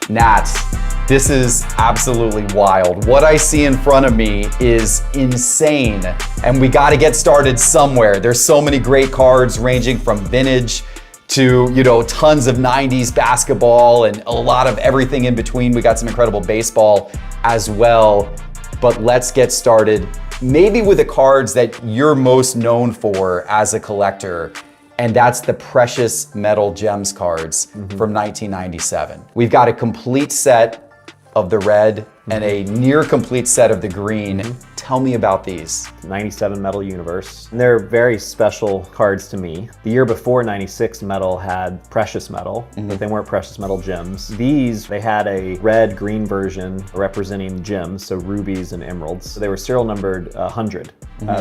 Nats, this is absolutely wild. What I see in front of me is insane, and we got to get started somewhere. There's so many great cards ranging from vintage to, you know, tons of 90s basketball and a lot of everything in between. We got some incredible baseball as well, but let's get started maybe with the cards that you're most known for as a collector, and that's the precious metal gems cards from 1997. We've got a complete set of the red and a near complete set of the green. Tell me about these. 97 Metal Universe. And they're very special cards to me. The year before, 96 Metal had precious metal, but they weren't precious metal gems. These, they had a red-green version representing gems, so rubies and emeralds. So they were serial numbered 100.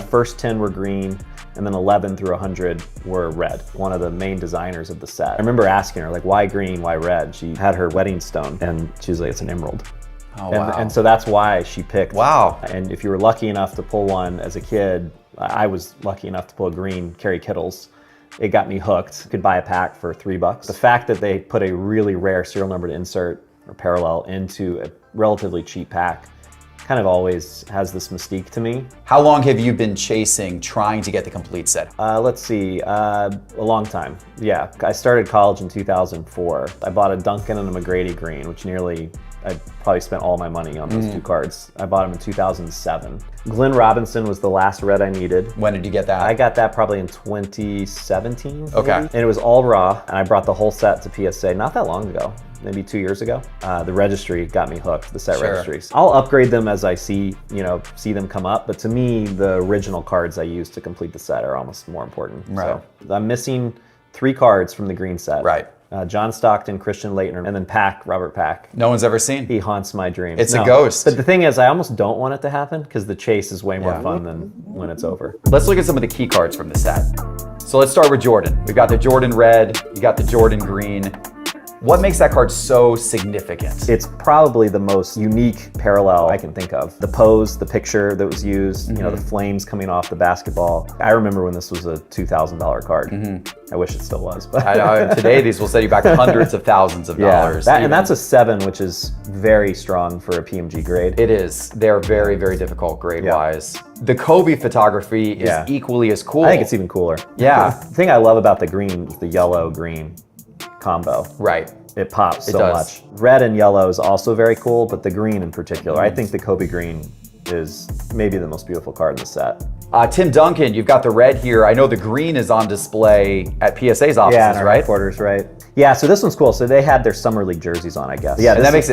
First 10 were green, and then 11 through 100 were red. One of the main designers of the set. I remember asking her, like, why green, why red? She had her wedding stone, and she was like, it's an emerald. Oh, wow. And so that's why she picked. Wow. And if you were lucky enough to pull one as a kid, I was lucky enough to pull a green Kerry Kittles. It got me hooked. You could buy a pack for $3. The fact that they put a really rare serial numbered insert or parallel into a relatively cheap pack kind of always has this mystique to me. How long have you been chasing, trying to get the complete set? Let's see, a long time. Yeah, I started college in 2004. I bought a Duncan and a McGrady green, which I probably spent all my money on those two cards. I bought them in 2007. Glenn Robinson was the last red I needed. When did you get that? I got that probably in 2017. Okay. Maybe. And it was all raw, and I brought the whole set to PSA not that long ago, maybe 2 years ago. The registry got me hooked, the set registries. I'll upgrade them as I see them come up, but to me, the original cards I use to complete the set are almost more important. Right. So I'm missing 3 cards from the green set. Right. John Stockton, Christian Laettner, and then Robert Pack. No one's ever seen? He haunts my dreams. It's a ghost. But the thing is, I almost don't want it to happen because the chase is way more fun than when it's over. Let's look at some of the key cards from the set. So let's start with Jordan. We've got the Jordan red, you got the Jordan green. What makes that card so significant? It's probably the most unique parallel I can think of. The pose, the picture that was used, you know, the flames coming off the basketball. I remember when this was a $2,000 card. I wish it still was. But today, these will set you back hundreds of thousands of dollars. And that's a 7, which is very strong for a PMG grade. It is. They're very, very difficult grade-wise. The Kobe photography is equally as cool. I think it's even cooler. Yeah. The thing I love about the green is the yellow-green combo. Right. It pops so does. much. Red and yellow is also very cool, but the green in particular, I think the Kobe green is maybe the most beautiful card in the set. Tim Duncan, you've got the red here. I know the green is on display at PSA's offices, Yeah, in our right? headquarters, right? Yeah, so this one's cool. So they had their Summer League jerseys on, I guess. Yeah, and that makes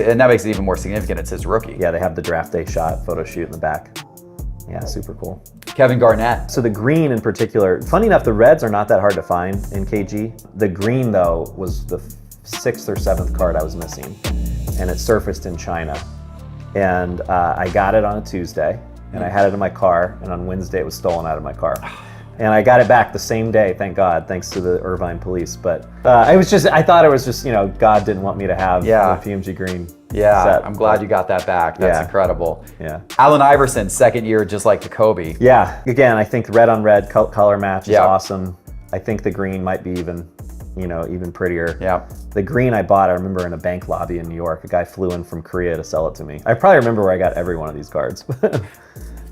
it even more significant. It says rookie. Yeah, they have the draft day shot, photo shoot in the back. Yeah, super cool. Kevin Garnett. So the green in particular, funny enough, the reds are not that hard to find in KG. The green, though, was the 6th or 7th card I was missing, and it surfaced in China. And I got it on a Tuesday, and I had it in my car, and on Wednesday it was stolen out of my car. And I got it back the same day, thank God, thanks to the Irvine police. But I thought it was just, God didn't want me to have the PMG green. Yeah, set. I'm glad you got that back. That's incredible. Yeah. Allen Iverson, second year, just like the Kobe. Yeah, again, I think red on red color match is awesome. I think the green might be even prettier. Yeah. The green I bought, I remember in a bank lobby in New York, a guy flew in from Korea to sell it to me. I probably remember where I got every one of these cards.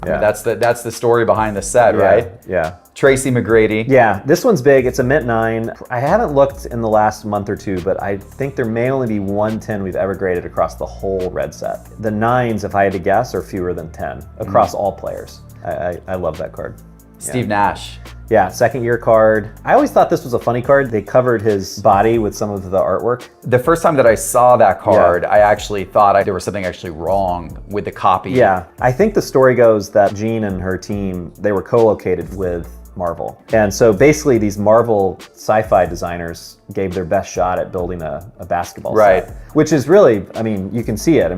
Yeah. That's the story behind the set, right? Yeah. Tracy McGrady. Yeah, this one's big. It's a mint 9. I haven't looked in the last month or two, but I think there may only be 1 10 we've ever graded across the whole red set. The 9s, if I had to guess, are fewer than 10 across all players. I love that card. Steve Nash. Yeah, second year card. I always thought this was a funny card. They covered his body with some of the artwork. The first time that I saw that card, I actually thought there was something actually wrong with the copy. Yeah, I think the story goes that Jean and her team, they were co-located with Marvel. And so basically these Marvel sci-fi designers gave their best shot at building a basketball set. Which is really, you can see it.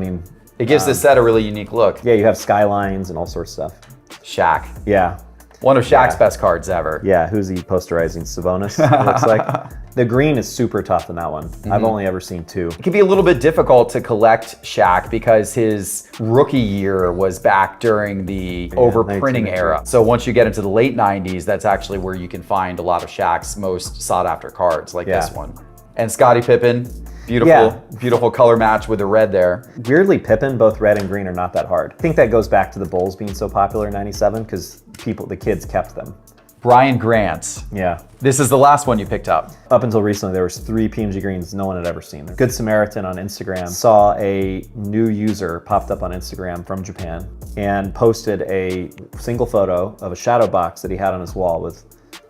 It gives the set a really unique look. Yeah, you have skylines and all sorts of stuff. Shaq. Yeah. One of Shaq's best cards ever. Yeah, who's he posterizing? Sabonis, it looks like. The green is super tough in that one. I've only ever seen 2. It can be a little bit difficult to collect Shaq because his rookie year was back during the overprinting era. So once you get into the late 90s, that's actually where you can find a lot of Shaq's most sought after cards, like this one. And Scottie Pippen. Beautiful, beautiful color match with the red there. Weirdly, Pippin, both red and green, are not that hard. I think that goes back to the Bulls being so popular in '97 because the kids kept them. Brian Grant. Yeah. This is the last one you picked up. Up until recently, there was 3 PMG greens no one had ever seen. Good Samaritan on Instagram saw a new user popped up on Instagram from Japan and posted a single photo of a shadow box that he had on his wall with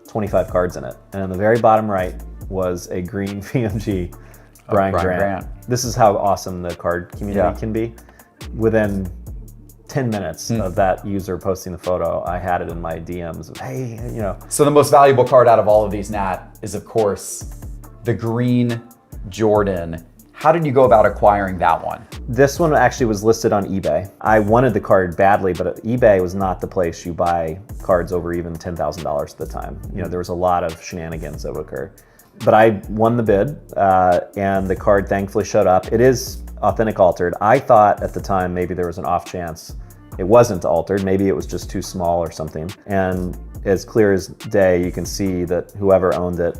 25 cards in it. And on the very bottom right was a green PMG Brian Grant. This is how awesome the card community can be. Within 10 minutes of that user posting the photo, I had it in my DMs of, hey, you know. So the most valuable card out of all of these, Nat, is of course the green Jordan. How did you go about acquiring that one? This one actually was listed on eBay. I wanted the card badly, but eBay was not the place you buy cards over even $10,000 at the time. You know, there was a lot of shenanigans that would occur. But I won the bid, and the card thankfully showed up. It is authentic altered. I thought at the time maybe there was an off chance it wasn't altered. Maybe it was just too small or something. And as clear as day, you can see that whoever owned it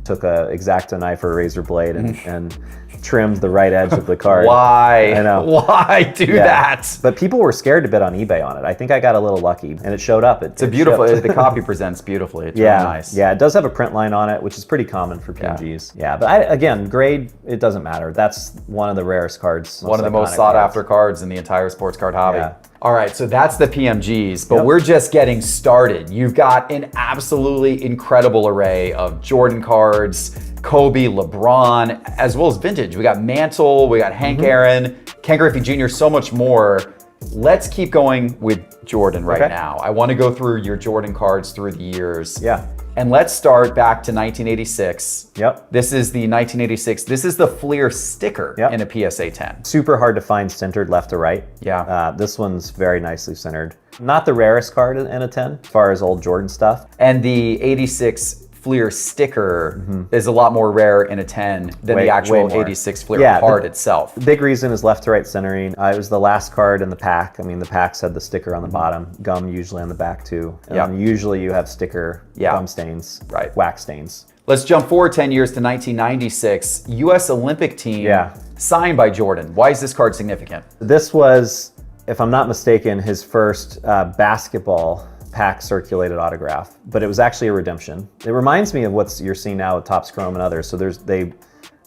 took a X-Acto knife or a razor blade and trimmed the right edge of the card. Why? I know. Why do that? But people were scared to bid on eBay on it. I think I got a little lucky, and it showed up. It's a beautiful. The copy presents beautifully. It's really nice. Yeah, it does have a print line on it, which is pretty common for PMGs. Yeah, but again, grade, it doesn't matter. That's one of the rarest cards. One of the most sought after cards in the entire sports card hobby. Yeah. All right, so that's the PMGs, but we're just getting started. You've got an absolutely incredible array of Jordan cards, Kobe, LeBron, as well as vintage. We got Mantle, we got Hank Aaron, Ken Griffey Jr., so much more. Let's keep going with Jordan right now. I want to go through your Jordan cards through the years. Yeah. And let's start back to 1986. Yep. This is the 1986. This is the Fleer sticker in a PSA 10. Super hard to find centered left to right. Yeah. This one's very nicely centered. Not the rarest card in a 10 as far as old Jordan stuff. And the 86 Fleer sticker is a lot more rare in a 10 than the actual 86 Fleer card itself. The big reason is left to right centering. It was the last card in the pack. I mean, the packs had the sticker on the bottom, gum usually on the back too. And usually you have sticker gum stains, wax stains. Let's jump forward 10 years to 1996. U.S. Olympic team signed by Jordan. Why is this card significant? This was, if I'm not mistaken, his first basketball pack circulated autograph, but it was actually a redemption. It reminds me of what you're seeing now with Topps Chrome and others. So they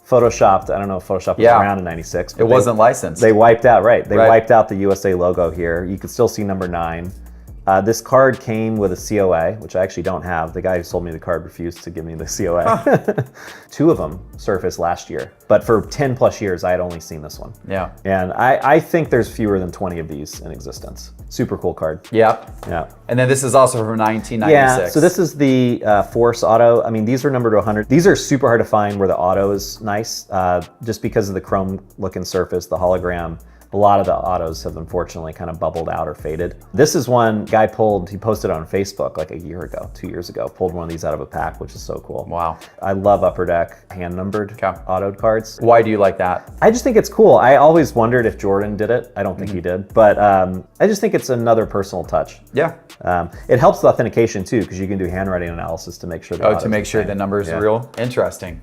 photoshopped, I don't know if Photoshop was around in 96. It wasn't licensed. They wiped out, they wiped out the USA logo here. You could still see number 9. This card came with a COA, which I actually don't have. The guy who sold me the card refused to give me the COA. 2 of them surfaced last year, but for 10 plus years, I had only seen this one. Yeah. And I think there's fewer than 20 of these in existence. Super cool card. Yep. Yeah. And then this is also from 1996. Yeah, so this is the Force Auto. I mean, these are numbered to 100. These are super hard to find where the auto is nice, just because of the chrome looking surface, the hologram. A lot of the autos have unfortunately kind of bubbled out or faded. This is one guy he posted on Facebook like a year ago, 2 years ago, pulled one of these out of a pack, which is so cool. Wow. I love Upper Deck hand numbered autoed cards. Why do you like that? I just think it's cool. I always wondered if Jordan did it. I don't think he did, but I just think it's another personal touch. Yeah. It helps with authentication too, because you can do handwriting analysis to make sure the numbers are real. Interesting.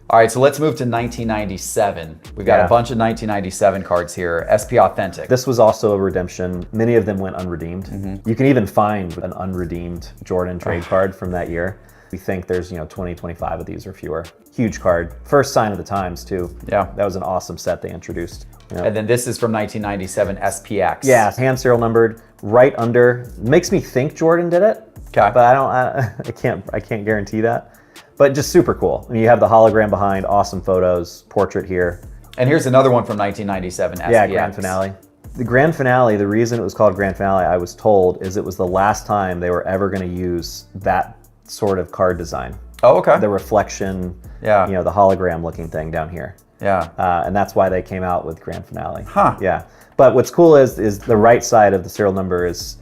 All right, so let's move to 1997. We've got a bunch of 1997 cards here. SP Authentic. This was also a redemption. Many of them went unredeemed. You can even find an unredeemed Jordan trade card from that year. We think there's 20, 25 of these or fewer. Huge card. First sign of the times too. Yeah. That was an awesome set they introduced. And then this is from 1997 SPX. Yeah, hand serial numbered, right under. Makes me think Jordan did it. Okay. But I can't guarantee that. But just super cool. I mean, you have the hologram behind, awesome photos, portrait here. And here's another one from 1997 SPX. Yeah, Grand Finale. The Grand Finale, the reason it was called Grand Finale, I was told, is it was the last time they were ever going to use that sort of card design. Oh, okay. The reflection, the hologram looking thing down here. Yeah. And that's why they came out with Grand Finale. Huh. Yeah. But what's cool is the right side of the serial number is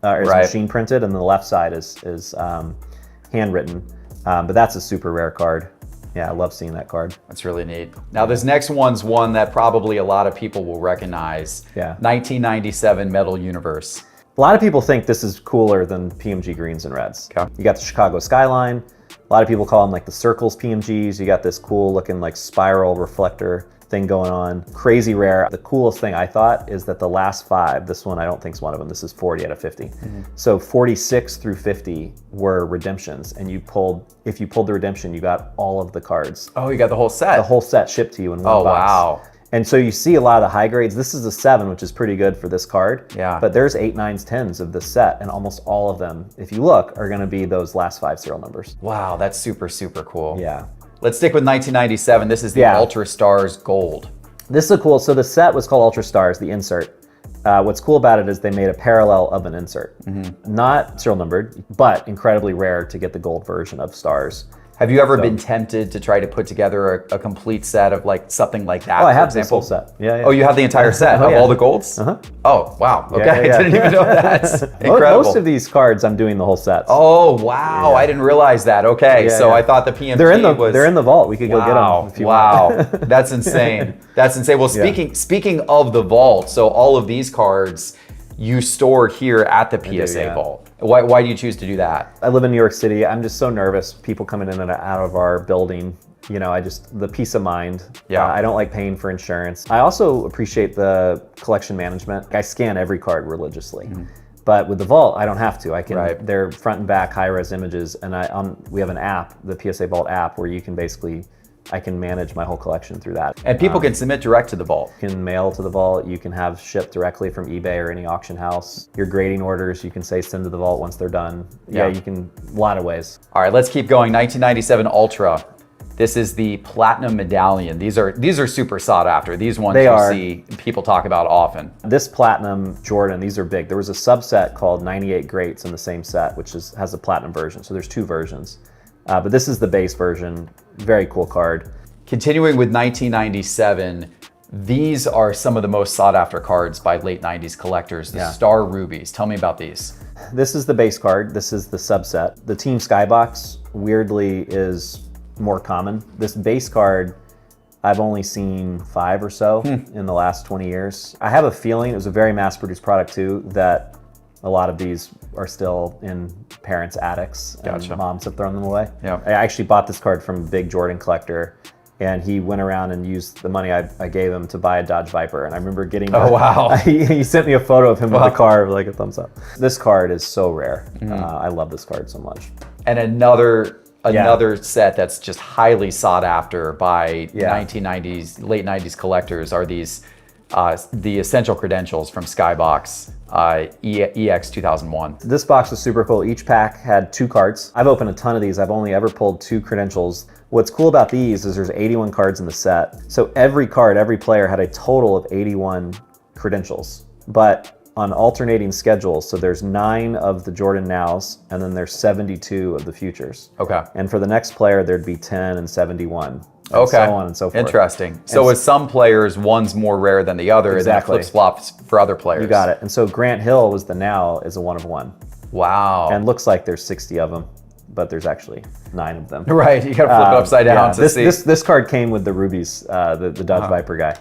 machine printed, and the left side is handwritten. But that's a super rare card. Yeah, I love seeing that card. That's really neat. Now this next one's one that probably a lot of people will recognize. Yeah. 1997 Metal Universe. A lot of people think this is cooler than PMG greens and reds. Okay. You got the Chicago skyline. A lot of people call them like the circles PMGs. You got this cool looking like spiral reflector thing going on. Crazy rare. The coolest thing I thought is that the last 5, this one I don't think is one of them, this is 40 out of 50. So 46 through 50 were redemptions, and if you pulled the redemption, you got all of the cards. Oh, you got the whole set. The whole set shipped to you in one Oh, box. wow. And so you see a lot of the high grades. This is a 7, which is pretty good for this card. Yeah. But there's 8, 9s, 10s of this set, and almost all of them, if you look, are gonna be those last 5 serial numbers. Wow, that's super, super cool. Yeah. Let's stick with 1997. This is the Yeah. Ultra Stars Gold. This is cool. So the set was called Ultra Stars, the insert. What's cool about it is they made a parallel of an insert. Not serial numbered, but incredibly rare to get the gold version of Stars. Have you ever been tempted to try to put together a complete set of like something like that? Oh, I for have this example? whole set. Yeah. Oh, you have the entire set Oh, of yeah. all the golds? Oh, wow. Okay, yeah. I didn't even know that. Incredible. Most of these cards, I'm doing the whole sets. Oh, wow. I didn't realize that. Okay, Yeah, so yeah. I thought the PMG They're in the vault. We could go get them if you want. That's insane. That's insane. Well, speaking of the vault, so all of these cards you store here at the PSA vault. Why do you choose to do that? I live in New York City. I'm just so nervous. People coming in and out of our building. You know, the peace of mind. Yeah. I don't like paying for insurance. I also appreciate the collection management. I scan every card religiously. But with the vault, I don't have to. I can. They're front and back high-res images, and we have an app, the PSA Vault app, where you can basically, I can manage my whole collection through that. And people can submit direct to the vault. You can mail to the vault. You can have shipped directly from eBay or any auction house. Your grading orders, you can say send to the vault once they're done. Yeah, you can, a lot of ways. All right, let's keep going. 1997 Ultra. This is the Platinum Medallion. These are super sought after. These ones see people talk about often. This Platinum Jordan, these are big. There was a subset called 98 Greats in the same set, which has a Platinum version. So there's 2 versions. But this is the base version. Very cool card. Continuing with 1997, these are some of the most sought after cards by late 90s collectors, the Star Rubies. Tell me about these. This is the base card. This is the subset. The Team Skybox, weirdly, is more common. This base card, I've only seen 5 or so in the last 20 years. I have a feeling it was a very mass-produced product too, that a lot of these are still in parents' attics and moms have thrown them away. I actually bought this card from a big Jordan collector, and he went around and used the money I gave him to buy a Dodge Viper. And I remember getting he sent me a photo of him with the car, like a thumbs up. This card is so rare. I love this card so much. And another set that's just highly sought after by 1990s, late 90s collectors are these, the Essential Credentials from Skybox, EX 2001. This box was super cool. Each pack had 2 cards. I've opened a ton of these. I've only ever pulled 2 credentials. What's cool about these is there's 81 cards in the set. So every card, every player had a total of 81 credentials, but on alternating schedules. So there's 9 of the Jordan Nows, and then there's 72 of the Futures. Okay. And for the next player, there'd be 10 and 71. And so on and so forth. Interesting. So with some players, one's more rare than the other, and then flip-flops for other players. You got it. And so Grant Hill was the Now, is a 1 of 1. Wow. And looks like there's 60 of them, but there's actually 9 of them. Right, you gotta flip it upside down to see. This card came with the Rubies, the Dodge Viper guy.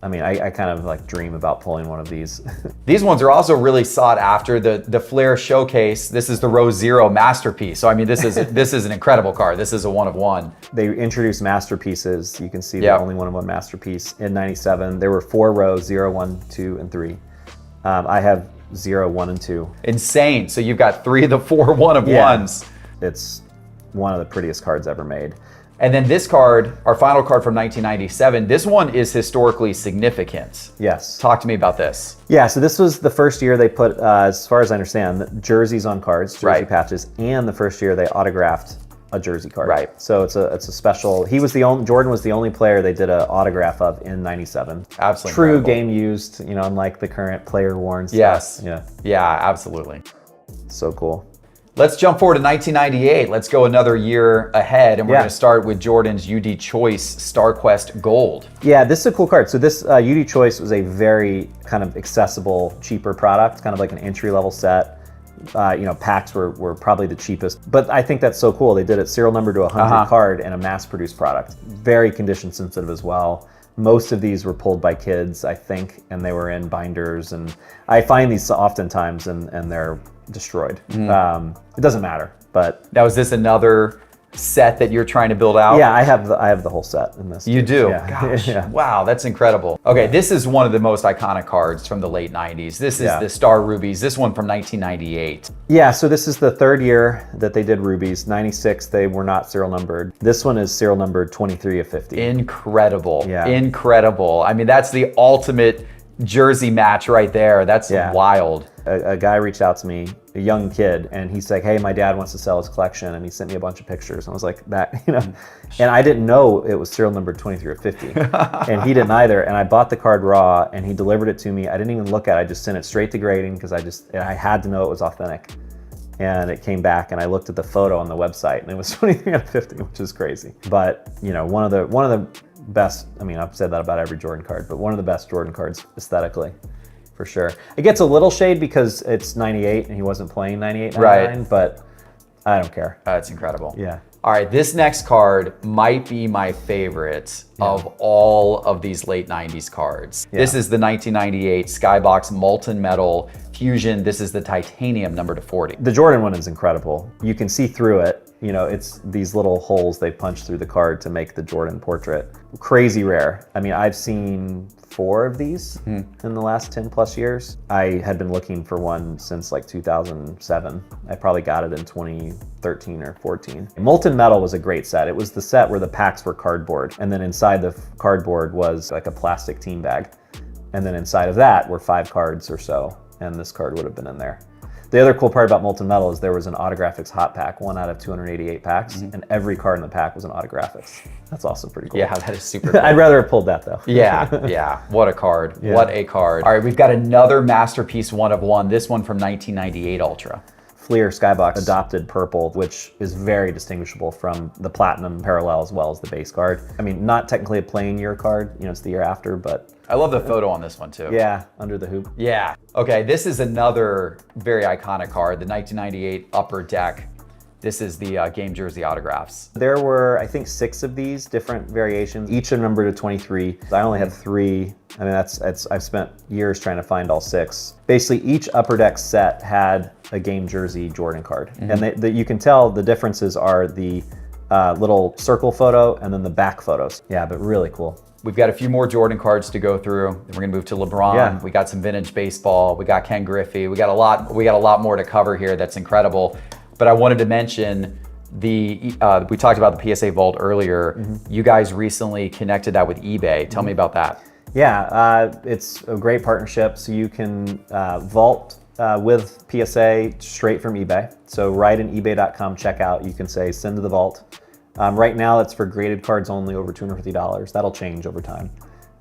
I mean, I kind of like dream about pulling one of these. These ones are also really sought after. The Flair Showcase, this is the Row Zero Masterpiece. So I mean, this is an incredible card. This is a 1 of 1. They introduced masterpieces. You can see the only 1 of 1 masterpiece in 97. There were 4 rows, 0, 1, 2, and 3. I have 0, 1, and 2. Insane. So you've got 3 of the 4 1 of 1s. It's one of the prettiest cards ever made. And then this card, our final card from 1997, this one is historically significant. Yes. Talk to me about this. Yeah, so this was the first year they put, as far as I understand, jerseys on cards, jersey patches, and the first year they autographed a jersey card. Right. So it's a special, Jordan was the only player they did an autograph of in 97. Absolutely. True incredible. game used, unlike the current player worn stuff. Yes. Yeah. Yeah, absolutely. So cool. Let's jump forward to 1998. Let's go another year ahead, and we're going to start with Jordan's UD Choice StarQuest Gold. Yeah, this is a cool card. So this UD Choice was a very kind of accessible, cheaper product, kind of like an entry-level set. Packs were probably the cheapest, but I think that's so cool. They did it serial number to 100 card and a mass-produced product. Very condition sensitive as well. Most of these were pulled by kids, I think, and they were in binders. And I find these oftentimes, and they're destroyed. It doesn't matter, but now is this another set that you're trying to build out? Yeah, I have the whole set in this. You do? Yeah. Gosh, Yeah. wow, that's incredible. Okay, this is one of the most iconic cards from the late 90s. This is the Star Rubies, this one from 1998. Yeah, so this is the third year that they did Rubies. 96, they were not serial numbered. This one is serial numbered 23 of 50. Incredible, Yeah. incredible. I mean, that's the ultimate jersey match right there. That's wild. A guy reached out to me, a young kid, and he's like, hey, my dad wants to sell his collection, and he sent me a bunch of pictures. And I was like, and I didn't know it was serial number 23 of 50. And he didn't either. And I bought the card raw, and he delivered it to me. I didn't even look at it. I just sent it straight to grading because I had to know it was authentic. And it came back, and I looked at the photo on the website, and it was 23 out of 50, which is crazy. But one of the best, I mean, I've said that about every Jordan card, but one of the best Jordan cards aesthetically, for sure. It gets a little shade because it's 98 and he wasn't playing 98, 99, but I don't care. That's incredible. Yeah. All right, this next card might be my favorite of all of these late 90s cards. This is the 1998 Skybox Molten Metal Fusion. This is the titanium number to 40. The Jordan one is incredible. You can see through it. It's these little holes they punch through the card to make the Jordan portrait. Crazy rare. I mean, I've seen 4 of these in the last 10 plus years. I had been looking for one since like 2007. I probably got it in 2013 or 14. Molten Metal was a great set. It was the set where the packs were cardboard, and then inside the cardboard was like a plastic team bag. And then inside of that were 5 cards or so, and this card would have been in there. The other cool part about Molten Metal is there was an Autographics hot pack, 1 out of 288 packs, and every card in the pack was an Autographics. That's also pretty cool. Yeah, that is super cool. I'd rather have pulled that though. Yeah. What a card. Yeah. What a card. All right, we've got another masterpiece 1 of 1. This one from 1998 Ultra. Fleer Skybox adopted purple, which is very distinguishable from the platinum parallel as well as the base card. I mean, not technically a playing year card, it's the year after, but I love the photo on this one too. Yeah, under the hoop. Yeah. Okay, this is another very iconic card, the 1998 Upper Deck. This is the game jersey autographs. There were, I think, 6 of these different variations, each are numbered to 23. I only have 3. I mean, I've spent years trying to find all 6. Basically, each Upper Deck set had a game jersey Jordan card. And you can tell the differences are the little circle photo and then the back photos. Yeah, but really cool. We've got a few more Jordan cards to go through. Then we're gonna move to LeBron. Yeah. We got some vintage baseball. We got Ken Griffey. We got a lot more to cover here. That's incredible. But I wanted to mention we talked about the PSA Vault earlier. You guys recently connected that with eBay. Tell me about that. Yeah, it's a great partnership. So you can vault with PSA straight from eBay. So right in ebay.com checkout, you can say send to the vault. Right now, it's for graded cards only over $250. That'll change over time.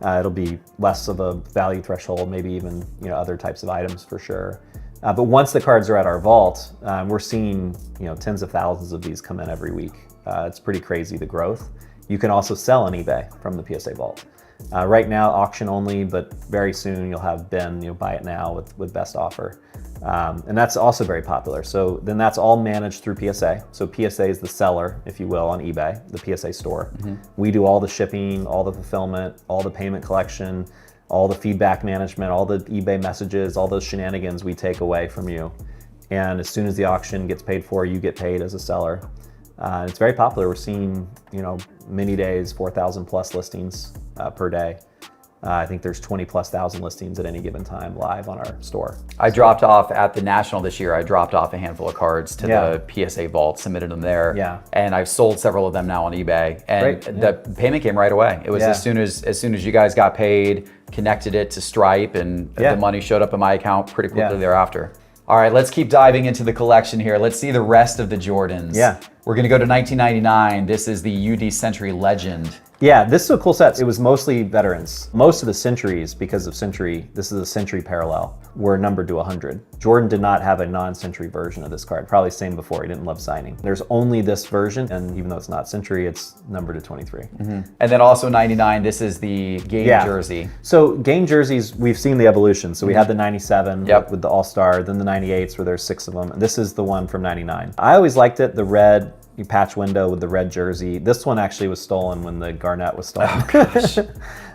It'll be less of a value threshold, maybe even other types of items for sure. But once the cards are at our vault, we're seeing tens of thousands of these come in every week. It's pretty crazy, the growth. You can also sell on eBay from the PSA Vault. Right now, auction only, but very soon you'll have Ben, buy it now with best offer. And that's also very popular. So then that's all managed through PSA. So PSA is the seller, if you will, on eBay, the PSA store. We do all the shipping, all the fulfillment, all the payment collection, all the feedback management, all the eBay messages, all those shenanigans we take away from you. And as soon as the auction gets paid for, you get paid as a seller. It's very popular. We're seeing, many days, 4,000 plus listings per day. I think there's 20,000+ listings at any given time live on our store. I dropped off at the National this year. I dropped off a handful of cards to the PSA Vault, submitted them there. Yeah. And I've sold several of them now on eBay. And the payment came right away. It was as soon as you guys got paid, connected it to Stripe, and the money showed up in my account pretty quickly thereafter. All right, let's keep diving into the collection here. Let's see the rest of the Jordans. Yeah. We're gonna go to 1999. This is the UD Century Legend. Yeah, this is a cool set. It was mostly veterans. Most of the centuries, because of Century, this is a Century parallel, were numbered to 100. Jordan did not have a non-Century version of this card. Probably same before, he didn't love signing. There's only this version, and even though it's not Century, it's numbered to 23. And then also 99, this is the game jersey. So game jerseys, we've seen the evolution. So we had the 97 with the All-Star, then the 98s where there's 6 of them. And this is the one from 99. I always liked it, the red patch window with the red jersey. This one actually was stolen when the Garnett was stolen. Oh, gosh. You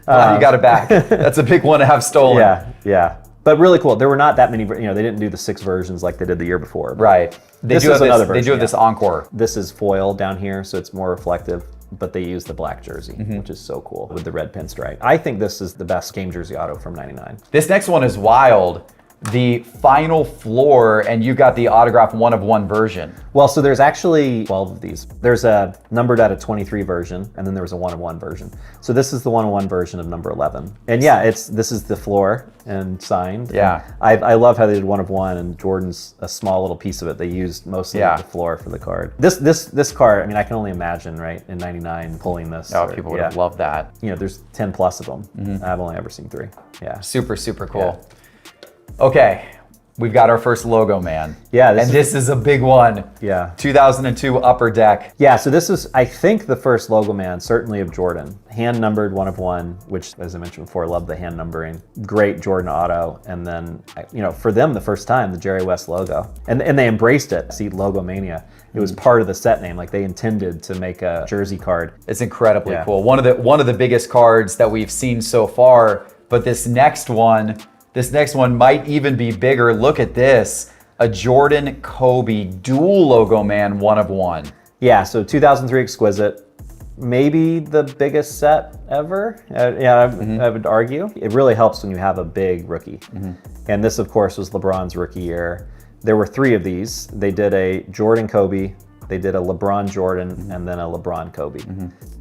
got it back. That's a big one to have stolen. Yeah. But really cool. There were not that many, they didn't do the 6 versions like they did the year before. Right. They This do is have another this, they do have version, this encore. This is foil down here, so it's more reflective, but they use the black jersey, which is so cool with the red pinstripe. I think this is the best game jersey auto from '99. This next one is wild. The final floor, and you got the autograph 1-of-1 version. Well, so there's actually 12 of these. There's a numbered out of 23 version, and then there was a 1-of-1 version. So this is the 1-of-1 version of number 11. And yeah, this is the floor and signed. Yeah. And I love how they did 1-of-1, and Jordan's a small little piece of it. They used mostly Yeah. the floor for the card. This card, I mean, I can only imagine, right, in '99 pulling this. Oh, people would have loved that. There's 10 plus of them. I've only ever seen 3. Yeah. Super, super cool. Okay, we've got our first logo, man. Yeah, this is a big one. Yeah. 2002 Upper Deck. Yeah, so this is, I think, the first logo man, certainly of Jordan. Hand numbered 1-of-1, which, as I mentioned before, love the hand numbering. Great Jordan auto. And then, for them, the first time, the Jerry West logo. And they embraced it. See, Logo Mania. It was part of the set name. Like, they intended to make a jersey card. It's incredibly cool. One of the biggest cards that we've seen so far. But this next one might even be bigger. Look at this. A Jordan Kobe dual logo man 1-of-1. Yeah, so 2003 Exquisite. Maybe the biggest set ever. I would argue. It really helps when you have a big rookie. And this, of course, was LeBron's rookie year. There were 3 of these. They did a Jordan Kobe, they did a LeBron Jordan, and then a LeBron Kobe.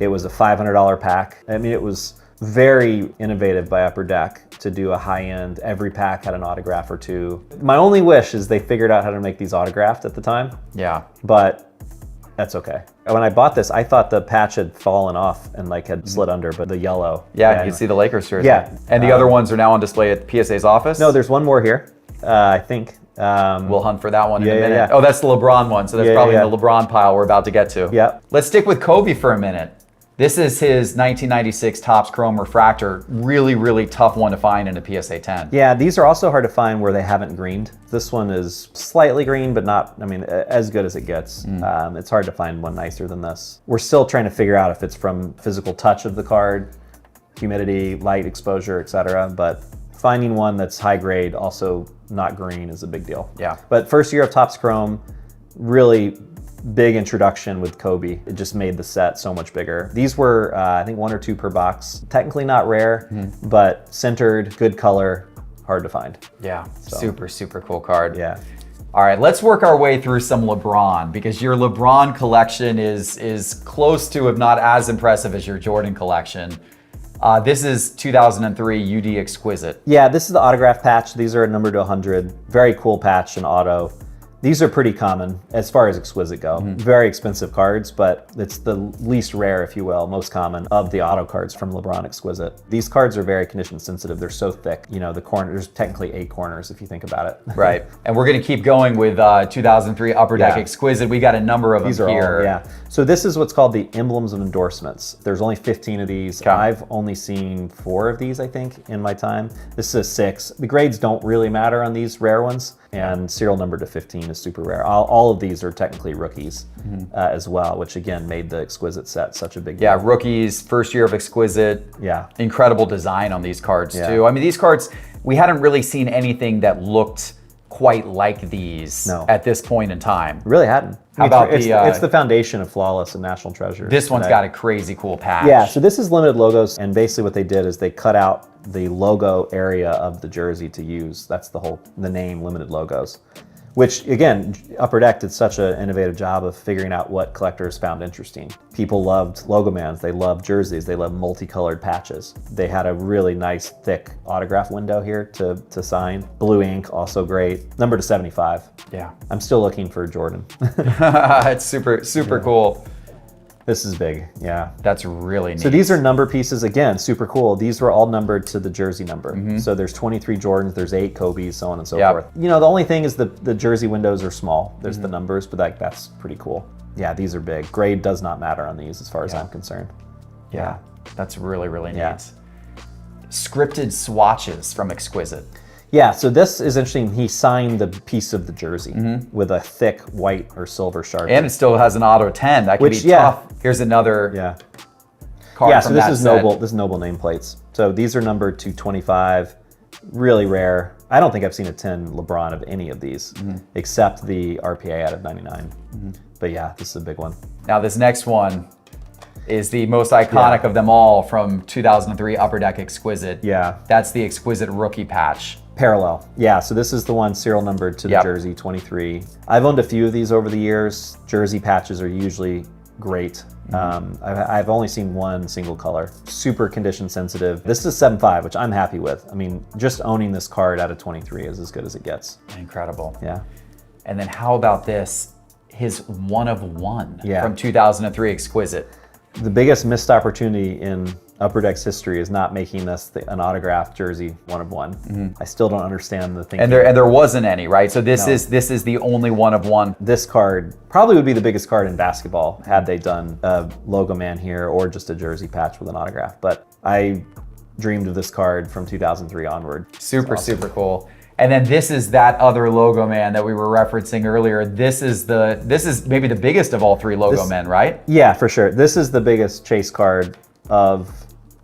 It was a $500 pack. I mean, it was very innovative by Upper Deck to do a high-end. Every pack had an autograph or 2. My only wish is they figured out how to make these autographed at the time. Yeah. But that's okay. When I bought this, I thought the patch had fallen off and had slid under, but the yellow. Yeah, you see the Lakers jersey. Yeah. And the other ones are now on display at PSA's office? No, there's one more here, I think. We'll hunt for that one in a minute. Yeah. Oh, that's the LeBron one, so that's probably in the LeBron pile we're about to get to. Yeah. Let's stick with Kobe for a minute. This is his 1996 Topps Chrome Refractor. Really, really tough one to find in a PSA 10. Yeah, these are also hard to find where they haven't greened. This one is slightly green, but not, as good as it gets. It's hard to find one nicer than this. We're still trying to figure out if it's from physical touch of the card, humidity, light exposure, etc. But finding one that's high grade, also not green, is a big deal. Yeah. But first year of Topps Chrome, really big introduction with Kobe. It just made the set so much bigger. These were, I think, 1 or 2 per box. Technically not rare, but centered, good color, hard to find. Yeah, super, super cool card. Yeah. All right, let's work our way through some LeBron, because your LeBron collection is close to, if not as impressive as your Jordan collection. This is 2003 UD Exquisite. Yeah, this is the autograph patch. These are numbered to 100. Very cool patch and auto. These are pretty common as far as Exquisite go. Very expensive cards, but it's the least rare, if you will, most common of the auto cards from LeBron Exquisite. These cards are very condition sensitive. They're so thick. The corner, there's technically 8 corners if you think about it. Right. And we're going to keep going with 2003 Upper Deck Exquisite. We got a number of these them are here. All, yeah. So this is what's called the emblems of endorsements. There's only 15 of these. I've only seen 4 of these, I think, in my time. This is a 6. The grades don't really matter on these rare ones. And serial number to 15 is super rare. All of these are technically rookies as well, which again made the Exquisite set such a big deal. Yeah, rookies, first year of Exquisite. Yeah. Incredible design on these cards too. I mean, these cards, we hadn't really seen anything that looked quite like these at this point in time. Really hadn't. How about it's the foundation of Flawless and National Treasure. This one's got a crazy cool patch. Yeah, so this is limited logos, and basically what they did is they cut out the logo area of the jersey to use. That's the name, limited logos. Which, again, Upper Deck did such an innovative job of figuring out what collectors found interesting. People loved logo mans, they loved jerseys, they loved multicolored patches. They had a really nice, thick autograph window here to sign. Blue ink, also great. Number to 75. Yeah. I'm still looking for Jordan. It's super, super cool. This is big, yeah. That's really neat. So these are number pieces, again, super cool. These were all numbered to the jersey number. So there's 23 Jordans, there's 8 Kobe's, so on and so forth. The only thing is the jersey windows are small. There's the numbers, but that's pretty cool. Yeah, these are big. Grade does not matter on these as far as I'm concerned. Yeah, that's really, really neat. Scripted swatches from Exquisite. Yeah, so this is interesting. He signed the piece of the jersey with a thick white or silver Sharpie. And it still has an auto 10. That could be tough. Here's another card from so this that is set. Noble. This is Noble nameplates. So these are numbered to 25. Really rare. I don't think I've seen a 10 LeBron of any of these, except the RPA out of 99. But yeah, this is a big one. Now this next one is the most iconic of them all from 2003 Upper Deck Exquisite. Yeah. That's the Exquisite rookie patch. Parallel. Yeah, so this is the one serial numbered to the jersey, 23. I've owned a few of these over the years. Jersey patches are usually great. I've only seen one single color. Super condition sensitive. This is a 7.5, which I'm happy with. I mean, just owning this card out of 23 is as good as it gets. Incredible. Yeah. And then how about this? His 1 of 1 Yeah. from 2003 Exquisite. The biggest missed opportunity in Upper Deck's history is not making this an autographed jersey 1 of 1. I still don't understand the thinking. And there wasn't any, right? So this is the only 1 of 1. This card probably would be the biggest card in basketball had they done a logo man here or just a jersey patch with an autograph. But I dreamed of this card from 2003 onward. Super, super cool. And then this is that other logo man that we were referencing earlier. This is maybe the biggest of all 3 logo men, right? Yeah, for sure. This is the biggest chase card of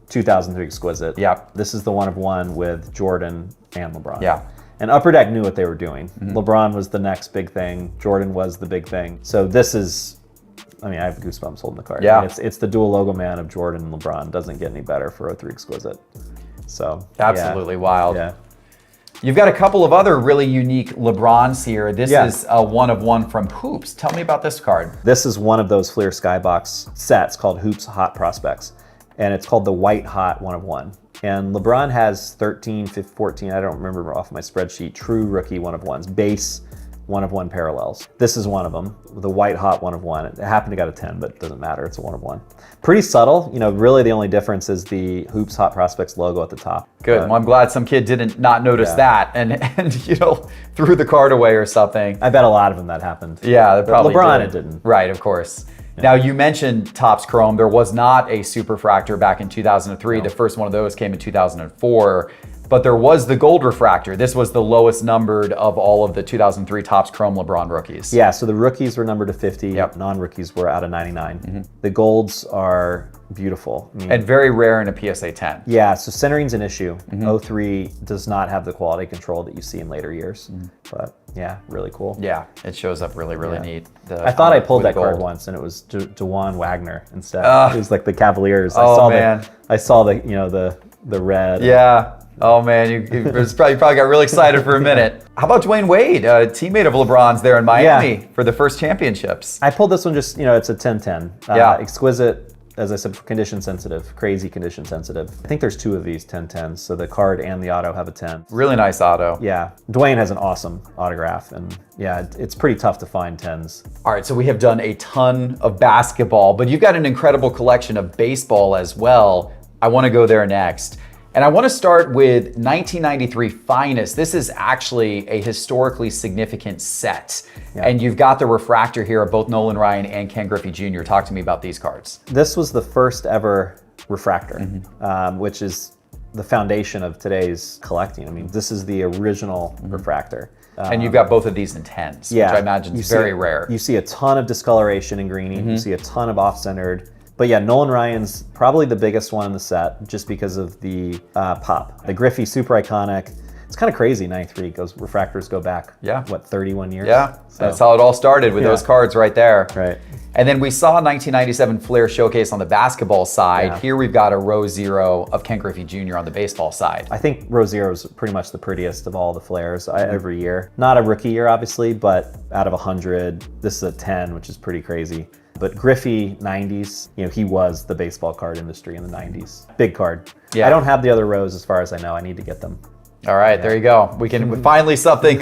2003 Exquisite. Yep. This is the 1 of 1 with Jordan and LeBron. Yeah. And Upper Deck knew what they were doing. LeBron was the next big thing. Jordan was the big thing. So this is, I mean, I have goosebumps holding the card. Yeah. I mean, it's the dual logo man of Jordan and LeBron. Doesn't get any better for 03 Exquisite. So Absolutely wild. Yeah. You've got a couple of other really unique LeBrons here. This is a 1 of 1 from Hoops. Tell me about this card. This is one of those Fleer Skybox sets called Hoops Hot Prospects. And it's called the White Hot 1 of 1. And LeBron has 13, 15, 14, I don't remember off my spreadsheet, true rookie 1 of 1s, base 1 of 1 parallels. This is one of them, the White Hot 1 of 1. It happened to get a 10, but it doesn't matter, it's a 1 of 1. Pretty subtle, you know, really the only difference is the Hoops Hot Prospects logo at the top. Good, well I'm glad some kid didn't not notice that and you know, threw the card away or something. I bet a lot of them that happened. Yeah, that probably LeBron, did. it didn't. Right, of course. Now you mentioned Topps Chrome. There was not a Superfractor back in 2003. The first one of those came in 2004. But there was the Gold Refractor. This was the lowest numbered of all of the 2003 Topps Chrome LeBron rookies. Yeah, so the rookies were numbered to 50. Yep. Non-rookies were out of 99. The golds are beautiful. I mean, And very rare in a PSA 10. yeah, so centering's an issue. 03 does not have the quality control that you see in later years. But yeah, really cool. Yeah, it shows up really, really neat. I thought I pulled with that card gold. once, and it was Dewan Wagner instead. It was like the Cavaliers. I saw the you know the red. Yeah. Oh man, you probably got really excited for a minute. How about Dwayne Wade, a teammate of LeBron's there in Miami for the first championships? I pulled this one just, you know, it's a 10-10. Exquisite, as I said, condition sensitive, crazy condition sensitive. I think there's 2 of these 10-10s, so the card and the auto have a 10. Really nice auto. Yeah, Dwayne has an awesome autograph, and yeah, it's pretty tough to find 10s. All right, so we have done a ton of basketball, but you've got an incredible collection of baseball as well. I want to go there next. And I want to start with 1993 Finest. This is actually a historically significant set. And you've got the refractor here of both Nolan Ryan and Ken Griffey Jr. Talk to me about these cards. This was the first ever refractor, which is the foundation of today's collecting. I mean, this is the original refractor. And you've got both of these in 10s, which I imagine is very rare. You see a ton of discoloration and greening. You see a ton of off-centered. But yeah, Nolan Ryan's probably the biggest one in the set just because of the pop. The Griffey, super iconic. It's kind of crazy, 93, refractors go back, what, 31 years? Yeah, so that's how it all started with those cards right there. Right. And then we saw 1997 Flair Showcase on the basketball side. Yeah. Here we've got a row 0 of Ken Griffey Jr. on the baseball side. I think row 0 is pretty much the prettiest of all the Flairs every year. Not a rookie year, obviously, but out of 100, this is a 10, which is pretty crazy. But Griffey, 90s, you know, he was the baseball card industry in the 90s. Big card. Yeah. I don't have the other rows as far as I know. I need to get them. All right, there you go. We can finally something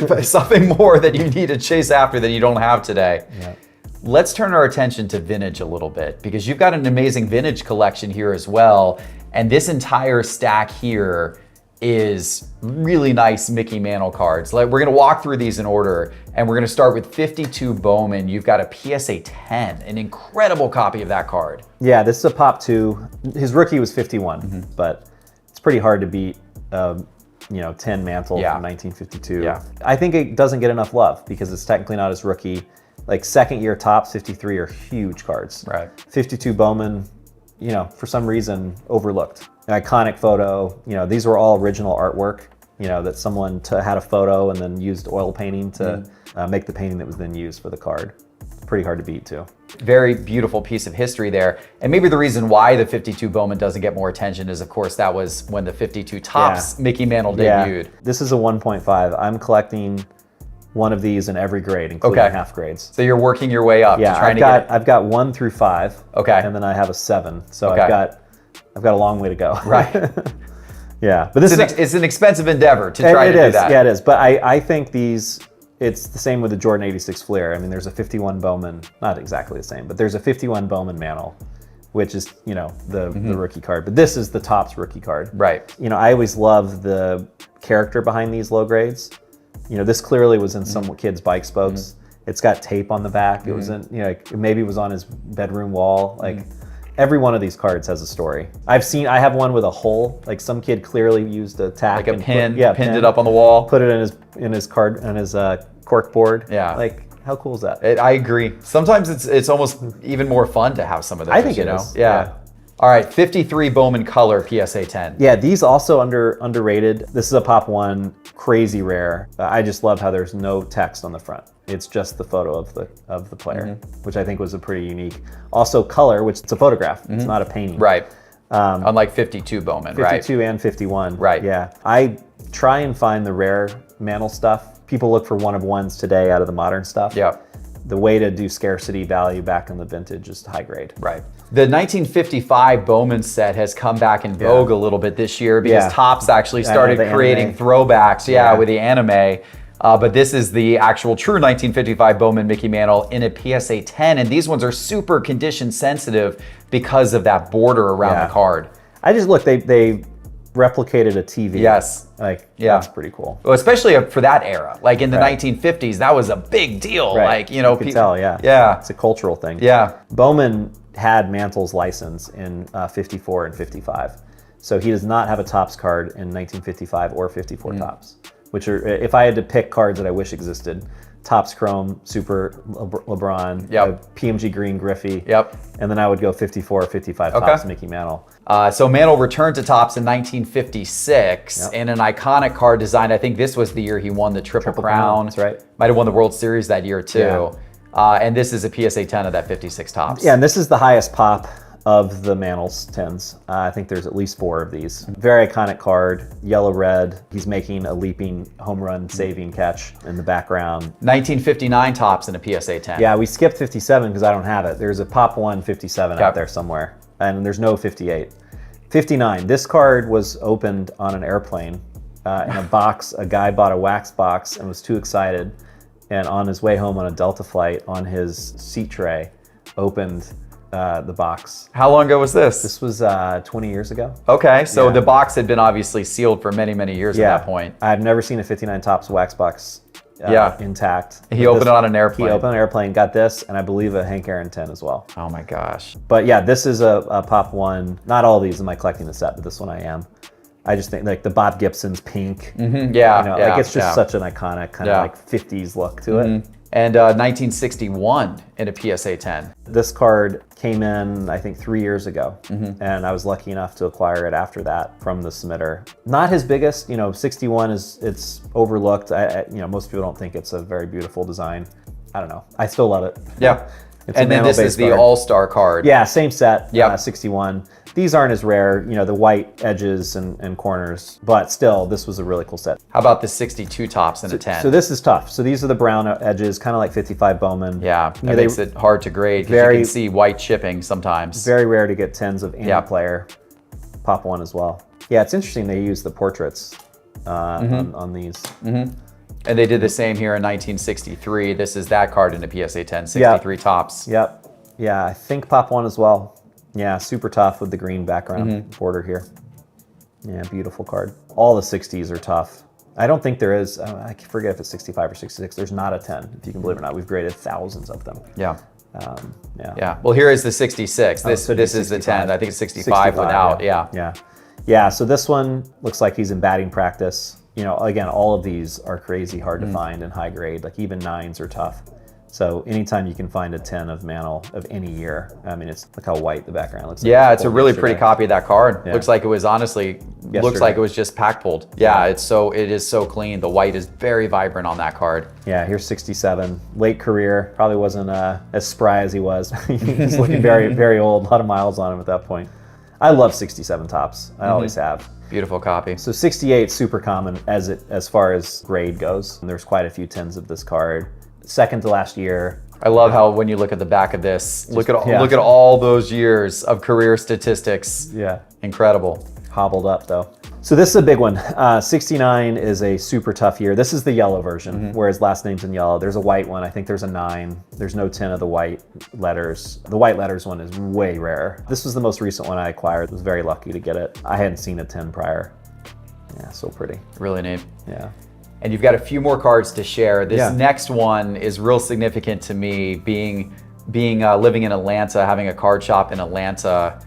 more that you need to chase after that you don't have today. Yeah. Let's turn our attention to vintage a little bit because you've got an amazing vintage collection here as well. And this entire stack here is really nice Mickey Mantle cards. We're gonna walk through these in order and we're gonna start with 52 Bowman. You've got a PSA 10, an incredible copy of that card. Yeah, this is a Pop 2. His rookie was 51, but it's pretty hard to beat, you know, 10 Mantle from 1952. Yeah. I think it doesn't get enough love because it's technically not his rookie. Like second year Topps 53 are huge cards. Right. 52 Bowman, you know, for some reason overlooked. An iconic photo, you know, these were all original artwork. you know, that someone had a photo and then used oil painting to make the painting that was then used for the card. Pretty hard to beat too. Very beautiful piece of history there. And maybe the reason why the 52 Bowman doesn't get more attention is, of course, that was when the 52 Topps Mickey Mantle debuted. This is a 1.5. I'm collecting one of these in every grade, including half grades. So you're working your way up to trying to get it. I've got 1 through 5. Okay. And then I have a 7. So I've got a long way to go. Right. Yeah. But it's an expensive endeavor to try to do that. Yeah, it is. But I think these, it's the same with the Jordan 86 Fleer. I mean, there's a 51 Bowman, not exactly the same, but there's a 51 Bowman Mantle, which is, you know, the rookie card. But this is the Topps rookie card. Right. You know, I always love the character behind these low grades. You know, this clearly was in some kid's bike spokes. It's got tape on the back. It was in, you know, maybe it was on his bedroom wall. Like every one of these cards has a story. I have one with a hole. Like some kid clearly used a tack, like a pin, pinned it up on the wall, put it in his card on his cork board. Yeah. Like how cool is that? I agree. Sometimes it's almost even more fun to have some of those. I think it is. Yeah. All right, 53 Bowman Color PSA 10. Yeah, these also underrated. This is a Pop 1, crazy rare. I just love how there's no text on the front. It's just the photo of the player, which I think was a pretty unique. Also color, which it's a photograph. It's not a painting. Right. Unlike 52 Bowman, 52 and 51. Right. Yeah. I try and find the rare Mantle stuff. People look for one of ones today out of the modern stuff. Yeah. The way to do scarcity value back in the vintage is high grade. Right. The 1955 Bowman set has come back in vogue a little bit this year because Topps actually started creating throwbacks, with the anime. But this is the actual true 1955 Bowman Mickey Mantle in a PSA 10, and these ones are super condition sensitive because of that border around the card. I just look, they replicated a TV. Yes. Like, that's pretty cool. Well, especially for that era. Like in the 1950s, that was a big deal. Like, you know, you can tell, Yeah. It's a cultural thing. Yeah. Bowman had Mantle's license in 54 and 55. So he does not have a Topps card in 1955 or 54 Topps, which are, if I had to pick cards that I wish existed, Topps Chrome, Super LeBron, PMG Green Griffey, and then I would go 54 or 55 Topps Mickey Mantle. So Mantle returned to Topps in 1956 in an iconic card design. I think this was the year he won the Triple Crown. That's right. Might have won the World Series that year too. And this is a PSA 10 of that 56 Topps. Yeah, and this is the highest pop of the Mantle's 10s. I think there's at least 4 of these. Very iconic card, yellow-red. He's making a leaping home run saving catch in the background. 1959 Topps in a PSA 10. Yeah, we skipped 57 because I don't have it. There's a Pop 1 57 out there somewhere, and there's no 58. 59, this card was opened on an airplane in a box. A guy bought a wax box and was too excited, and on his way home on a Delta flight, on his seat tray, opened the box. How long ago was this? This was 20 years ago. Okay, so the box had been obviously sealed for many, many years at that point. I've never seen a 59 Topps wax box intact. He opened it on an airplane. He opened an airplane, got this, and I believe a Hank Aaron 10 as well. Oh my gosh. But yeah, this is a Pop 1. Not all of these am I collecting the set, but this one I am. I just think like the Bob Gibson's pink. Like it's just such an iconic kind of like 50s look to it. And 1961 in a PSA 10. This card came in, I think, 3 years ago, and I was lucky enough to acquire it after that from the submitter. Not his biggest, 61 it's overlooked. Most people don't think it's a very beautiful design. I don't know. I still love it. Yeah. And then this is the All-Star card. Yeah, same set, 61. These aren't as rare, the white edges and corners, but still, this was a really cool set. How about the 62 Topps in a 10? So this is tough. So these are the brown edges, kind of like 55 Bowman. Yeah, that makes it hard to grade because you can see white chipping sometimes. Very rare to get 10s of any player. Pop 1 as well. Yeah, it's interesting they use the portraits on these. And they did the same here in 1963. This is that card in a PSA 10, 63 Topps. Yep. Yeah, I think Pop 1 as well. Yeah, super tough with the green background border here. Yeah, beautiful card. All the 60s are tough. I don't think there is, I forget if it's 65 or 66. There's not a 10, if you can believe it or not. We've graded thousands of them. Yeah. Well, here is the 66. This is the 10. I think it's 65 without. Yeah, so this one looks like he's in batting practice. Again, all of these are crazy hard to find in high grade. Like even 9s are tough. So anytime you can find a 10 of Mantle of any year, I mean, look how white the background looks like. Yeah, it's a really pretty copy of that card. Yeah. Looks like it was honestly, looks like it was just pack pulled. Yeah, it is so clean. The white is very vibrant on that card. Yeah, here's 67. Late career, probably wasn't as spry as he was. He's looking very, very old. A lot of miles on him at that point. I love 67 tops. I always have. Beautiful copy. So 68, super common as far as grade goes. And there's quite a few 10s of this card. Second to last year. I love how when you look at the back of this, look at all those years of career statistics. Yeah. Incredible. Hobbled up though. So this is a big one. 69 is a super tough year. This is the yellow version, whereas last name's in yellow. There's a white one. I think there's a 9. There's no 10 of the white letters. The white letters one is way rare. This was the most recent one I acquired. I was very lucky to get it. I hadn't seen a 10 prior. Yeah, so pretty. Really neat. Yeah. And you've got a few more cards to share. This next one is real significant to me, being living in Atlanta, having a card shop in Atlanta.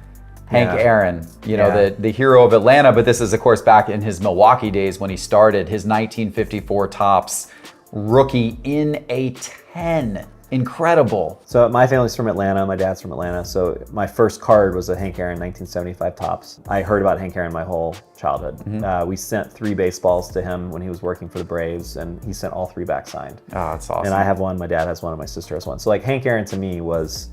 Hank Aaron, the hero of Atlanta, but this is of course back in his Milwaukee days when he started. His 1954 Topps rookie in a 10. Incredible. So my family's from Atlanta, my dad's from Atlanta, so my first card was a Hank Aaron 1975 Topps. I heard about Hank Aaron my whole childhood. We sent 3 baseballs to him when he was working for the Braves, and he sent all 3 back signed. Oh, that's awesome. And I have one, my dad has one, and my sister has one. So like Hank Aaron to me was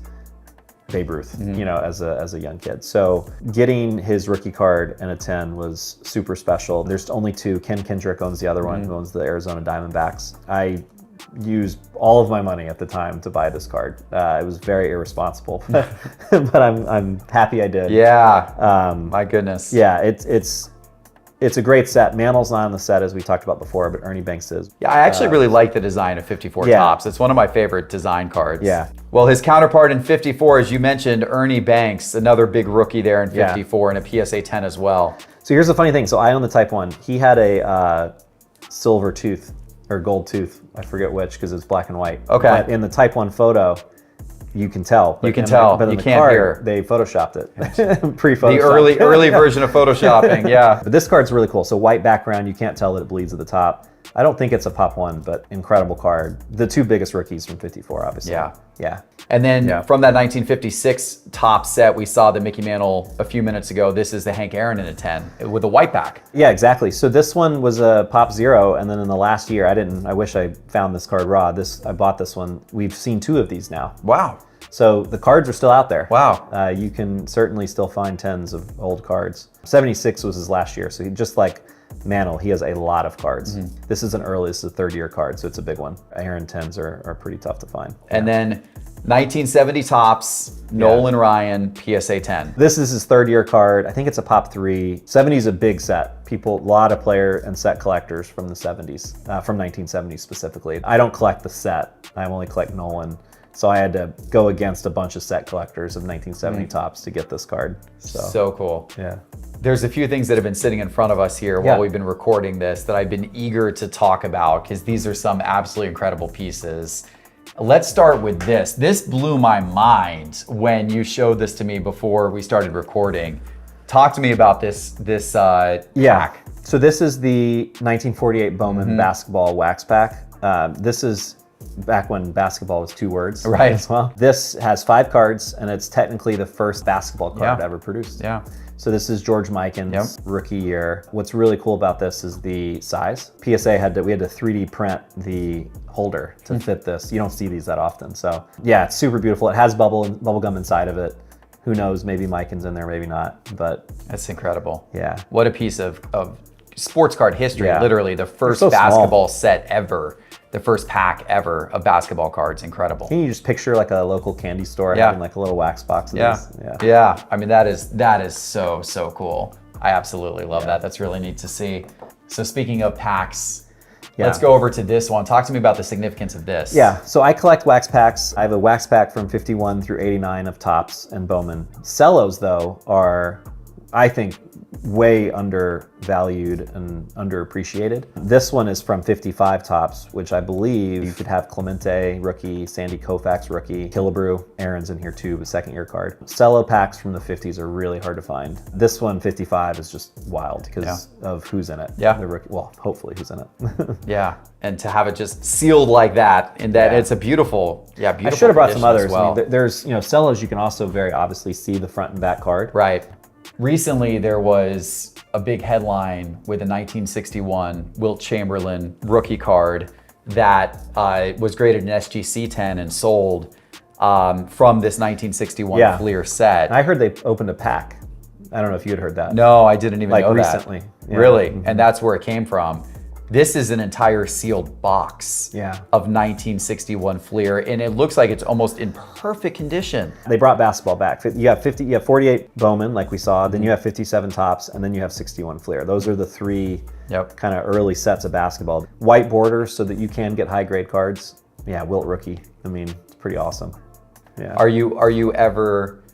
Babe Ruth, as a young kid. So getting his rookie card and a 10 was super special. There's only 2. Ken Kendrick owns the other one, who owns the Arizona Diamondbacks. I used all of my money at the time to buy this card. It was very irresponsible, but I'm happy I did. Yeah. My goodness. Yeah, it's a great set. Mantle's not on the set as we talked about before, but Ernie Banks is. Yeah, I actually really like the design of 54 Topps. It's one of my favorite design cards. Yeah. Well, his counterpart in 54, as you mentioned, Ernie Banks, another big rookie there in 54 and a PSA 10 as well. So here's the funny thing. So I own the Type 1. He had a silver tooth or gold tooth. I forget which because it's black and white. Okay. But in the Type 1 photo, you can tell. You can tell. But in you the can't card, hear. They photoshopped it. Pre-photoshopped. The early version of photoshopping, yeah. But this card's really cool. So white background, you can't tell that it bleeds at the top. I don't think it's a Pop 1, but incredible card. The 2 biggest rookies from 54, obviously. Yeah. And then from that 1956 top set, we saw the Mickey Mantle a few minutes ago. This is the Hank Aaron in a 10 with a white back. Yeah, exactly. So this one was a Pop 0, and then in the last year, I wish I found this card raw. I bought this one. We've seen 2 of these now. Wow. So the cards are still out there. Wow. You can certainly still find 10s of old cards. 76 was his last year, so just like Mantle, he has a lot of cards. This is this is a 3rd-year card, so it's a big one. Aaron 10s are pretty tough to find. And then 1970 Topps, Nolan Ryan, PSA 10. This is his 3rd-year card. I think it's a Pop 3. 70 is a big set. A lot of player and set collectors from the 70s, from 1970 specifically. I don't collect the set. I only collect Nolan. So I had to go against a bunch of set collectors of 1970 Topps to get this card. So cool. Yeah. There's a few things that have been sitting in front of us here while we've been recording this that I've been eager to talk about because these are some absolutely incredible pieces. Let's start with this. This blew my mind when you showed this to me before we started recording. Talk to me about this pack. So this is the 1948 Bowman basketball wax pack. This is back when basketball was 2 words. Right. As well. This has 5 cards, and it's technically the first basketball card ever produced. Yeah. So this is George Mikan's rookie year. What's really cool about this is the size. PSA we had to 3D print the holder to fit this. You don't see these that often. So yeah, it's super beautiful. It has bubble gum inside of it. Who knows, maybe Mikan's in there, maybe not, but. That's incredible. Yeah. What a piece of sports card history. Yeah. Literally the first basketball set ever. The first pack ever of basketball cards. Incredible. Can you just picture like a local candy store having like a little wax box of these? Yeah. I mean, that is so cool. I absolutely love that. That's really neat to see. So speaking of packs, let's go over to this one. Talk to me about the significance of this. Yeah, so I collect wax packs. I have a wax pack from 51 through 89 of Topps and Bowman. Cellos, though, are I think, way undervalued and underappreciated. This one is from 55 Tops, which I believe you could have Clemente rookie, Sandy Koufax rookie, Killebrew, Aaron's in here too, the second year card. Cello packs from the 50s are really hard to find. This one, 55, is just wild because of who's in it. Yeah. The rookie, well, hopefully who's in it. Yeah, and to have it just sealed like that, and that it's a beautiful, beautiful. I should have brought some others. Well. I mean, there's, cellos, you can also very obviously see the front and back card. Right. Recently, there was a big headline with a 1961 Wilt Chamberlain rookie card that was graded an SGC 10 and sold from this 1961 Fleer set. I heard they opened a pack. I don't know if you had heard that. No, I didn't even know that. Recently. Yeah. Really? And that's where it came from. This is an entire sealed box of 1961 Fleer, and it looks like it's almost in perfect condition. They brought basketball back. You have 48 Bowman, like we saw, then you have 57 Tops, and then you have 61 Fleer. Those are the three kind of early sets of basketball. White borders so that you can get high grade cards. Yeah, Wilt rookie. I mean, it's pretty awesome. Yeah. Are you ever?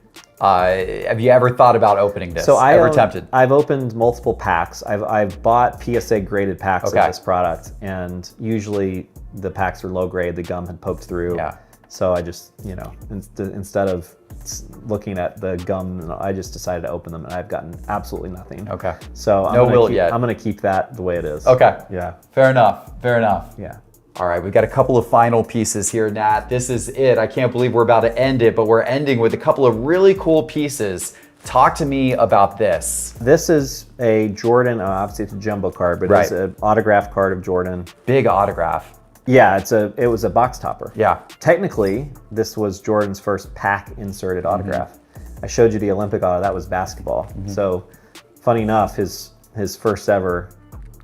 Have you ever thought about opening this? So ever tempted? I've opened multiple packs. I've bought PSA graded packs of this product, and usually the packs are low grade. The gum had poked through. Yeah. So I just, instead of looking at the gum, I just decided to open them, and I've gotten absolutely nothing. Okay. So I'm gonna keep that the way it is. Okay. Yeah. Fair enough. Fair enough. Yeah. All right, we've got a couple of final pieces here, Nat. This is it. I can't believe we're about to end it, but we're ending with a couple of really cool pieces. Talk to me about this. This is a Jordan, obviously it's a jumbo card, but it's an autographed card of Jordan. Big autograph. Yeah, it was a box topper. Yeah. Technically, this was Jordan's first pack inserted autograph. I showed you the Olympic auto, that was basketball. So funny enough, his first ever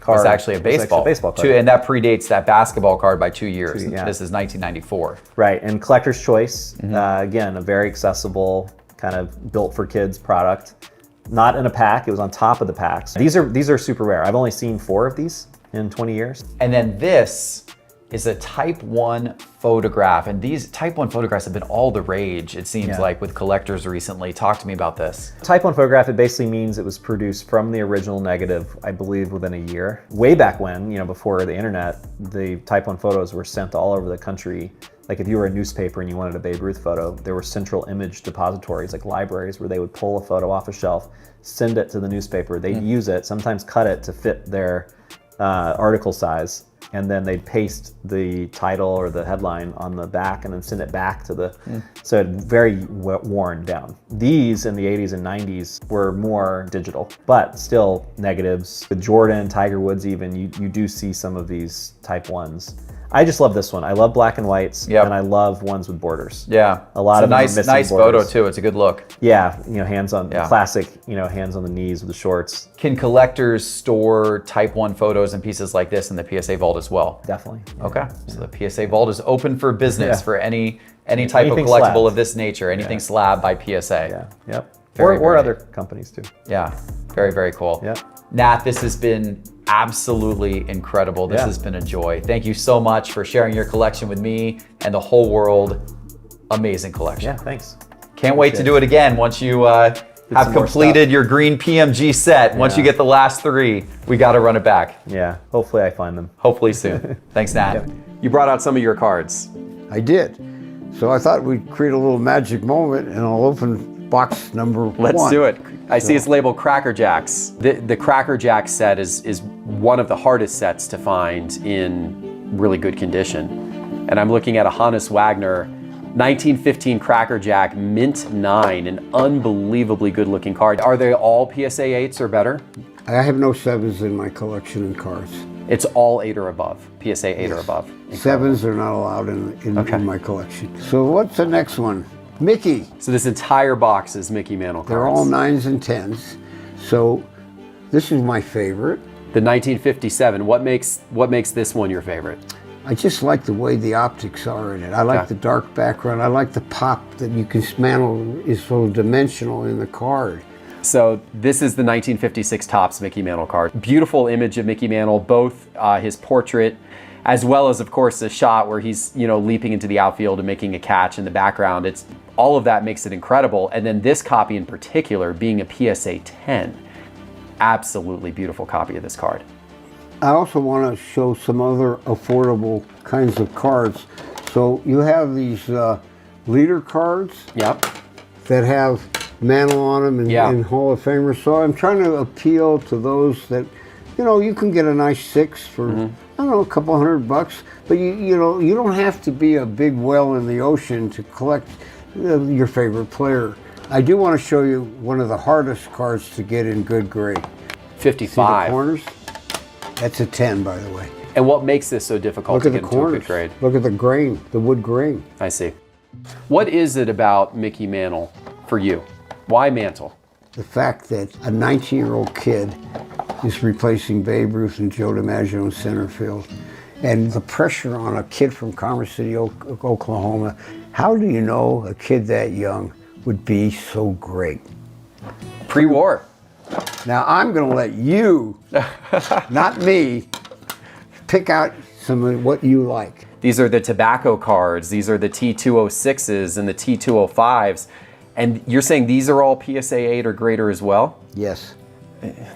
card was actually a baseball card. And that predates that basketball card by 2 years. Yeah. This is 1994. Right, and collector's choice, again, a very accessible, kind of built for kids product. Not in a pack, it was on top of the packs. These are super rare. I've only seen 4 of these in 20 years. And then this is a Type 1 photograph. And these Type 1 photographs have been all the rage, it seems like, with collectors recently. Talk to me about this. Type 1 photograph, it basically means it was produced from the original negative, I believe, within a year. Way back when, before the internet, the Type 1 photos were sent all over the country. Like if you were a newspaper and you wanted a Babe Ruth photo, there were central image depositories, like libraries, where they would pull a photo off a shelf, send it to the newspaper. They'd use it, sometimes cut it to fit their article size, and then they'd paste the title or the headline on the back and then send it back to the, so it very worn down. These in the 80s and 90s were more digital, but still negatives. With Jordan, Tiger Woods even, you do see some of these Type 1s. I just love this one. I love black and whites, and I love ones with borders. Yeah, a lot of nice photo too. It's a good look. Yeah, hands on classic. Hands on the knees with the shorts. Can collectors store Type 1 photos and pieces like this in the PSA vault as well? Definitely. Yeah. Okay, so the PSA vault is open for business for any type of collectible slab of this nature. Anything slab by PSA. Yeah. Yep. Or other companies too. Yeah. Very, very cool. Yeah. Nat, this has been absolutely incredible. This has been a joy. Thank you so much for sharing your collection with me and the whole world. Amazing collection. Yeah, thanks. Can't wait to do it again once you have completed your green PMG set. Once you get the last 3, we got to run it back. Yeah, hopefully I find them. Hopefully soon. Thanks, Nat. You brought out some of your cards. I did. So I thought we'd create a little magic moment, and I'll open box number 1. Let's do it. I see it's labeled Cracker Jacks. The Cracker Jack set is one of the hardest sets to find in really good condition. And I'm looking at a Honus Wagner 1915 Cracker Jack Mint 9, an unbelievably good looking card. Are they all PSA 8s or better? I have no 7s in my collection in cards. It's all 8 or above, PSA 8 or above. 7s are not allowed in my collection. So what's the next one? Mickey. So this entire box is Mickey Mantle cards. They're all 9s and 10s. So this is my favorite. The 1957. What makes this one your favorite? I just like the way the optics are in it. I like the dark background. I like the pop that you can Mantle is so dimensional in the card. So this is the 1956 Topps Mickey Mantle card. Beautiful image of Mickey Mantle, both his portrait as well as, of course, the shot where he's, you know, leaping into the outfield and making a catch in the background. It's all of that makes it incredible. And then this copy in particular being a PSA 10, absolutely beautiful copy of this card. I also want to show some other affordable kinds of cards. So you have these leader cards Yep. that have Mantle on them and Hall of Famers. So I'm trying to appeal to those that, you know, you can get a nice 6 for, I don't know, a couple $100, but you know, you don't have to be a big whale in the ocean to collect your favorite player. I do want to show you one of the hardest cards to get in good grade. 55. See the corners? That's a 10, by the way. And what makes this so difficult Look to at the get into a corners. good grade? Look at the grain, the wood grain. I see. What is it about Mickey Mantle for you? Why Mantle? The fact that a 19-year-old kid is replacing Babe Ruth and Joe DiMaggio in center field, and the pressure on a kid from Commerce City, Oklahoma. How do you know a kid that young would be so great? Pre-war. Now I'm going to let you, not me, pick out some of what you like. These are the tobacco cards. These are the T206s and the T205s. And you're saying these are all PSA 8 or greater as well? Yes.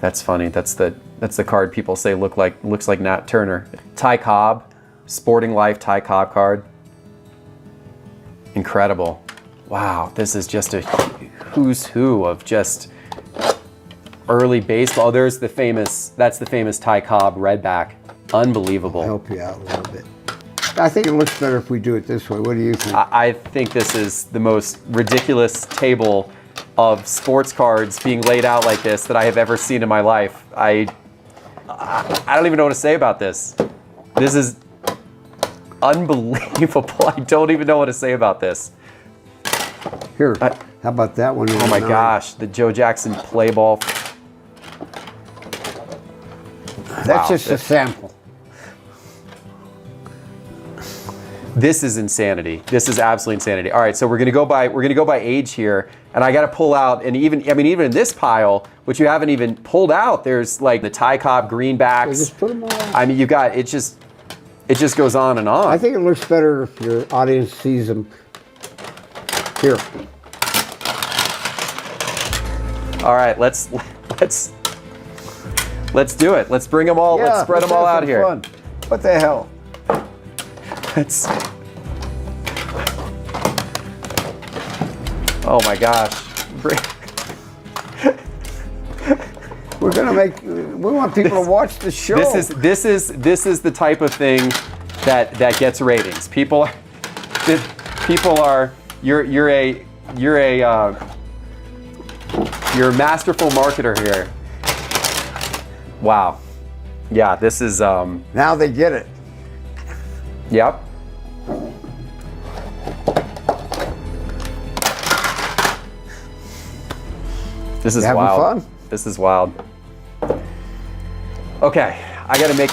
That's funny. That's the card people say looks like Nat Turner. Ty Cobb, Sporting Life Ty Cobb card. Incredible. Wow, this is just a who's who of just early baseball. There's the famous, that's the famous Ty Cobb redback. Unbelievable. I'll help you out a little bit. I think it looks better if we do it this way. What do you think? I think this is the most ridiculous table of sports cards being laid out like this that I have ever seen in my life. I don't even know what to say about this. This is unbelievable. I don't even know what to say about this. Here, how about that one? Oh my gosh, the Joe Jackson play ball. That's just a sample. This is insanity. This is absolute insanity. All right, so we're gonna go by age here, and I got to pull out. And even in this pile, which you haven't even pulled out, there's like the Ty Cobb greenbacks. So just put them all out. I mean, you got it. Just goes on and on. I think it looks better if your audience sees them. Here. All right, let's do it. Let's bring them all. Yeah, let's spread them all have out some here. fun. What the hell? Let's. Oh my gosh. We're gonna make. We want people to watch the show. This is the type of thing that gets ratings. People are. You're a masterful marketer here. Wow. Yeah, this is. Now they get it. Yep. This is Having wild. fun? This is wild. Okay, I gotta make.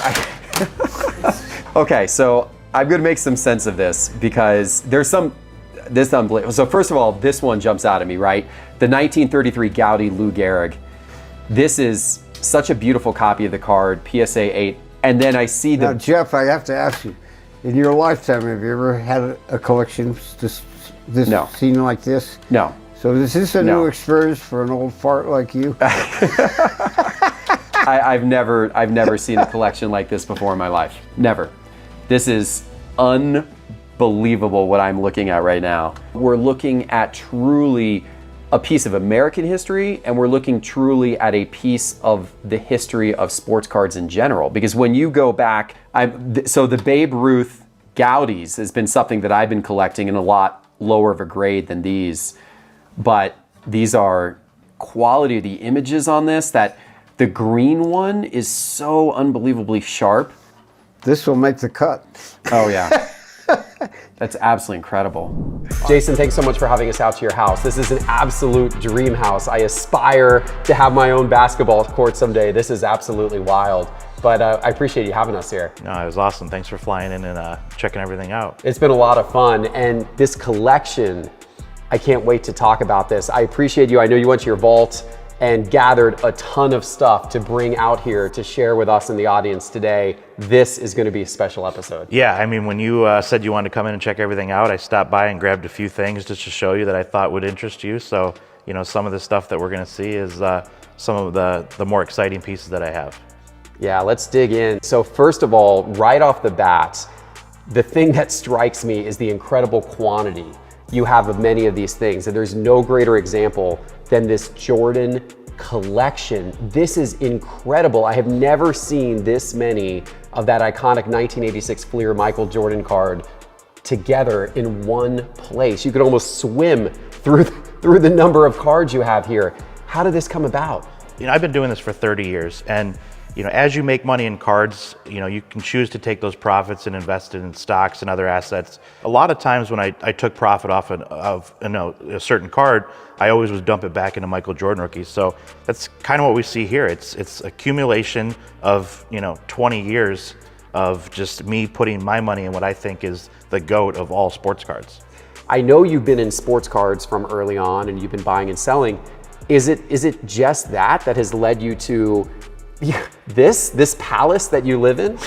Okay, so I'm gonna make some sense of this because there's this unbelievable. So first of all, this one jumps out at me, right? The 1933 Gaudy Lou Gehrig. This is such a beautiful copy of the card, PSA 8. And then I see Now, Jeff, I have to ask you, in your lifetime, have you ever had a collection this No. scene like this? No. So is this a No. new experience for an old fart like you? I've never seen a collection like this before in my life. Never. This is unbelievable what I'm looking at right now. We're looking at truly a piece of American history, and we're looking truly at a piece of the history of sports cards in general. Because when you go back, so the Babe Ruth Gaudis has been something that I've been collecting in a lot lower of a grade than these. But these are quality of the images on this, that the green one is so unbelievably sharp. This will make the cut. Oh yeah. That's absolutely incredible. Jason, thanks so much for having us out to your house. This is an absolute dream house. I aspire to have my own basketball court someday. This is absolutely wild. But I appreciate you having us here. No, it was awesome. Thanks for flying in and checking everything out. It's been a lot of fun. And this collection, I can't wait to talk about this. I appreciate you. I know you went to your vault and gathered a ton of stuff to bring out here to share with us in the audience today. This is going to be a special episode. Yeah, I mean, when you said you wanted to come in and check everything out, I stopped by and grabbed a few things just to show you that I thought would interest you. So, you know, some of the stuff that we're going to see is some of the more exciting pieces that I have. Yeah, let's dig in. So first of all, right off the bat, the thing that strikes me is the incredible quantity you have of many of these things. And there's no greater example than this Jordan collection. This is incredible. I have never seen this many of that iconic 1986 Fleer Michael Jordan card together in one place. You could almost swim through the number of cards you have here. How did this come about? You know, I've been doing this for 30 years, and you know, as you make money in cards, you know, you can choose to take those profits and invest it in stocks and other assets. A lot of times when I took profit off of a certain card, I always would dump it back into Michael Jordan rookies. So that's kind of what we see here. It's accumulation of, you know, 20 years of just me putting my money in what I think is the GOAT of all sports cards. I know you've been in sports cards from early on and you've been buying and selling. Is it just that has led you to this palace that you live in?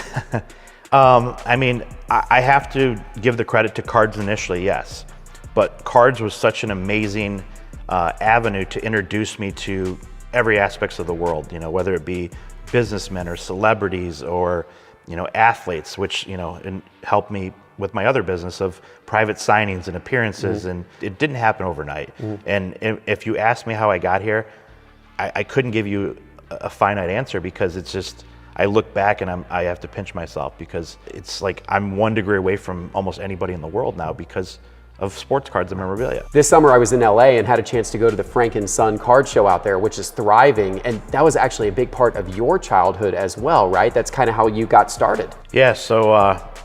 I mean, I have to give the credit to cards initially, yes. But cards was such an amazing avenue to introduce me to every aspects of the world, you know, whether it be businessmen or celebrities or, you know, athletes, which, you know, and helped me with my other business of private signings and appearances. And it didn't happen overnight. And if you ask me how I got here, I couldn't give you a finite answer, because it's just, I look back and I have to pinch myself, because it's like I'm 1 degree away from almost anybody in the world now because of sports cards and memorabilia. This summer I was in LA and had a chance to go to the Frank & Son card show out there, which is thriving. And that was actually a big part of your childhood as well, right? That's kind of how you got started. Yeah, so,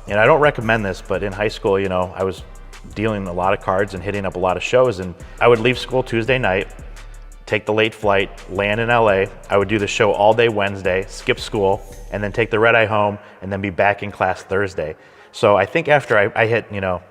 and I don't recommend this, but in high school, you know, I was dealing a lot of cards and hitting up a lot of shows, and I would leave school Tuesday night, take the late flight, land in LA. I would do the show all day Wednesday, skip school, and then take the red eye home, and then be back in class Thursday. So I think after I hit, you know,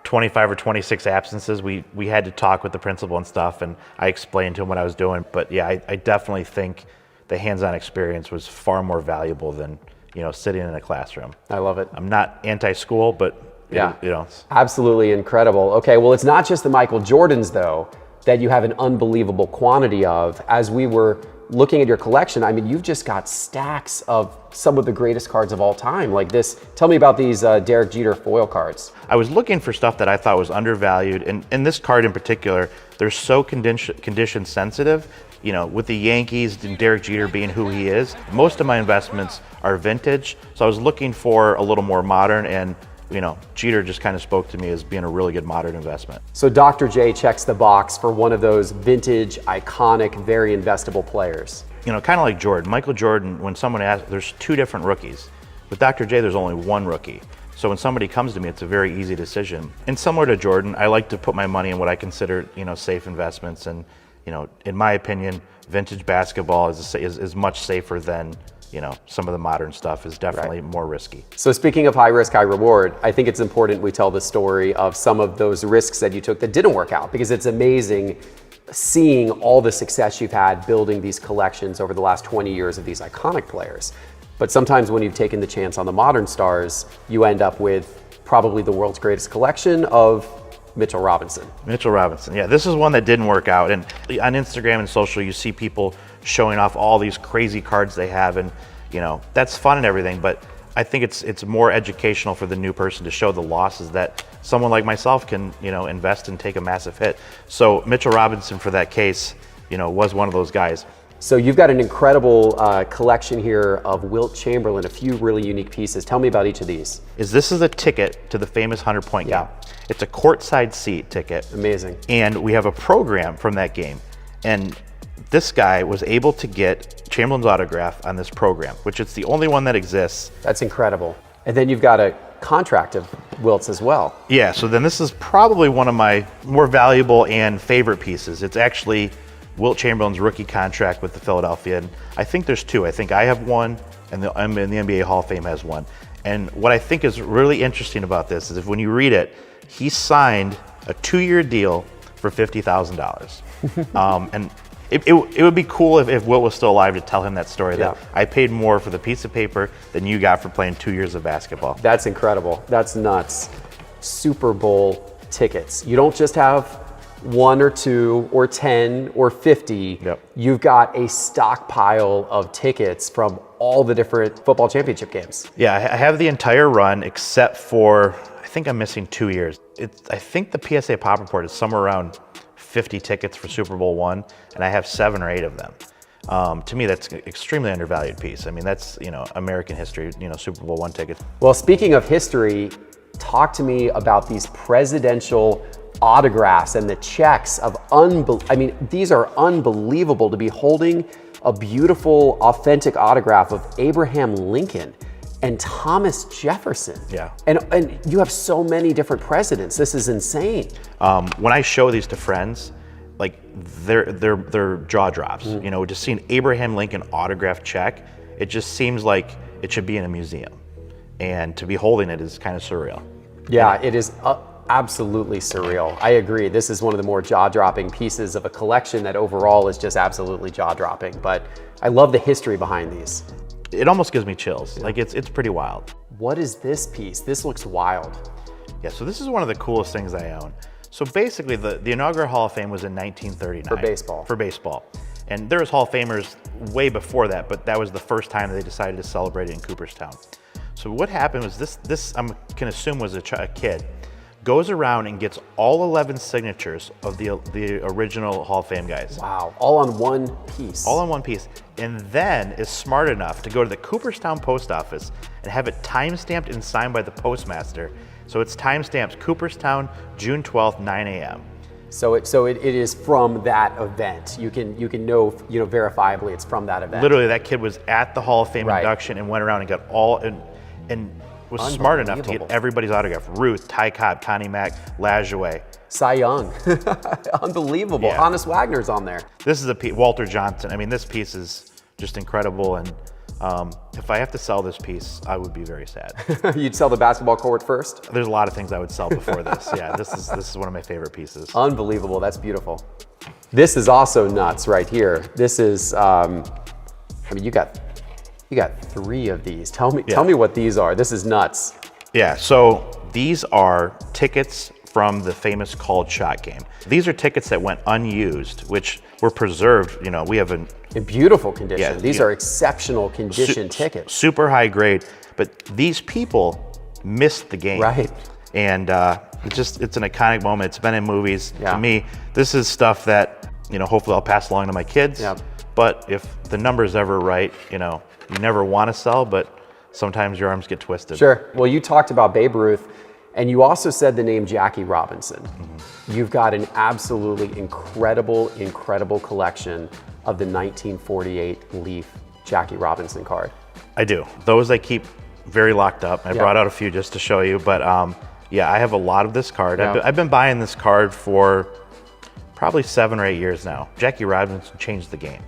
25 or 26 absences, we had to talk with the principal and stuff, and I explained to him what I was doing. But yeah, I definitely think the hands-on experience was far more valuable than, you know, sitting in a classroom. I love it. I'm not anti-school, but yeah, you know. Absolutely incredible. Okay, well, it's not just the Michael Jordans though that you have an unbelievable quantity of. As we were looking at your collection, I mean, you've just got stacks of some of the greatest cards of all time, like this. Tell me about these Derek Jeter foil cards. I was looking for stuff that I thought was undervalued, and this card in particular, they're so condition sensitive. You know, with the Yankees and Derek Jeter being who he is, most of my investments are vintage, so I was looking for a little more modern, and you know, Jeter just kind of spoke to me as being a really good modern investment. So Dr. J checks the box for one of those vintage, iconic, very investable players. You know, kind of like Jordan. Michael Jordan, when someone asks, there's 2 different rookies. With Dr. J, there's only 1 rookie. So when somebody comes to me, it's a very easy decision. And similar to Jordan, I like to put my money in what I consider, you know, safe investments. And, you know, in my opinion, vintage basketball is much safer than, you know, some of the modern stuff is definitely more risky. So speaking of high risk, high reward, I think it's important we tell the story of some of those risks that you took that didn't work out, because it's amazing seeing all the success you've had building these collections over the last 20 years of these iconic players. But sometimes when you've taken the chance on the modern stars, you end up with probably the world's greatest collection of Mitchell Robinson. Mitchell Robinson, yeah, this is one that didn't work out. And on Instagram and social, you see people showing off all these crazy cards they have, and you know, that's fun and everything, but I think it's more educational for the new person to show the losses that someone like myself can, you know, invest and take a massive hit. So Mitchell Robinson, for that case, you know, was one of those guys. So you've got an incredible collection here of Wilt Chamberlain, a few really unique pieces. Tell me about each of these. This is a ticket to the famous 100-point game. It's a courtside seat ticket. Amazing. And we have a program from that game. And this guy was able to get Chamberlain's autograph on this program, which it's the only one that exists. That's incredible. And then you've got a contract of Wilt's as well. Yeah, so then this is probably one of my more valuable and favorite pieces. It's actually Wilt Chamberlain's rookie contract with the Philadelphia. And I think there's 2. I think I have one, and the NBA Hall of Fame has one. And what I think is really interesting about this is if when you read it, he signed a 2-year deal for $50,000. And it would be cool if Wilt was still alive to tell him that story, that Yeah. I paid more for the piece of paper than you got for playing 2 years of basketball. That's incredible. That's nuts. Super Bowl tickets. You don't just have 1 or 2 or 10 or 50. Yep. You've got a stockpile of tickets from all the different football championship games. Yeah, I have the entire run except for, I think I'm missing 2 years. I think the PSA Pop Report is somewhere around 50 tickets for Super Bowl I, and I have 7 or 8 of them. To me, that's an extremely undervalued piece. I mean, that's, American history, Super Bowl I tickets. Well, speaking of history, talk to me about these presidential autographs and the checks of these are unbelievable, to be holding a beautiful, authentic autograph of Abraham Lincoln and Thomas Jefferson. Yeah. And you have so many different presidents. This is insane. When I show these to friends, like their jaw drops. Just seeing Abraham Lincoln autographed check, it just seems like it should be in a museum. And to be holding it is kind of surreal. Yeah, it is absolutely surreal. I agree. This is one of the more jaw-dropping pieces of a collection that overall is just absolutely jaw-dropping. But I love the history behind these. It almost gives me chills. Yeah. Like it's pretty wild. What is this piece? This looks wild. Yeah, so this is one of the coolest things I own. So basically the inaugural Hall of Fame was in 1939. For baseball. For baseball. And there was Hall of Famers way before that, but that was the first time they decided to celebrate it in Cooperstown. So what happened was this I can assume was a kid, goes around and gets all 11 signatures of the original Hall of Fame guys. Wow, all on one piece. All on one piece. And then is smart enough to go to the Cooperstown post office and have it time-stamped and signed by the postmaster. So it's time-stamped Cooperstown, June 12th, 9 a.m. So it is from that event. You can know verifiably it's from that event. Literally, that kid was at the Hall of Fame Right. induction and went around and got all and was smart enough to get everybody's autograph. Ruth, Ty Cobb, Connie Mack, Lajoie. Cy Young. Unbelievable. Yeah. Honus Wagner's on there. This is a piece, Walter Johnson. I mean, this piece is just incredible. And if I have to sell this piece, I would be very sad. You'd sell the basketball court first? There's a lot of things I would sell before this. Yeah, this is one of my favorite pieces. Unbelievable. That's beautiful. This is also nuts right here. This is, you got 3 of these. Tell me what these are. This is nuts. Yeah, so these are tickets from the famous Called Shot game. These are tickets that went unused, which were preserved. We have in beautiful condition. Yeah, these are exceptional condition tickets. Super high grade, but these people missed the game. Right. And it's an iconic moment. It's been in movies. Yeah. To me, this is stuff that, hopefully I'll pass along to my kids. Yeah. But if the number's ever right, you never want to sell, but sometimes your arms get twisted. Sure. Well, you talked about Babe Ruth, and you also said the name Jackie Robinson. Mm-hmm. You've got an absolutely incredible collection of the 1948 Leaf Jackie Robinson card. I do. Those I keep very locked up. I brought out a few just to show you, but I have a lot of this card. Yeah. I've been buying this card for probably 7 or 8 years now. Jackie Robinson changed the game.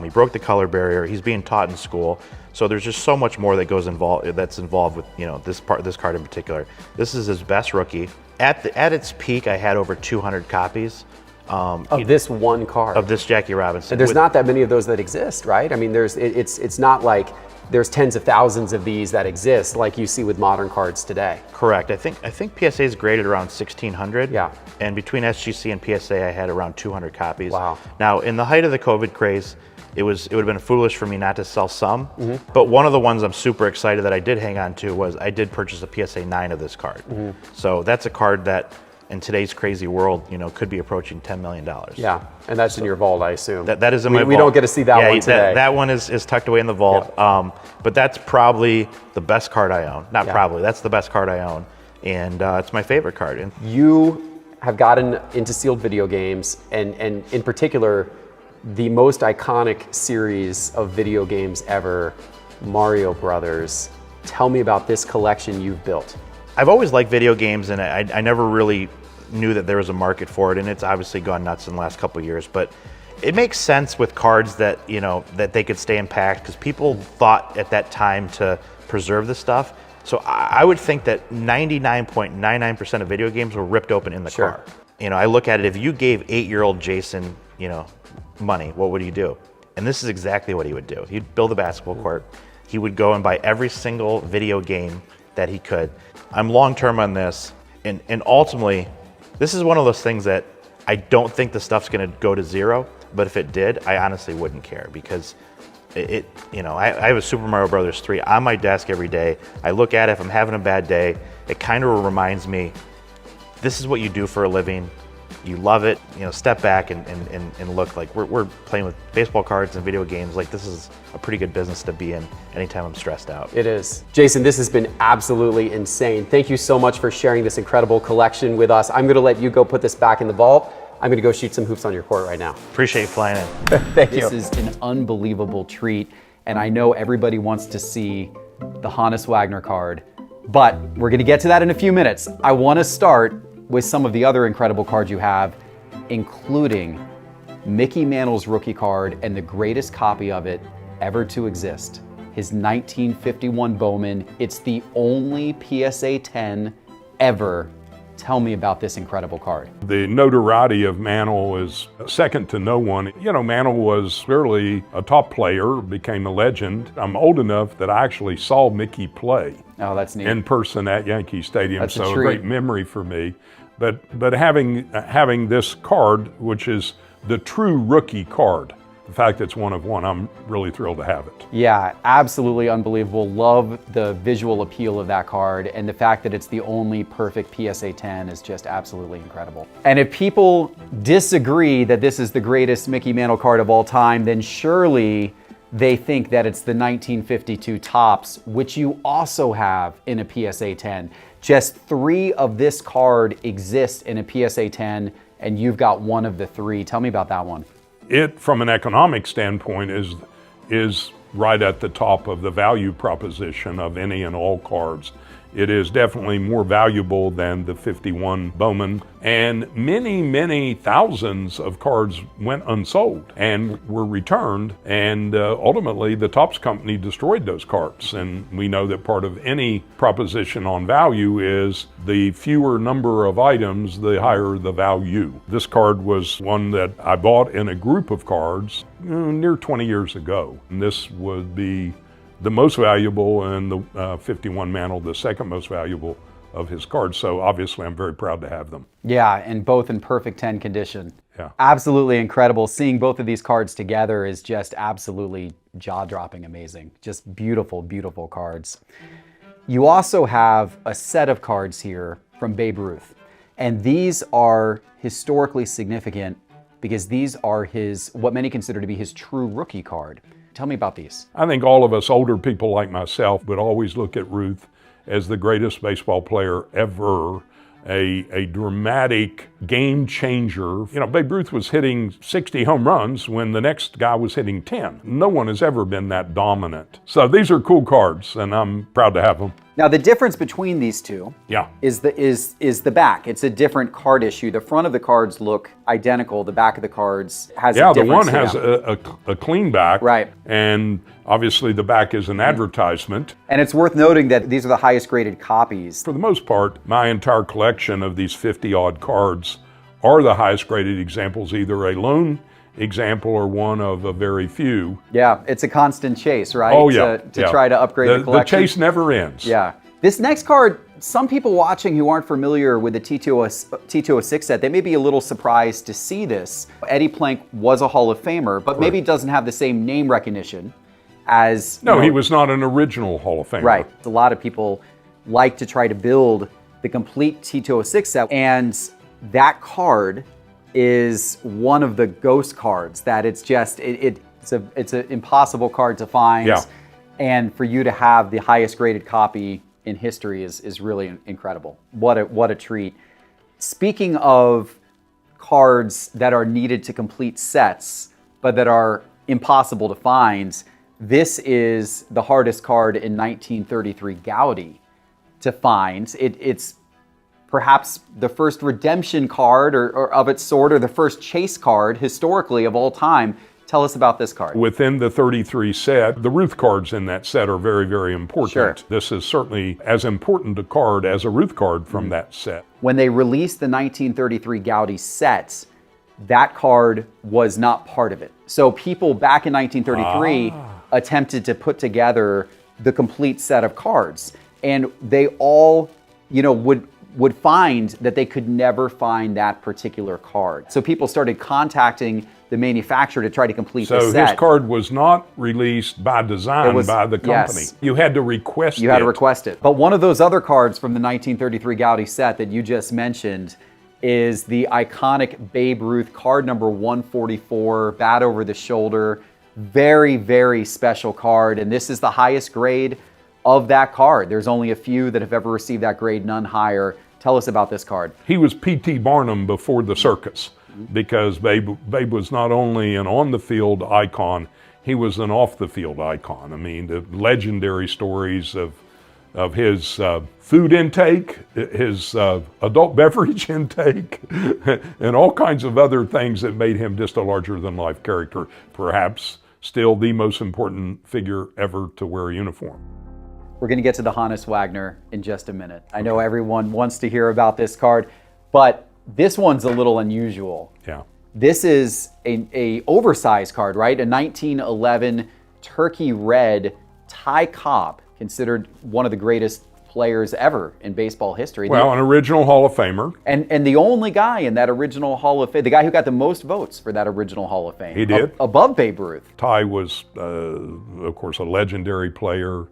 He broke the color barrier. He's being taught in school. So there's just so much more that's involved with this card in particular. This is his best rookie. At its peak, I had over 200 copies Of this one card. of this Jackie Robinson. And there's not that many of those that exist, right? I mean, it's not like there's tens of thousands of these that exist like you see with modern cards today. Correct. I think PSA is graded around 1,600. Yeah. And between SGC and PSA, I had around 200 copies. Wow. Now, in the height of the COVID craze, it would have been foolish for me not to sell some. Mm-hmm. But one of the ones I'm super excited that I did hang on to was I did purchase a PSA 9 of this card. Mm-hmm. So that's a card that, in today's crazy world, could be approaching $10 million. Yeah, and that's in your vault, I assume. That is in my vault. We don't get to see that one today. That one is tucked away in the vault. Yeah. But that's probably the best card I own. Not Yeah. probably, that's the best card I own. And it's my favorite card. And You have gotten into sealed video games, and in particular, the most iconic series of video games ever, Mario Brothers. Tell me about this collection you've built. I've always liked video games, and I never really knew that there was a market for it, and it's obviously gone nuts in the last couple of years. But it makes sense with cards that that they could stay in packs, because people thought at that time to preserve the stuff. So I would think that 99.99% of video games were ripped open in the Sure. car. I look at it, if you gave 8-year-old Jason, money, what would he do? And this is exactly what he would do. He'd build a basketball court. He would go and buy every single video game that he could. I'm long-term on this, and ultimately, this is one of those things that I don't think the stuff's gonna go to zero, but if it did, I honestly wouldn't care, because I have a Super Mario Brothers 3 on my desk every day. I look at it, if I'm having a bad day, it kind of reminds me, this is what you do for a living. You love it, step back and look. Like we're playing with baseball cards and video games. Like, this is a pretty good business to be in anytime I'm stressed out. It is. Jason, this has been absolutely insane. Thank you so much for sharing this incredible collection with us. I'm gonna let you go put this back in the vault. I'm gonna go shoot some hoops on your court right now. Appreciate you flying in. Thank you. This is an unbelievable treat, and I know everybody wants to see the Honus Wagner card, but we're gonna get to that in a few minutes. I wanna start with some of the other incredible cards you have, including Mickey Mantle's rookie card and the greatest copy of it ever to exist, his 1951 Bowman. It's the only PSA 10 ever. Tell me about this incredible card. The notoriety of Mantle is second to no one. Mantle was clearly a top player, became a legend. I'm old enough that I actually saw Mickey play Oh, that's neat. in person at Yankee Stadium, That's a so a treat. great memory for me. But having this card, which is the true rookie card, the fact it's one of one, I'm really thrilled to have it. Yeah, absolutely unbelievable. Love the visual appeal of that card, and the fact that it's the only perfect PSA 10 is just absolutely incredible. And if people disagree that this is the greatest Mickey Mantle card of all time, then surely they think that it's the 1952 Topps, which you also have in a PSA 10. Just 3 of this card exist in a PSA 10, and you've got one of the 3. Tell me about that one. It, from an economic standpoint, is right at the top of the value proposition of any and all cards. It is definitely more valuable than the 51 Bowman, and many thousands of cards went unsold and were returned, and ultimately the Topps company destroyed those cards. And we know that part of any proposition on value is the fewer number of items, the higher the value. This card was one that I bought in a group of cards near 20 years ago, and this would be the most valuable, and the 51 Mantle, the second most valuable of his cards. So obviously I'm very proud to have them. Yeah, and both in perfect 10 condition. Yeah. Absolutely incredible. Seeing both of these cards together is just absolutely jaw-dropping amazing. Just beautiful, beautiful cards. You also have a set of cards here from Babe Ruth. And these are historically significant because these are his, what many consider to be his true rookie card. Tell me about these. I think all of us older people like myself would always look at Ruth as the greatest baseball player ever, a dramatic game changer. Babe Ruth was hitting 60 home runs when the next guy was hitting 10. No one has ever been that dominant. So these are cool cards, and I'm proud to have them. Now the difference between these two is the back. It's a different card issue. The front of the cards look identical. The back of the cards has a difference. Yeah, the one has a clean back. Right. And obviously the back is an advertisement. And it's worth noting that these are the highest graded copies. For the most part, my entire collection of these 50-odd cards are the highest graded examples, either a loan example or one of a very few. Yeah, it's a constant chase, right? Oh, yeah. To try to upgrade the collection. The chase never ends. Yeah. This next card, some people watching who aren't familiar with the T206 set, they may be a little surprised to see this. Eddie Plank was a Hall of Famer, but maybe doesn't have the same name recognition as... No, he was not an original Hall of Famer. Right. A lot of people like to try to build the complete T206 set, and that card is one of the ghost cards that it's just, it's an impossible card to find. Yeah. And for you to have the highest graded copy in history is really incredible. What a treat. Speaking of cards that are needed to complete sets, but that are impossible to find, this is the hardest card in 1933 Gaudi to find. It's perhaps the first redemption card or of its sort, or the first chase card historically of all time. Tell us about this card. Within the 33 set, the Ruth cards in that set are very, very important. Sure. This is certainly as important a card as a Ruth card from that set. When they released the 1933 Gaudi sets, that card was not part of it. So people back in 1933 attempted to put together the complete set of cards, and they all, would find that they could never find that particular card. So people started contacting the manufacturer to try to complete the set. So his card was not released by design by the company. Yes. You had to request it. You had to request it. But one of those other cards from the 1933 Gaudy set that you just mentioned is the iconic Babe Ruth card number 144, bat over the shoulder. Very, very special card. And this is the highest grade of that card. There's only a few that have ever received that grade, none higher. Tell us about this card. He was P.T. Barnum before the circus, because Babe was not only an on-the-field icon, he was an off-the-field icon. I mean, the legendary stories of his food intake, his adult beverage intake, and all kinds of other things that made him just a larger-than-life character, perhaps still the most important figure ever to wear a uniform. We're going to get to the Honus Wagner in just a minute. I know everyone wants to hear about this card, but this one's a little unusual. Yeah. This is a oversized card, right? A 1911 turkey red Ty Cobb, considered one of the greatest players ever in baseball history. Well, an original Hall of Famer. And the only guy in that original Hall of Fame, the guy who got the most votes for that original Hall of Fame. He did. Above Babe Ruth. Ty was, of course, a legendary player.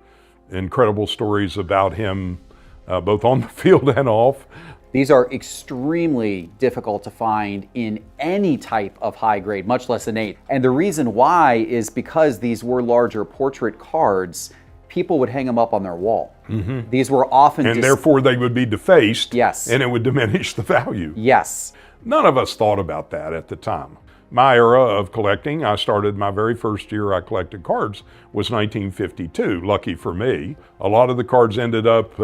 Incredible stories about him, both on the field and off. These are extremely difficult to find in any type of high grade, much less an 8. And the reason why is because these were larger portrait cards, people would hang them up on their wall. Mm-hmm. These were often... And therefore they would be defaced. Yes. And it would diminish the value. Yes. None of us thought about that at the time. My era of collecting, I started my very first year I collected cards was 1952. Lucky for me. A lot of the cards ended up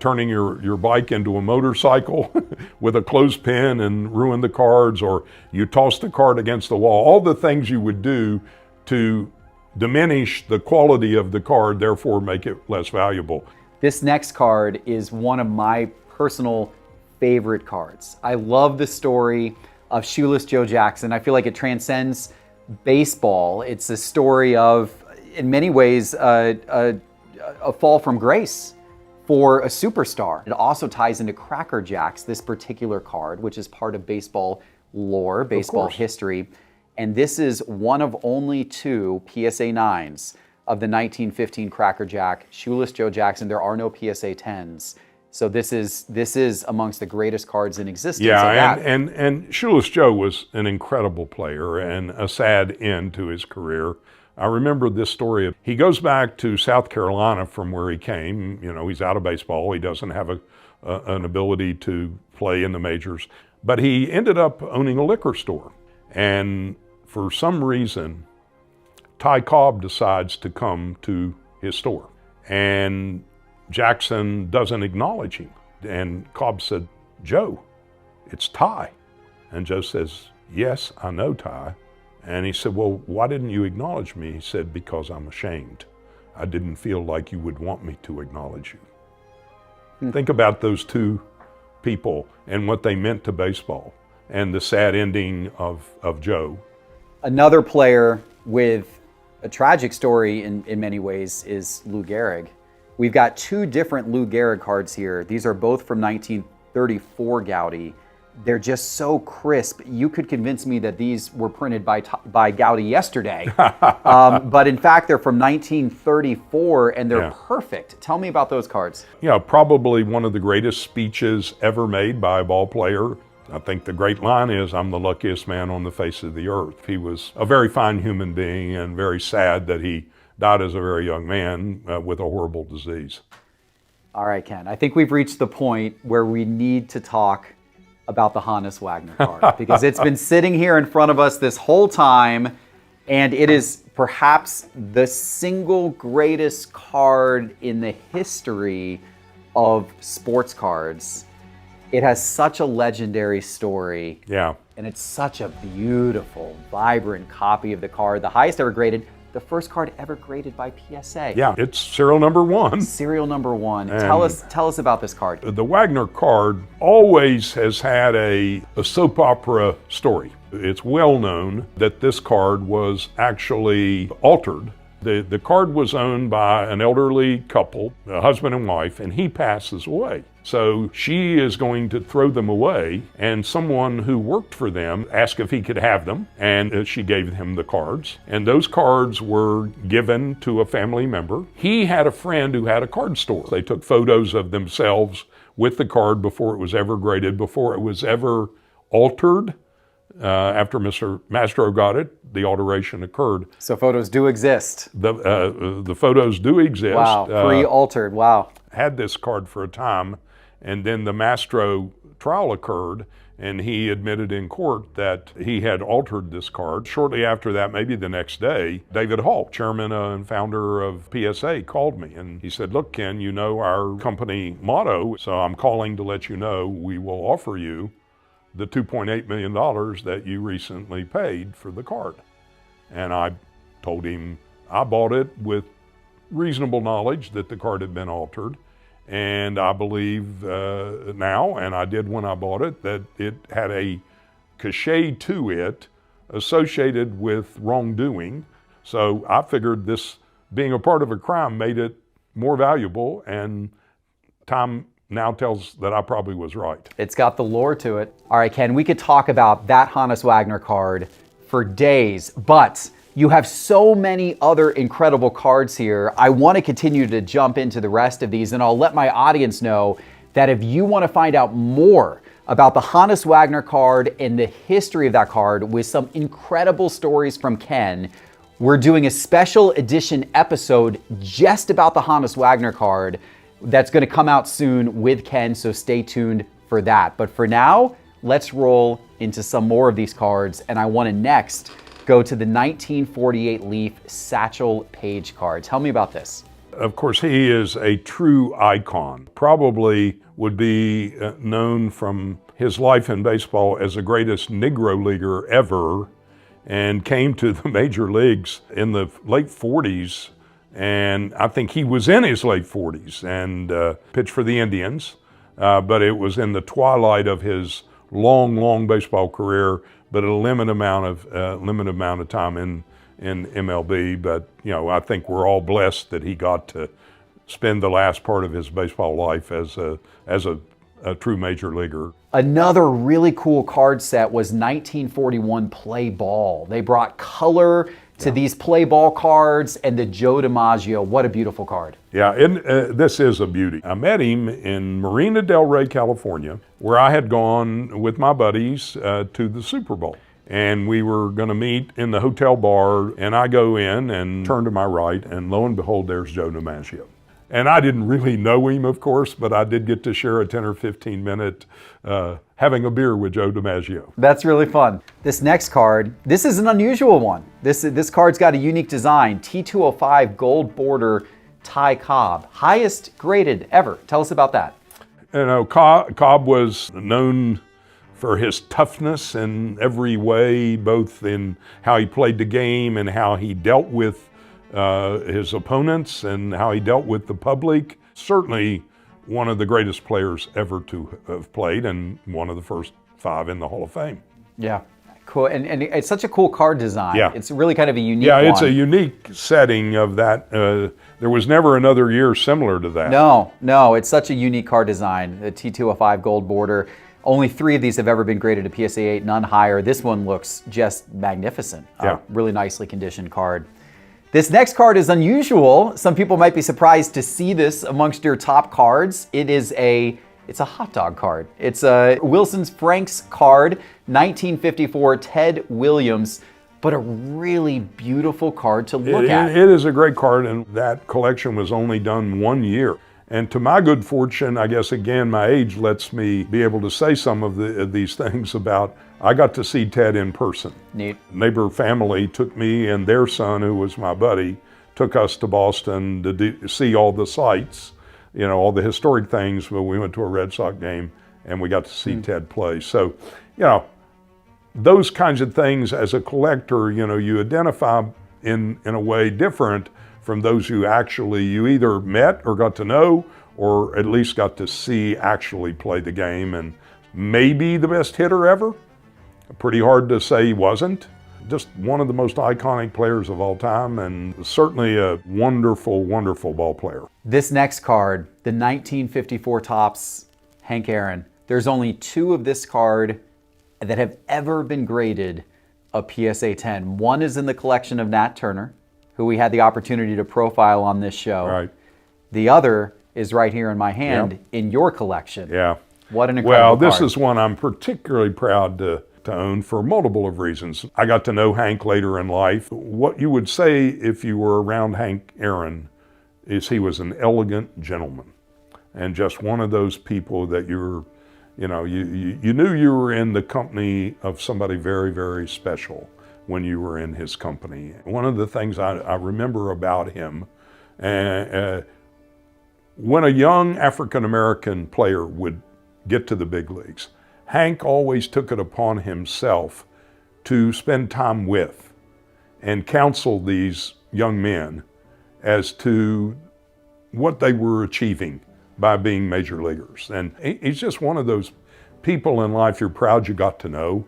turning your bike into a motorcycle with a clothespin and ruined the cards, or you tossed the card against the wall. All the things you would do to diminish the quality of the card, therefore make it less valuable. This next card is one of my personal favorite cards. I love the story of Shoeless Joe Jackson. I feel like it transcends baseball. It's a story of, in many ways, a fall from grace for a superstar. It also ties into Cracker Jacks, this particular card, which is part of baseball lore, baseball history. And this is one of only 2 PSA 9s of the 1915 Cracker Jack, Shoeless Joe Jackson. There are no PSA 10s. So this is amongst the greatest cards in existence. Yeah, and Shoeless Joe was an incredible player and a sad end to his career. I remember this story. He goes back to South Carolina from where he came. You know, he's out of baseball. He doesn't have an ability to play in the majors. But he ended up owning a liquor store. And for some reason, Ty Cobb decides to come to his store. And Jackson doesn't acknowledge him. And Cobb said, "Joe, it's Ty." And Joe says, "Yes, I know Ty." And he said, "Well, why didn't you acknowledge me?" He said, "Because I'm ashamed. I didn't feel like you would want me to acknowledge you." Think about those 2 people and what they meant to baseball and the sad ending of Joe. Another player with a tragic story in many ways is Lou Gehrig. We've got 2 different Lou Gehrig cards here. These are both from 1934 Gaudy. They're just so crisp. You could convince me that these were printed by Gaudy yesterday. But in fact, they're from 1934 and they're perfect. Tell me about those cards. Yeah, probably one of the greatest speeches ever made by a ball player. I think the great line is, "I'm the luckiest man on the face of the earth." He was a very fine human being and very sad that he died as a very young man with a horrible disease. All right, Ken. I think we've reached the point where we need to talk about the Honus Wagner card because it's been sitting here in front of us this whole time, and it is perhaps the single greatest card in the history of sports cards. It has such a legendary story. Yeah. And it's such a beautiful, vibrant copy of the card, the highest ever graded, the first card ever graded by PSA. Yeah, it's serial number 1. Serial number 1. Tell us about this card. The Wagner card always has had a soap opera story. It's well known that this card was actually altered. The card was owned by an elderly couple, a husband and wife, and he passes away. So she is going to throw them away, and someone who worked for them asked if he could have them, and she gave him the cards. And those cards were given to a family member. He had a friend who had a card store. They took photos of themselves with the card before it was ever graded, before it was ever altered. After Mr. Mastro got it, the alteration occurred. So photos do exist. The photos do exist. Wow, pre-altered, wow. Had this card for a time, and then the Mastro trial occurred, and he admitted in court that he had altered this card. Shortly after that, maybe the next day, David Hall, chairman and founder of PSA, called me, and he said, look, Ken, you know our company motto, so I'm calling to let you know we will offer you the $2.8 million that you recently paid for the card. And I told him I bought it with reasonable knowledge that the card had been altered. And I believe now, and I did when I bought it, that it had a cachet to it associated with wrongdoing. So I figured this being a part of a crime made it more valuable, and time now tells that I probably was right. It's got the lore to it. All right, Ken, we could talk about that Honus Wagner card for days, but you have so many other incredible cards here. I want to continue to jump into the rest of these, and I'll let my audience know that if you want to find out more about the Honus Wagner card and the history of that card with some incredible stories from Ken, we're doing a special edition episode just about the Honus Wagner card that's going to come out soon with Ken, so stay tuned for that. But for now, let's roll into some more of these cards, and I want to next go to the 1948 Leaf Satchel Paige card. Tell me about this. Of course, he is a true icon. Probably would be known from his life in baseball as the greatest Negro leaguer ever, and came to the major leagues in the late 40s. And I think he was in his late 40s and pitched for the Indians, but it was in the twilight of his long baseball career, but a limited amount of time in MLB. But you know, I think we're all blessed that he got to spend the last part of his baseball life as a true major leaguer. Another really cool card set was 1941 Play Ball. They brought color to these play ball cards, and the Joe DiMaggio, what a beautiful card. Yeah, and this is a beauty. I met him in Marina Del Rey, California, where I had gone with my buddies to the Super Bowl. And we were going to meet in the hotel bar, and I go in and turn to my right, and lo and behold, there's Joe DiMaggio. And I didn't really know him, of course, but I did get to share a 10 or 15 minute having a beer with Joe DiMaggio. That's really fun. This next card, this is an unusual one. This card's got a unique design. T205 gold border Ty Cobb, highest graded ever. Tell us about that. You know, Cobb was known for his toughness in every way, both in how he played the game and how he dealt with his opponents and how he dealt with the public. Certainly one of the greatest players ever to have played, and one of the first 5 in the Hall of Fame. Yeah, cool. And it's such a cool card design. Yeah. It's really kind of a unique one. Yeah, it's a unique setting of that. There was never another year similar to that. No, it's such a unique card design. The T205 gold border. Only 3 of these have ever been graded to PSA 8, none higher. This one looks just magnificent. Yeah. Really nicely conditioned card. This next card is unusual. Some people might be surprised to see this amongst your top cards. It's a hot dog card. It's a Wilson's Franks card, 1954 Ted Williams, but a really beautiful card to look at. It is a great card, and that collection was only done 1 year. And to my good fortune, I guess again, my age lets me be able to say some of these things about, I got to see Ted in person. Neat. Neighbor family took me and their son, who was my buddy, took us to Boston to see all the sights, you know, all the historic things. When we went to a Red Sox game and we got to see Ted play. So, you know, those kinds of things as a collector, you know, you identify in a way different from those who actually you either met or got to know, or at least got to see actually play the game. And maybe the best hitter ever. Pretty hard to say he wasn't. Just one of the most iconic players of all time, and certainly a wonderful, wonderful ball player. This next card, the 1954 Topps Hank Aaron, there's only 2 of this card that have ever been graded a PSA 10. One is in the collection of Nat Turner, who we had the opportunity to profile on this show. Right. The other is right here in my hand in your collection. Yeah. What an incredible Well, this card. is one I'm particularly proud to own for multiple of reasons. I got to know Hank later in life. What you would say if you were around Hank Aaron is he was an elegant gentleman, and just one of those people that you knew you were in the company of somebody very, very special when you were in his company. One of the things I remember about him, when a young African-American player would get to the big leagues, Hank always took it upon himself to spend time with and counsel these young men as to what they were achieving by being major leaguers. And he's just one of those people in life you're proud you got to know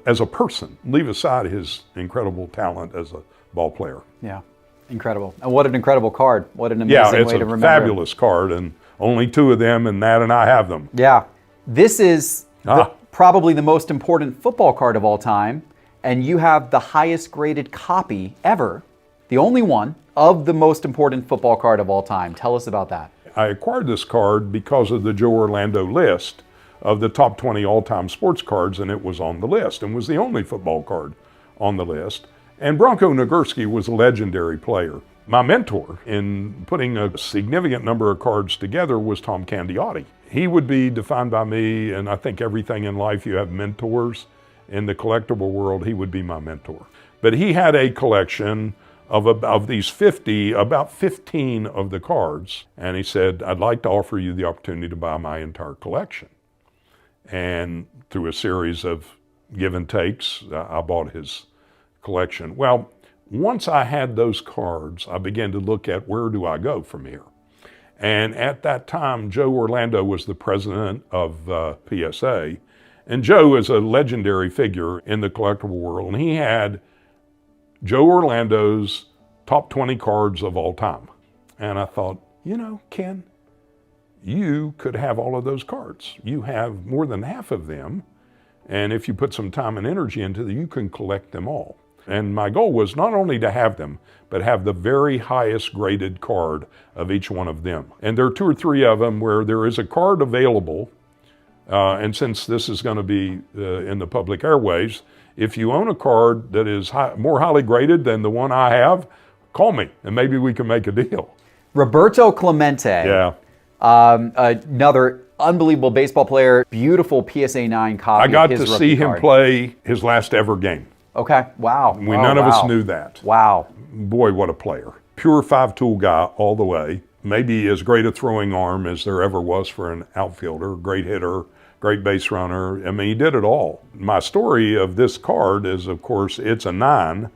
as a person. Leave aside his incredible talent as a ball player. Yeah, incredible. And what an incredible card. What an amazing Yeah, it's way to a remember fabulous card, and only 2 of them, and Nat and I have them. Yeah. This is probably the most important football card of all time, and you have the highest graded copy ever, the only one, of the most important football card of all time. Tell us about that. I acquired this card because of the Joe Orlando list of the top 20 all-time sports cards, and it was on the list, and was the only football card on the list. And Bronco Nagurski was a legendary player. My mentor in putting a significant number of cards together was Tom Candiotti. He would be defined by me, and I think everything in life you have mentors. In the collectible world, he would be my mentor. But he had a collection of these 50, about 15 of the cards, and he said, I'd like to offer you the opportunity to buy my entire collection. And through a series of give and takes, I bought his collection. Well, once I had those cards, I began to look at where do I go from here. And at that time, Joe Orlando was the president of PSA. And Joe is a legendary figure in the collectible world. And he had Joe Orlando's top 20 cards of all time. And I thought, Ken, you could have all of those cards. You have more than half of them. And if you put some time and energy into them, you can collect them all. And my goal was not only to have them, but have the very highest graded card of each one of them. And there are 2 or 3 of them where there is a card available. And since this is going to be in the public airways, if you own a card that is more highly graded than the one I have, call me and maybe we can make a deal. Roberto Clemente. Yeah. Another unbelievable baseball player. Beautiful PSA 9 copy. I got of his to see rookie him card. play his last ever game. Okay. Wow. None of us knew that. Wow. Boy, what a player. Pure 5-tool guy all the way. Maybe as great a throwing arm as there ever was for an outfielder. Great hitter, great base runner. I mean, he did it all. My story of this card is, of course, it's a 9,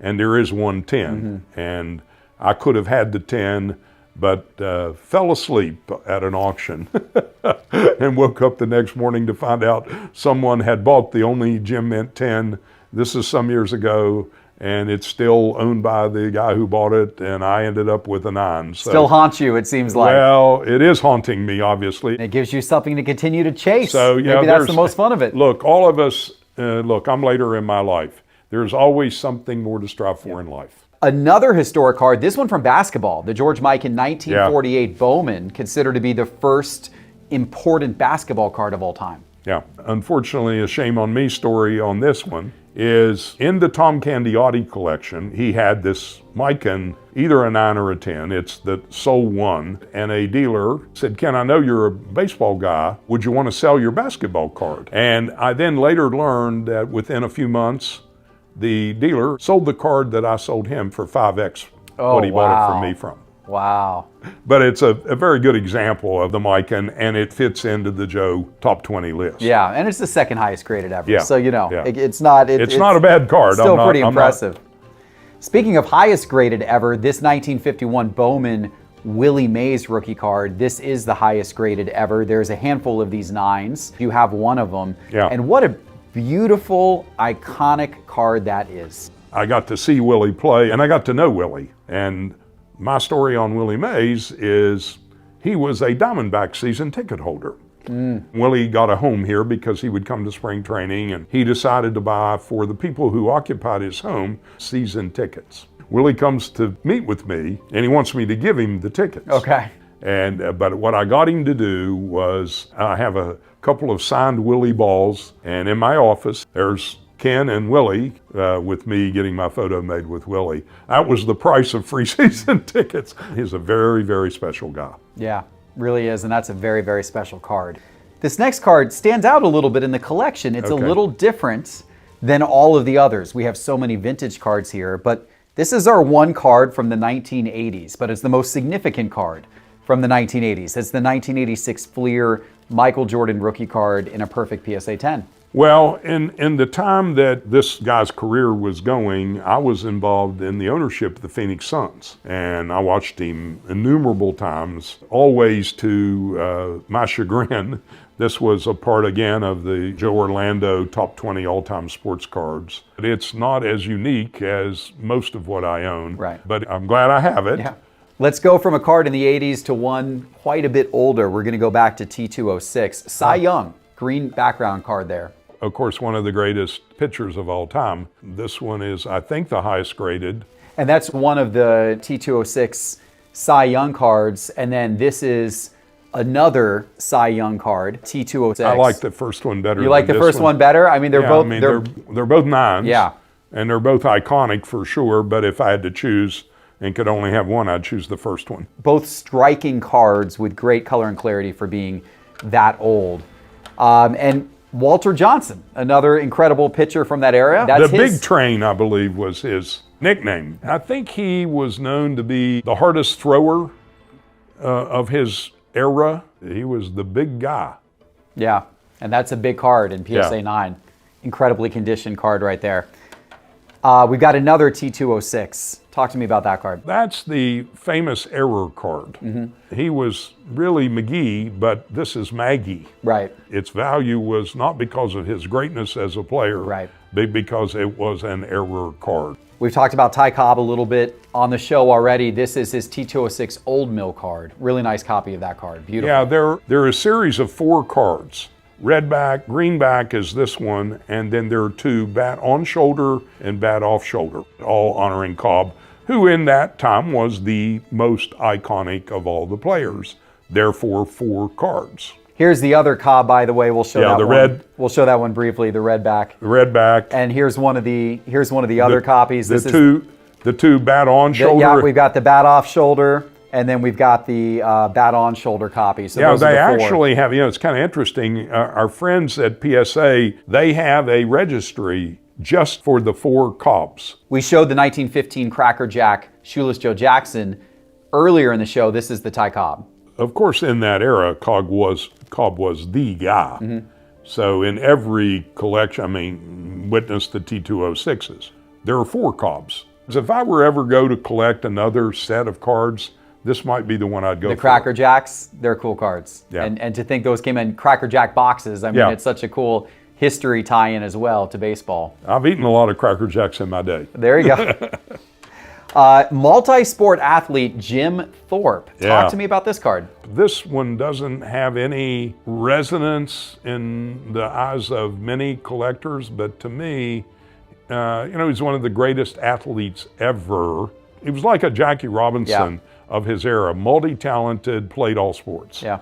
and there is one 10. And I could have had the 10, but fell asleep at an auction and woke up the next morning to find out someone had bought the only Gem Mint 10. This is some years ago, and it's still owned by the guy who bought it, and I ended up with a 9. So, Still haunts you, it seems like. well, it is haunting me, obviously. It gives you something to continue to chase. So yeah, Maybe that's the most fun of it. Look, all of us, I'm later in my life. There's always something more to strive for in life. Another historic card, this one from basketball, the George Mikan 1948 Bowman, considered to be the first important basketball card of all time. Yeah. Unfortunately, a shame on me story on this one is in the Tom Candiotti collection, he had this Mikan, either a 9 or a 10. It's the sole one. And a dealer said, Ken, I know you're a baseball guy. Would you want to sell your basketball card? And I then later learned that within a few months, the dealer sold the card that I sold him for 5x what he bought it from me from. Wow. But it's a very good example of the Mikan, and it fits into the Joe top 20 list. Yeah, and it's the second highest graded ever. Yeah. So, Yeah. it's not... It's not a bad card. Still pretty impressive. Speaking of highest graded ever, this 1951 Bowman Willie Mays rookie card, this is the highest graded ever. There's a handful of these 9s. You have one of them. Yeah. And what a beautiful, iconic card that is. I got to see Willie play, and I got to know Willie. And my story on Willie Mays is he was a Diamondback season ticket holder. Willie got a home here because he would come to spring training, and he decided to buy, for the people who occupied his home, season tickets. Willie comes to meet with me, and he wants me to give him the tickets. Okay. And but what I got him to do was, I have a couple of signed Willie balls, and in my office there's Ken and Willie with me getting my photo made with Willie. That was the price of free season tickets. He's a very, very special guy. Yeah, really is, and that's a very, very special card. This next card stands out a little bit in the collection. It's Okay. a little different than all of the others. We have so many vintage cards here, but this is our one card from the 1980s, but it's the most significant card from the 1980s. It's the 1986 Fleer Michael Jordan rookie card in a perfect PSA 10. Well, in the time that this guy's career was going, I was involved in the ownership of the Phoenix Suns, and I watched him innumerable times, always to my chagrin. This was a part, again, of the Joe Orlando top 20 all-time sports cards. It's not as unique as most of what I own, Right. but I'm glad I have it. Yeah. Let's go from a card in the 80s to one quite a bit older. We're going to go back to T206. Cy Young, green background card there. Of course, one of the greatest pitchers of all time. This one is, I think, the highest graded. And that's one of the T206 Cy Young cards. And then this is another Cy Young card, T206. I like the first one better. You like the than first this one better? I mean, they're Yeah, both. I mean, they're both 9s. Yeah. And they're both iconic for sure, but if I had to choose and could only have one, I'd choose the first one. Both striking cards with great color and clarity for being that old. And Walter Johnson, another incredible pitcher from that era. That's The his. Big Train, I believe, was his nickname. I think he was known to be the hardest thrower of his era. He was the big guy. Yeah, and that's a big card in PSA Yeah. 9. Incredibly conditioned card right there. We've got another T206. Talk to me about that card. That's the famous error card. He was really McGee, but this is Maggie. Right. Its value was not because of his greatness as a player, Right. but because it was an error card. We've talked about Ty Cobb a little bit on the show already. This is his T206 Old Mill card. Really nice copy of that card. Beautiful. Yeah, there are a series of 4 cards. Red back, green back is this one, and then there are 2, bat on shoulder and bat off shoulder, all honoring Cobb, who in that time was the most iconic of all the players. Therefore, 4 cards. Here's the other Cobb, by the way. We'll show Yeah, that the one. red- We'll show that one briefly. The red back. The red back. And here's one of the other copies. The This the two bat on shoulder. Yeah, we've got the bat off shoulder, and then we've got the bat on shoulder copy. So Yeah, those are they the 4. actually have, it's kind of interesting. Our friends at PSA, they have a registry just for the 4 Cobbs. We showed the 1915 Cracker Jack Shoeless Joe Jackson earlier in the show. This is the Ty Cobb. Of course, in that era, Cobb was the guy. So in every collection, witness the T206s, there are 4 Cobbs. If I were ever go to collect another set of cards, this might be the one I'd go for. The Cracker Jacks, they're cool cards. Yeah. And to think those came in Cracker Jack boxes, I mean, Yeah. it's such a cool history tie-in as well to baseball. I've eaten a lot of Cracker Jacks in my day. There you go. Multi-sport athlete Jim Thorpe. Yeah. Talk to me about this card. This one doesn't have any resonance in the eyes of many collectors, but to me, he's one of the greatest athletes ever. He was like a Jackie Robinson of his era, multi-talented, played all sports. Yeah.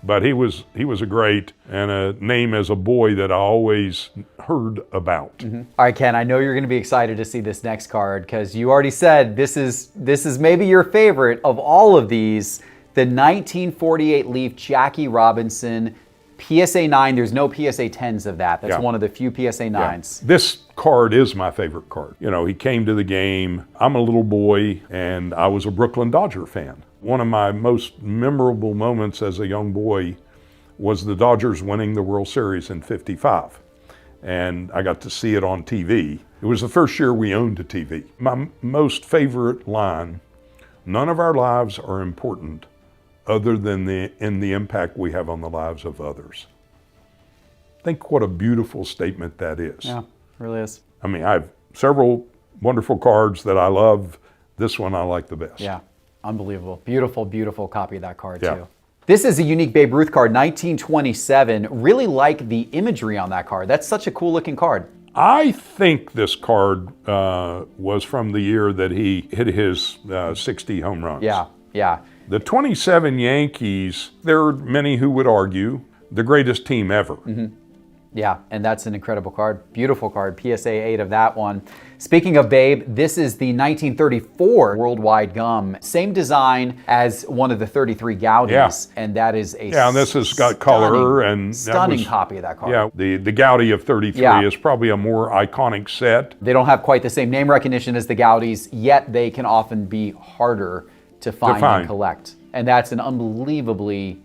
But he was a great, and a name as a boy that I always heard about. All right, Ken, I know you're going to be excited to see this next card because you already said this is maybe your favorite of all of these, the 1948 Leaf Jackie Robinson PSA 9. There's no PSA 10s of that. That's Yeah. one of the few PSA 9s. This card is my favorite card. He came to the game. I'm a little boy, and I was a Brooklyn Dodger fan. One of my most memorable moments as a young boy was the Dodgers winning the World Series in '55. And I got to see it on TV. It was the first year we owned a TV. My most favorite line, none of our lives are important other than in the impact we have on the lives of others. Think what a beautiful statement that is. Yeah, it really is. I mean, I have several wonderful cards that I love. This one I like the best. Yeah, unbelievable. Beautiful, beautiful copy of that card Yeah. too. This is a unique Babe Ruth card, 1927. Really like the imagery on that card. That's such a cool looking card. I think this card was from the year that he hit his 60 home runs. Yeah, yeah. The 27 Yankees, there are many who would argue, the greatest team ever. Yeah, and that's an incredible card. Beautiful card, PSA 8 of that one. Speaking of Babe, this is the 1934 Worldwide Gum. Same design as one of the 33 Gaudies, Yeah. and that is a Yeah, and this has got color and that stunning was- copy of that card. Yeah, the Gaudi of 33 Yeah. is probably a more iconic set. They don't have quite the same name recognition as the Gaudies, yet they can often be harder to find and collect. And that's an unbelievably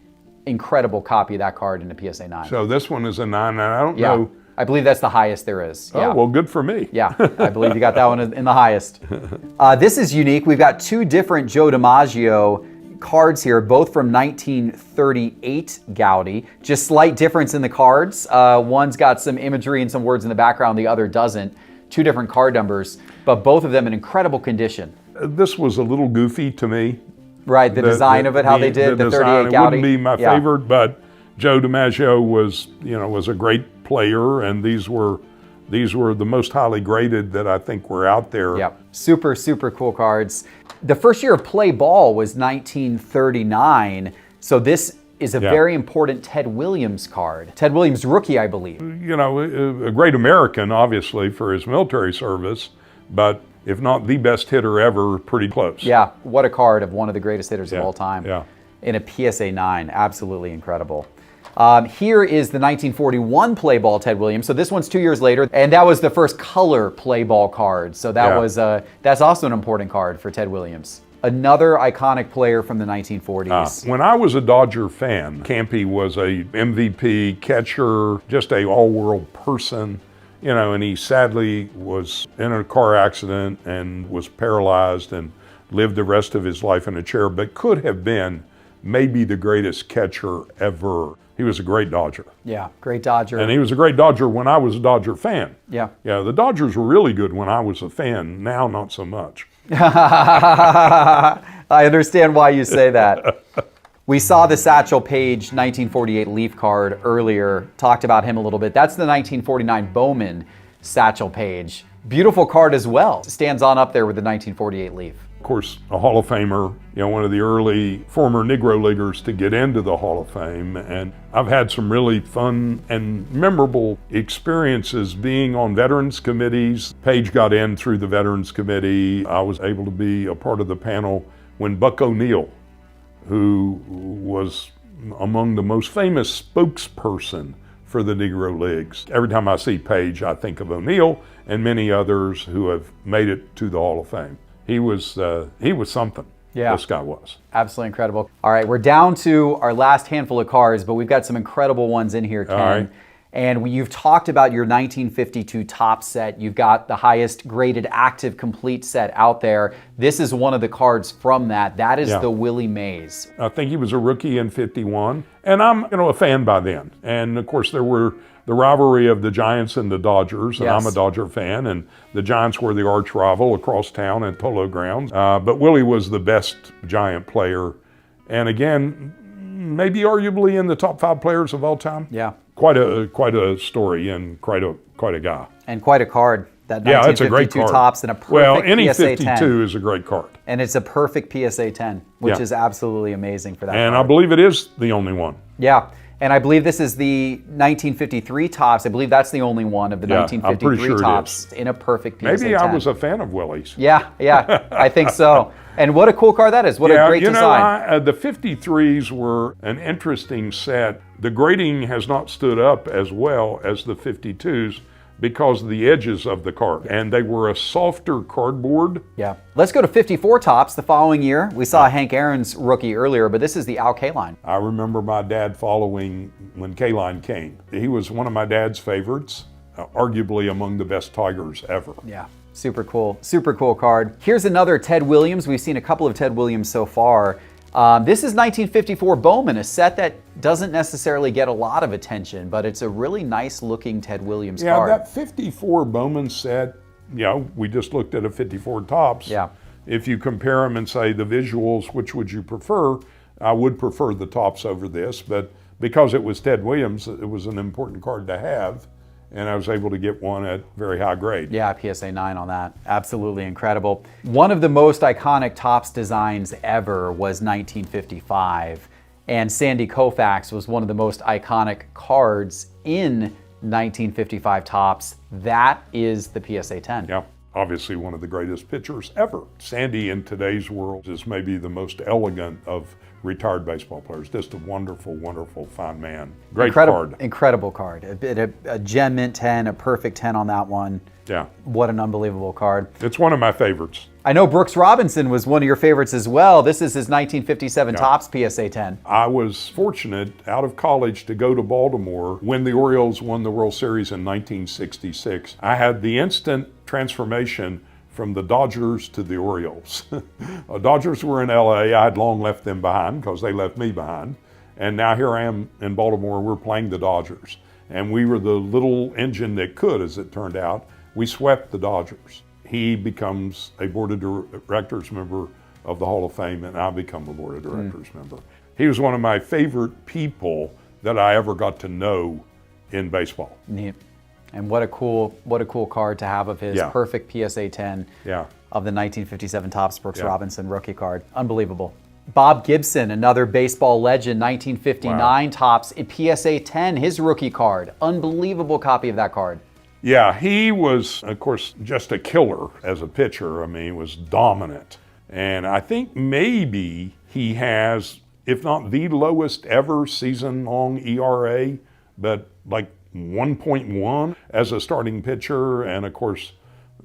incredible copy of that card in a PSA 9. So this one is a 9, and I don't yeah, know. I believe that's the highest there is. Oh, Yeah. well, good for me. Yeah, I believe you got that one in the highest. This is unique. We've got two different Joe DiMaggio cards here, both from 1938 Gaudi. Just slight difference in the cards. One's got some imagery and some words in the background, the other doesn't. Two different card numbers, but both of them in incredible condition. This was a little goofy to me. Right, the design of it, how they did the design, 38 it Gaudi. wouldn't be my favorite, but Joe DiMaggio was a great player, and these were the most highly graded that I think were out there. Yep, super, super cool cards. The first year of play ball was 1939, so this is a very important Ted Williams card. Ted Williams rookie, I believe. You know, a great American, obviously, for his military service, but if not the best hitter ever, pretty close. Yeah, what a card of one of the greatest hitters of all time. Yeah. In a PSA 9, absolutely incredible. Here is the 1941 play ball Ted Williams. So this one's 2 years later, and that was the first color play ball card. So that was that's also an important card for Ted Williams. Another iconic player from the 1940s. When I was a Dodger fan, Campy was a MVP catcher, just a all-world person. You know, and he sadly was in a car accident and was paralyzed and lived the rest of his life in a chair, but could have been maybe the greatest catcher ever. He was a great Dodger. Yeah, great Dodger. And he was a great Dodger when I was a Dodger fan. Yeah. Yeah, the Dodgers were really good when I was a fan. Now, not so much. I understand why you say that. We saw the Satchel Paige 1948 Leaf card earlier, talked about him a little bit. That's the 1949 Bowman Satchel Paige. Beautiful card as well. Stands on up there with the 1948 Leaf. Of course, a Hall of Famer, one of the early former Negro Leaguers to get into the Hall of Fame. And I've had some really fun and memorable experiences being on veterans committees. Paige got in through the Veterans Committee. I was able to be a part of the panel when Buck O'Neill, who was among the most famous spokesperson for the Negro Leagues. Every time I see Paige, I think of O'Neill and many others who have made it to the Hall of Fame. He was something. Yeah. This guy was. Absolutely incredible. All right, we're down to our last handful of cards, but we've got some incredible ones in here, Ken. All right. And you've talked about your 1952 top set. You've got the highest graded active complete set out there. This is one of the cards from that. That is the Willie Mays. I think he was a rookie in '51, and I'm a fan by then. And of course, there were the rivalry of the Giants and the Dodgers, and I'm a Dodger fan, and the Giants were the arch rival across town at Polo Grounds. But Willie was the best Giant player, and again, maybe arguably in the top 5 players of all time. Yeah. Quite a story and quite a guy. And quite a card. That Yeah, it's a great 1952 card. tops and a perfect Well, any PSA 52 10. is a great card. And it's a perfect PSA 10, which is absolutely amazing for that And card. I believe it is the only one. Yeah. And I believe this is the 1953 tops. I believe that's the only one of the Yeah, I'm pretty 1953 sure it tops in a perfect PSA 10. Maybe I was a fan of Willie's. Yeah, I think so. And what a cool card that is. What a great design. The 53s were an interesting set. The grading has not stood up as well as the 52s because of the edges of the card. And they were a softer cardboard. Yeah. Let's go to 54 tops the following year. We saw Hank Aaron's rookie earlier, but this is the Al Kaline. I remember my dad following when Kaline came. He was one of my dad's favorites. arguably among the best Tigers ever. Yeah, super cool card. Here's another Ted Williams. We've seen a couple of Ted Williams so far. This is 1954 Bowman, a set that doesn't necessarily get a lot of attention, but it's a really nice looking Ted Williams card. Yeah, that 54 Bowman set, we just looked at a 54 Topps. Yeah. If you compare them and say the visuals, which would you prefer? I would prefer the Topps over this, but because it was Ted Williams, it was an important card to have, and I was able to get one at very high grade. Yeah, PSA 9 on that. Absolutely incredible. One of the most iconic Topps designs ever was 1955, and Sandy Koufax was one of the most iconic cards in 1955 Topps. That is the PSA 10. Yeah. Obviously one of the greatest pitchers ever. Sandy in today's world is maybe the most elegant of retired baseball players. Just a wonderful, wonderful, fine man. Great card. Incredible card. A gem mint 10, a perfect 10 on that one. Yeah. What an unbelievable card. It's one of my favorites. I know Brooks Robinson was one of your favorites as well. This is his 1957 Topps PSA 10. I was fortunate out of college to go to Baltimore when the Orioles won the World Series in 1966. I had the instant transformation from the Dodgers to the Orioles. The Dodgers were in LA. I had long left them behind because they left me behind. And now here I am in Baltimore, we're playing the Dodgers. And we were the little engine that could, as it turned out. We swept the Dodgers. He becomes a board of directors member of the Hall of Fame, and I become a board of directors member. He was one of my favorite people that I ever got to know in baseball. Neat. And what a cool card to have of his perfect PSA 10 of the 1957 Topps Brooks Robinson rookie card. Unbelievable. Bob Gibson, another baseball legend, 1959 Topps PSA 10, his rookie card. Unbelievable copy of that card. Yeah, he was, of course, just a killer as a pitcher. I mean, he was dominant. And I think maybe he has, if not the lowest ever season-long ERA, but like 1.1 as a starting pitcher, and of course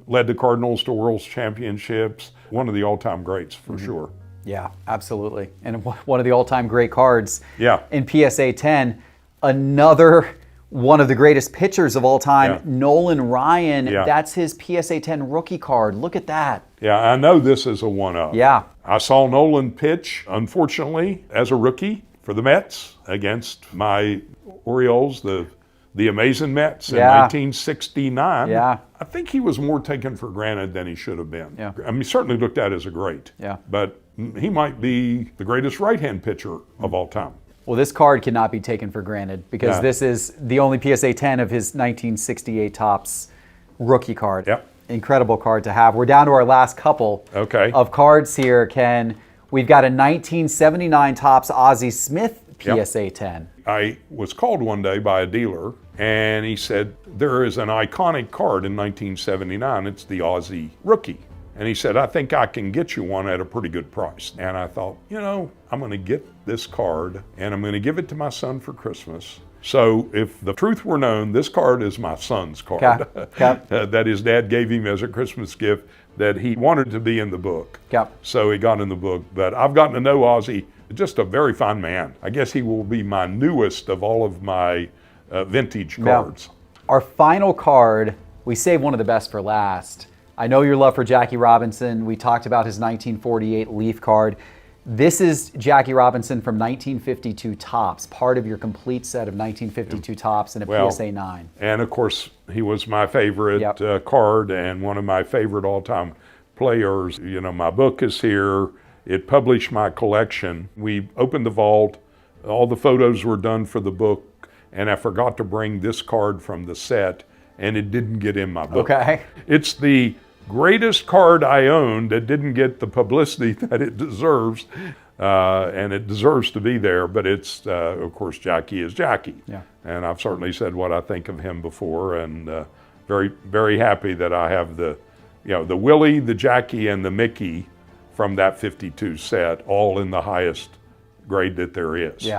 led the Cardinals to World Championships. One of the all-time greats for sure. Yeah, absolutely. And one of the all-time great cards in PSA 10. Another one of the greatest pitchers of all time, Nolan Ryan. That's his PSA 10 rookie card. Look at that. Yeah, I know this is a one-up. Yeah. I saw Nolan pitch, unfortunately, as a rookie for the Mets against my Orioles, the amazing Mets in 1969. Yeah. I think he was more taken for granted than he should have been. Yeah. I mean, he certainly looked at as a great. Yeah. But he might be the greatest right-hand pitcher of all time. Well, this card cannot be taken for granted because this is the only PSA 10 of his 1968 Topps rookie card. Yep. Incredible card to have. We're down to our last couple of cards here, Ken. We've got a 1979 Topps Ozzie Smith PSA 10. I was called one day by a dealer, and he said, there is an iconic card in 1979. It's the Ozzie rookie. And he said, I think I can get you one at a pretty good price. And I thought, I'm going to get this card, and I'm going to give it to my son for Christmas. So if the truth were known, this card is my son's card that his dad gave him as a Christmas gift that he wanted to be in the book. So he got in the book. But I've gotten to know Ozzie, just a very fine man. I guess he will be my newest of all of my vintage cards. Our final card, we saved one of the best for last. I know your love for Jackie Robinson. We talked about his 1948 Leaf card. This is Jackie Robinson from 1952 Topps, part of your complete set of 1952 Topps and a PSA 9. And of course, he was my favorite card and one of my favorite all-time players. My book is here. It published my collection. We opened the vault. All the photos were done for the book, and I forgot to bring this card from the set, and it didn't get in my book. It's the greatest card I own that didn't get the publicity that it deserves, and it deserves to be there, but it's, of course, Jackie is Jackie. And I've certainly said what I think of him before, and very, very happy that I have the Willie, the Jackie, and the Mickey from that 52 set, all in the highest grade that there is.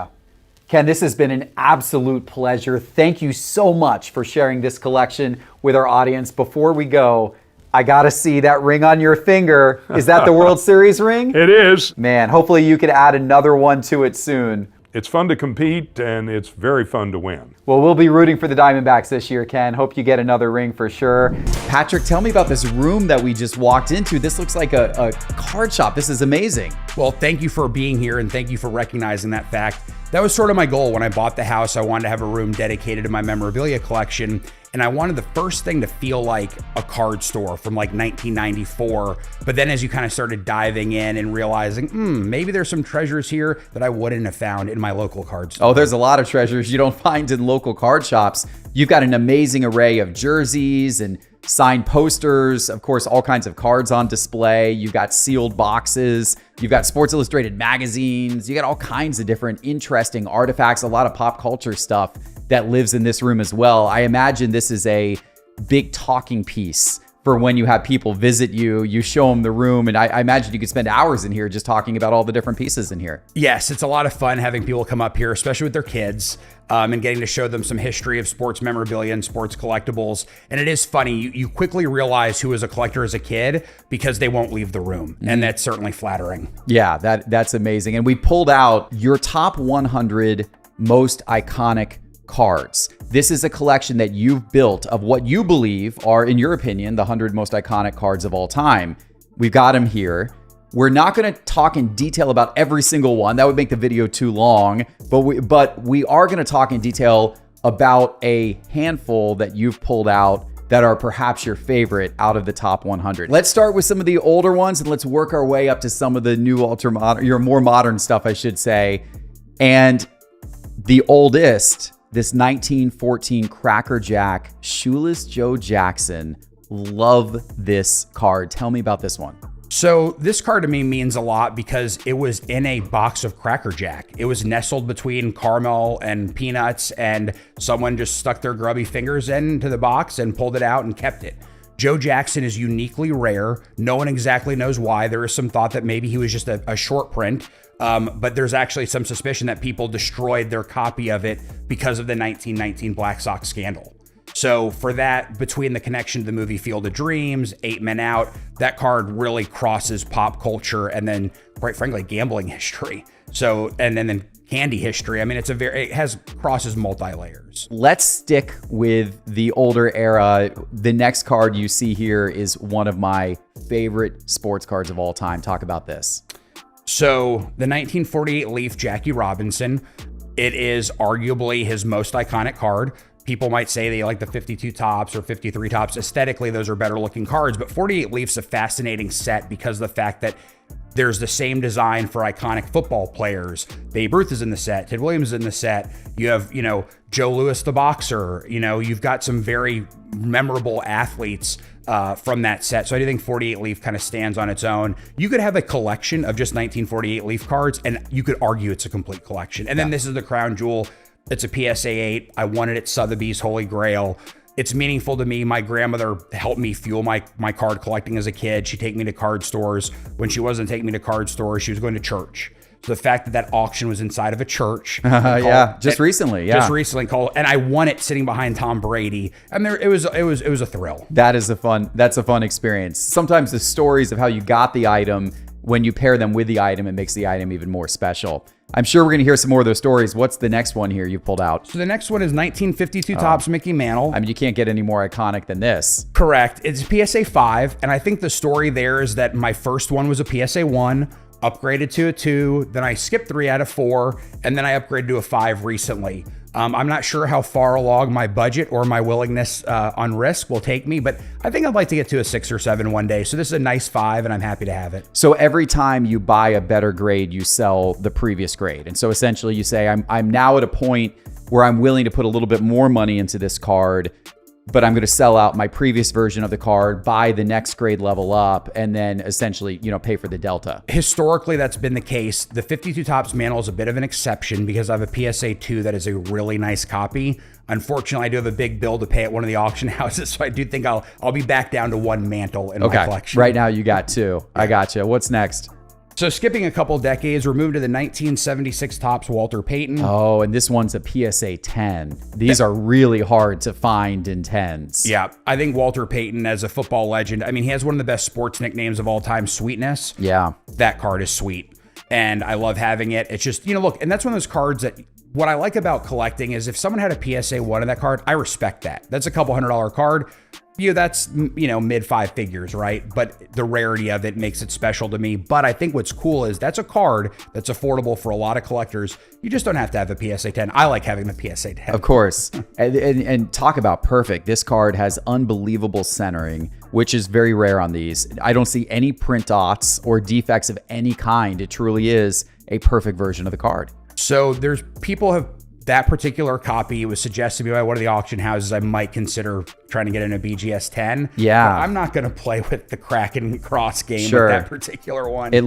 Ken, this has been an absolute pleasure. Thank you so much for sharing this collection with our audience. Before we go, I got to see that ring on your finger. Is that the World Series ring? It is. Man, hopefully you could add another one to it soon. It's fun to compete, and it's very fun to win. Well, we'll be rooting for the Diamondbacks this year, Ken. Hope you get another ring for sure. Patrick, tell me about this room that we just walked into. This looks like a card shop. This is amazing. Well, thank you for being here, and thank you for recognizing that fact. That was sort of my goal when I bought the house. I wanted to have a room dedicated to my memorabilia collection, and I wanted the first thing to feel like a card store from like 1994. But then as you kind of started diving in and realizing, maybe there's some treasures here that I wouldn't have found in my local card store. Oh, there's a lot of treasures you don't find in local card shops. You've got an amazing array of jerseys and signed posters, of course, all kinds of cards on display. You've got sealed boxes. You've got Sports Illustrated magazines. You got all kinds of different interesting artifacts, a lot of pop culture stuff that lives in this room as well. I imagine this is a big talking piece for when you have people visit you, you show them the room, and I imagine you could spend hours in here just talking about all the different pieces in here. Yes, it's a lot of fun having people come up here, especially with their kids, and getting to show them some history of sports memorabilia and sports collectibles. And it is funny, you quickly realize who is a collector as a kid because they won't leave the room, and that's certainly flattering. Yeah, that's amazing. And we pulled out your top 100 most iconic cards. This is a collection that you've built of what you believe are, in your opinion, the 100 most iconic cards of all time. We've got them here. We're not going to talk in detail about every single one. That would make the video too long. But we are going to talk in detail about a handful that you've pulled out that are perhaps your favorite out of the top 100. Let's start with some of the older ones and let's work our way up to some of the new your more modern stuff, I should say. And the oldest, this 1914 Cracker Jack Shoeless Joe Jackson. Love this card. Tell me about this one. So this card to me means a lot because it was in a box of Cracker Jack. It was nestled between caramel and peanuts, and someone just stuck their grubby fingers into the box and pulled it out and kept it. Joe Jackson is uniquely rare. No one exactly knows why. There is some thought that maybe he was just a short print. But there's actually some suspicion that people destroyed their copy of it because of the 1919 Black Sox scandal. So for that, between the connection to the movie Field of Dreams, 8 Men Out, that card really crosses pop culture and then, quite frankly, gambling history. So, and then candy history. I mean, it crosses multi-layers. Let's stick with the older era. The next card you see here is one of my favorite sports cards of all time. Talk about this. So the 1948 Leaf Jackie Robinson, it is arguably his most iconic card. People might say they like the 52 tops or 53 tops. Aesthetically, those are better looking cards, but 48 Leaf's a fascinating set because of the fact that there's the same design for iconic football players. Babe Ruth is in the set. Ted Williams is in the set. You have, Joe Louis, the boxer. You've got some very memorable athletes from that set. So I do think 48 Leaf kind of stands on its own. You could have a collection of just 1948 Leaf cards, and you could argue it's a complete collection. And then this is the crown jewel. It's a PSA 8. I won it at Sotheby's Holy Grail. It's meaningful to me. My grandmother helped me fuel my card collecting as a kid. She'd take me to card stores. When she wasn't taking me to card stores, she was going to church. So the fact that auction was inside of a church. Just recently. And I won it sitting behind Tom Brady. And it was a thrill. That's a fun experience. Sometimes the stories of how you got the item, when you pair them with the item, it makes the item even more special. I'm sure we're going to hear some more of those stories. What's the next one here you've pulled out? So the next one is 1952 Topps Mickey Mantle. I mean, you can't get any more iconic than this. Correct. It's PSA 5. And I think the story there is that my first one was a PSA 1, upgraded to a 2, then I skipped 3 out of 4, and then I upgraded to a 5 recently. I'm not sure how far along my budget or my willingness on risk will take me, but I think I'd like to get to a 6 or 7 one day. So this is a nice 5, and I'm happy to have it. So every time you buy a better grade, you sell the previous grade. And so essentially you say, I'm now at a point where I'm willing to put a little bit more money into this card, but I'm going to sell out my previous version of the card, buy the next grade level up, and then essentially, pay for the delta. Historically, that's been the case. The 52 Topps Mantle is a bit of an exception because I have a PSA 2 that is a really nice copy. Unfortunately, I do have a big bill to pay at one of the auction houses, so I do think I'll be back down to 1 Mantle in my collection. Right now you got 2. I got you. What's next? So skipping a couple decades, we're moving to the 1976 Topps Walter Payton. Oh, and this one's a PSA 10. These are really hard to find in 10s. Yeah, I think Walter Payton as a football legend, I mean, he has one of the best sports nicknames of all time, Sweetness. Yeah. That card is sweet. and I love having it. It's just, look, and that's one of those cards that what I like about collecting is if someone had a PSA 1 of that card, I respect that. That's a couple $100 card. That's, mid 5 figures, right? But the rarity of it makes it special to me. But I think what's cool is that's a card that's affordable for a lot of collectors. You just don't have to have a PSA 10. I like having the PSA 10. Of course. and talk about perfect. This card has unbelievable centering, which is very rare on these. I don't see any print dots or defects of any kind. It truly is a perfect version of the card. So there's people have that particular copy was suggested to me by one of the auction houses. I might consider trying to get in a BGS 10. Yeah. But I'm not going to play with the Kraken cross game Sure. with that particular one. It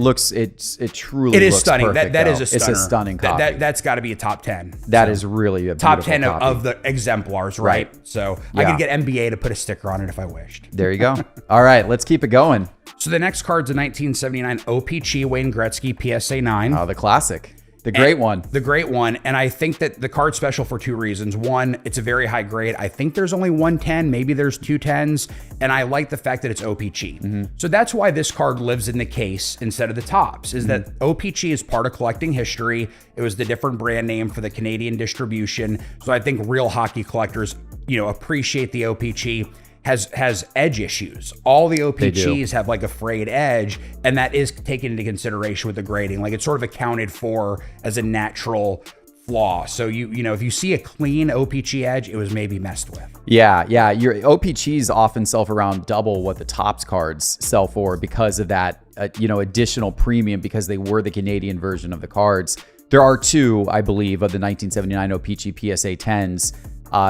truly It is looks stunning. perfect, That though. is a stunner. It's a stunning copy. That's got to be a top 10. That is really a top beautiful 10 copy. of the exemplars, right? So I Yeah. could get NBA to put a sticker on it if I wished. There you go. All right, let's keep it going. So the next card's a 1979 OPC Wayne Gretzky PSA 9. Oh, the classic. The great one. The great one. And I think that the card's special for 2 reasons. One, it's a very high grade. I think there's only 110, maybe there's 210s. And I like the fact that it's OPC. So that's why this card lives in the case instead of the tops, is that OPC is part of collecting history. It was the different brand name for the Canadian distribution. So I think real hockey collectors, appreciate the OPC. Has edge issues. All the OPGs have like a frayed edge, and that is taken into consideration with the grading. Like it's sort of accounted for as a natural flaw. So if you see a clean OPG edge, it was maybe messed with. Yeah. Your OPGs often sell for around double what the Topps cards sell for because of that, additional premium because they were the Canadian version of the cards. There are 2, I believe, of the 1979 OPG PSA 10s.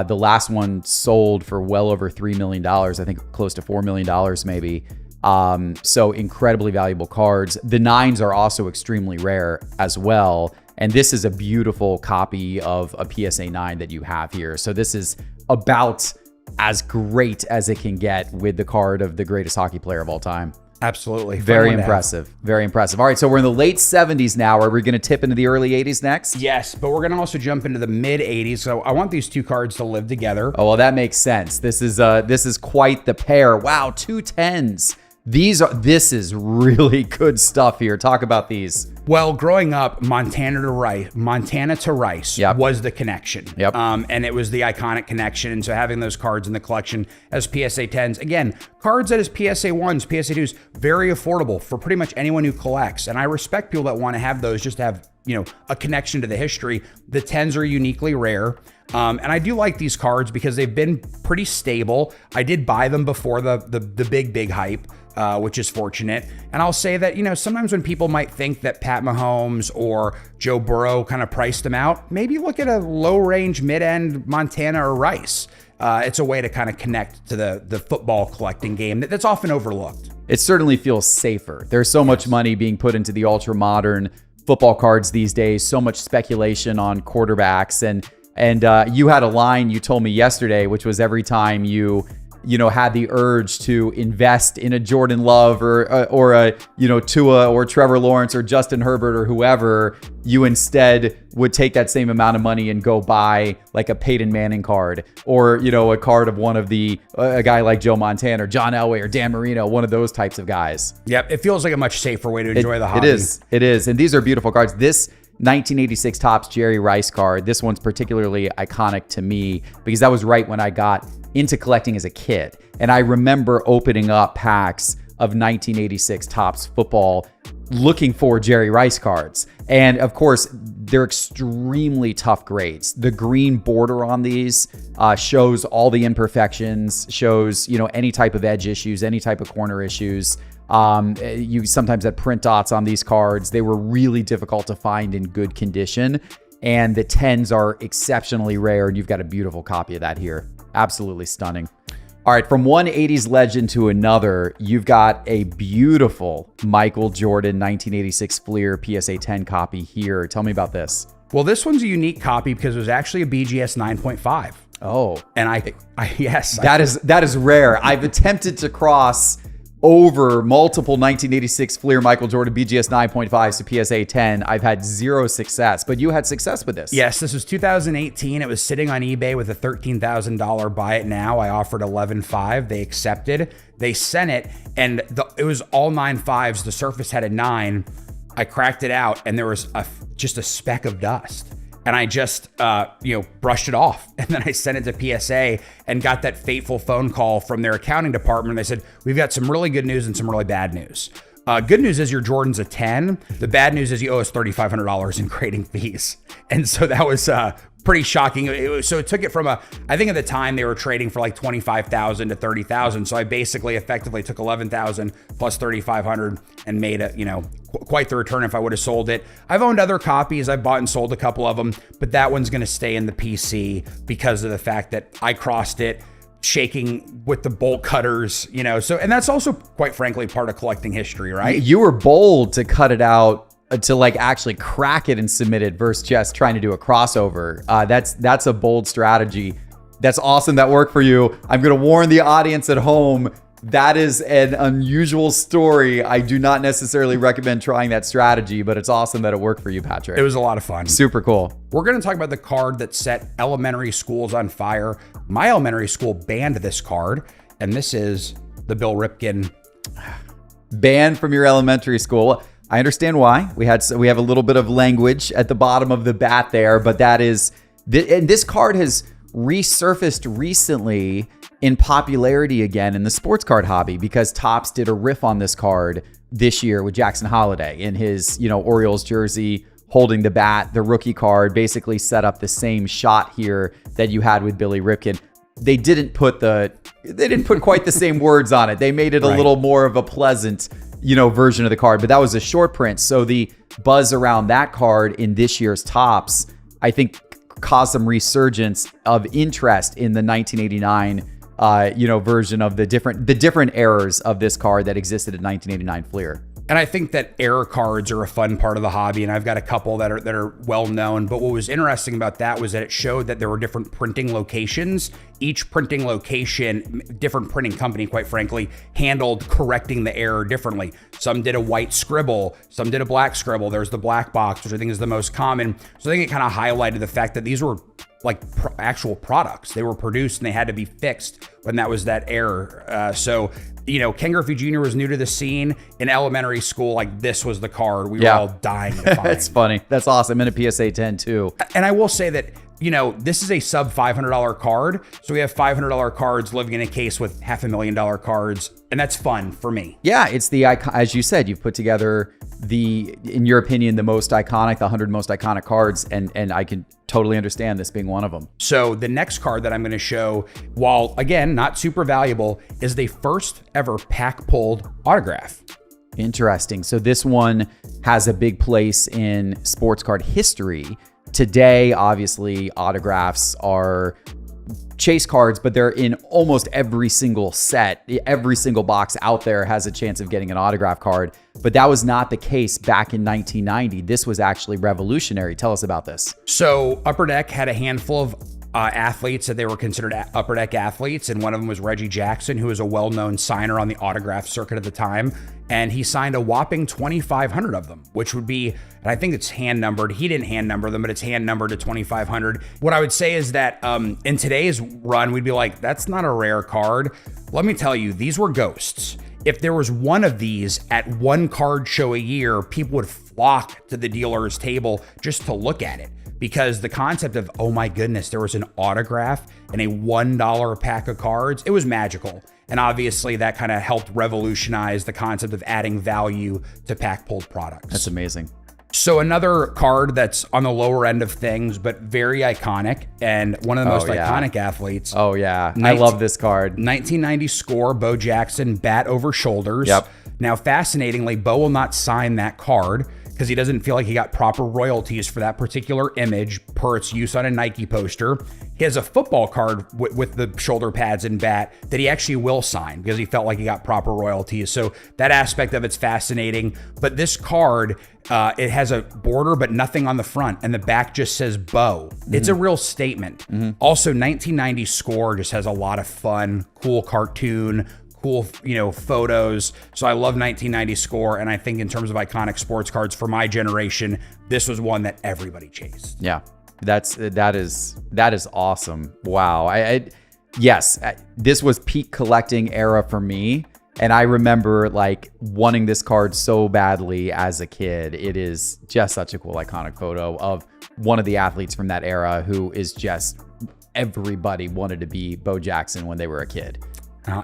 The last one sold for well over $3 million. I think close to $4 million maybe. So incredibly valuable cards. The 9s are also extremely rare as well. And this is a beautiful copy of a PSA 9 that you have here. So this is about as great as it can get with the card of the greatest hockey player of all time. Absolutely. Very impressive. Very impressive. All right, so we're in the late 70s now. Are we going to tip into the early 80s next? Yes, but we're going to also jump into the mid 80s. So I want these 2 cards to live together. Oh, well, that makes sense. This is quite the pair. Wow, 2 10s. This is really good stuff here. Talk about these. Well, growing up, Montana to Rice Yep. was the connection. Yep. And it was the iconic connection. And so having those cards in the collection as PSA 10s, again, cards that is PSA 1s, PSA 2s, very affordable for pretty much anyone who collects. And I respect people that want to have those just to have, a connection to the history. The 10s are uniquely rare. And I do like these cards because they've been pretty stable. I did buy them before the big hype. Which is fortunate. And I'll say that, sometimes when people might think that Pat Mahomes or Joe Burrow kind of priced them out, maybe look at a low range mid-end Montana or Rice. It's a way to kind of connect to the football collecting game that's often overlooked. It certainly feels safer. There's so much money being put into the ultra modern football cards these days, so much speculation on quarterbacks. And you had a line you told me yesterday, which was every time you had the urge to invest in a Jordan Love or a Tua or Trevor Lawrence or Justin Herbert or whoever, you instead would take that same amount of money and go buy like a Peyton Manning card or a card of one of a guy like Joe Montana or John Elway or Dan Marino, one of those types of guys. Yep, it feels like a much safer way to enjoy the hobby. It is, and these are beautiful cards. This 1986 Topps Jerry Rice card, this one's particularly iconic to me because that was right when I got into collecting as a kid. And I remember opening up packs of 1986 Topps football looking for Jerry Rice cards. And of course, they're extremely tough grades. The green border on these shows all the imperfections, shows, any type of edge issues, any type of corner issues. You sometimes had print dots on these cards. They were really difficult to find in good condition. And the 10s are exceptionally rare, and you've got a beautiful copy of that here. Absolutely stunning. All right, from one 80s legend to another, you've got a beautiful Michael Jordan 1986 Fleer PSA 10 copy here. Tell me about this. Well, this one's a unique copy because it was actually a BGS 9.5. Oh. And yes. That is rare. I've attempted to cross over multiple 1986 Fleer Michael Jordan BGS 9.5s to PSA 10. I've had 0 success, but you had success with this. Yes, this was 2018. It was sitting on eBay with a $13,000 buy it now. I offered 11.5. They accepted. They sent it, and it was all 9.5s. The Surface had a 9. I cracked it out and there was just a speck of dust. And I just, brushed it off. And then I sent it to PSA and got that fateful phone call from their accounting department. They said, we've got some really good news and some really bad news. Good news is your Jordan's a 10. The bad news is you owe us $3,500 in grading fees. And so that was pretty shocking. So it took it from I think at the time they were trading for like 25,000 to 30,000. So I basically effectively took 11,000 plus 3,500 and made quite the return if I would have sold it. I've owned other copies. I've bought and sold a couple of them, but that one's going to stay in the PC because of the fact that I crossed it shaking with the bolt cutters, so, and that's also quite frankly part of collecting history, right? You were bold to cut it out, to like actually crack it and submit it versus just trying to do a crossover. That's a bold strategy. That's awesome. That worked for you. I'm going to warn the audience at home. That is an unusual story. I do not necessarily recommend trying that strategy, but it's awesome that it worked for you, Patrick. It was a lot of fun. Super cool. We're going to talk about the card that set elementary schools on fire. My elementary school banned this card, and this is the Bill Ripken. Banned from your elementary school. I understand why. We have a little bit of language at the bottom of the bat there, but and this card has resurfaced recently in popularity again in the sports card hobby because Topps did a riff on this card this year with Jackson Holliday in his, Orioles jersey holding the bat. The rookie card basically set up the same shot here that you had with Billy Ripken. They didn't put quite the same words on it. They made it a little more of a pleasant, version of the card, but that was a short print. So the buzz around that card in this year's Topps, I think, caused some resurgence of interest in the 1989 version of the different errors of this card that existed in 1989 Fleer. And I think that error cards are a fun part of the hobby, and I've got a couple that are well known. But what was interesting about that was that it showed that there were different printing locations. Each printing location, different printing company, quite frankly, handled correcting the error differently. Some did a white scribble, some did a black scribble. There's the black box, which I think is the most common. So I think it kind of highlighted the fact that these were like actual products. They were produced and they had to be fixed when that was that error. So Ken Griffey Jr. was new to the scene in elementary school. Like, this was the card we were all dying to find. That's funny. That's awesome. And a PSA 10 too. And I will say that, this is a sub $500 card. So we have $500 cards living in a case with $500,000 cards. And that's fun for me. Yeah, it's the icon. As you said, you've put together in your opinion, the most iconic, the 100 most iconic cards. And I can totally understand this being one of them. So the next card that I'm going to show, while again, not super valuable, is the first ever pack pulled autograph. Interesting. So this one has a big place in sports card history. Today, obviously, autographs are chase cards, but they're in almost every single set. Every single box out there has a chance of getting an autograph card, but that was not the case back in 1990. This was actually revolutionary. Tell us about this. So Upper Deck had a handful of athletes that they were considered Upper Deck athletes, and one of them was Reggie Jackson, who was a well-known signer on the autograph circuit at the time, and he signed a whopping 2,500 of them, which would be, and I think it's hand numbered. He didn't hand number them, but it's hand numbered to 2,500. What I would say is that in today's run, we'd be like, that's not a rare card. Let me tell you, these were ghosts. If there was one of these at one card show a year, people would flock to the dealer's table just to look at it. Because the concept of, oh my goodness, there was an autograph and a $1 pack of cards, it was magical. And obviously that kind of helped revolutionize the concept of adding value to pack pulled products. That's amazing. So another card that's on the lower end of things, but very iconic, and one of the most iconic athletes. Oh yeah, I love this card. 1990 score, Bo Jackson, bat over shoulders. Yep. Now, fascinatingly, Bo will not sign that card because he doesn't feel like he got proper royalties for that particular image per its use on a Nike poster. He has a football card with the shoulder pads and bat that he actually will sign because he felt like he got proper royalties. So that aspect of it's fascinating. But this card, it has a border but nothing on the front, and the back just says Bo. It's a real statement. Also, 1990 score just has a lot of fun, cool cartoon, cool, photos. So I love 1990 score, and I think in terms of iconic sports cards for my generation, this was one that everybody chased. Yeah, that is awesome. Wow. Yes, this was peak collecting era for me. And I remember like wanting this card so badly as a kid. It is just such a cool, iconic photo of one of the athletes from that era who is just, everybody wanted to be Bo Jackson when they were a kid.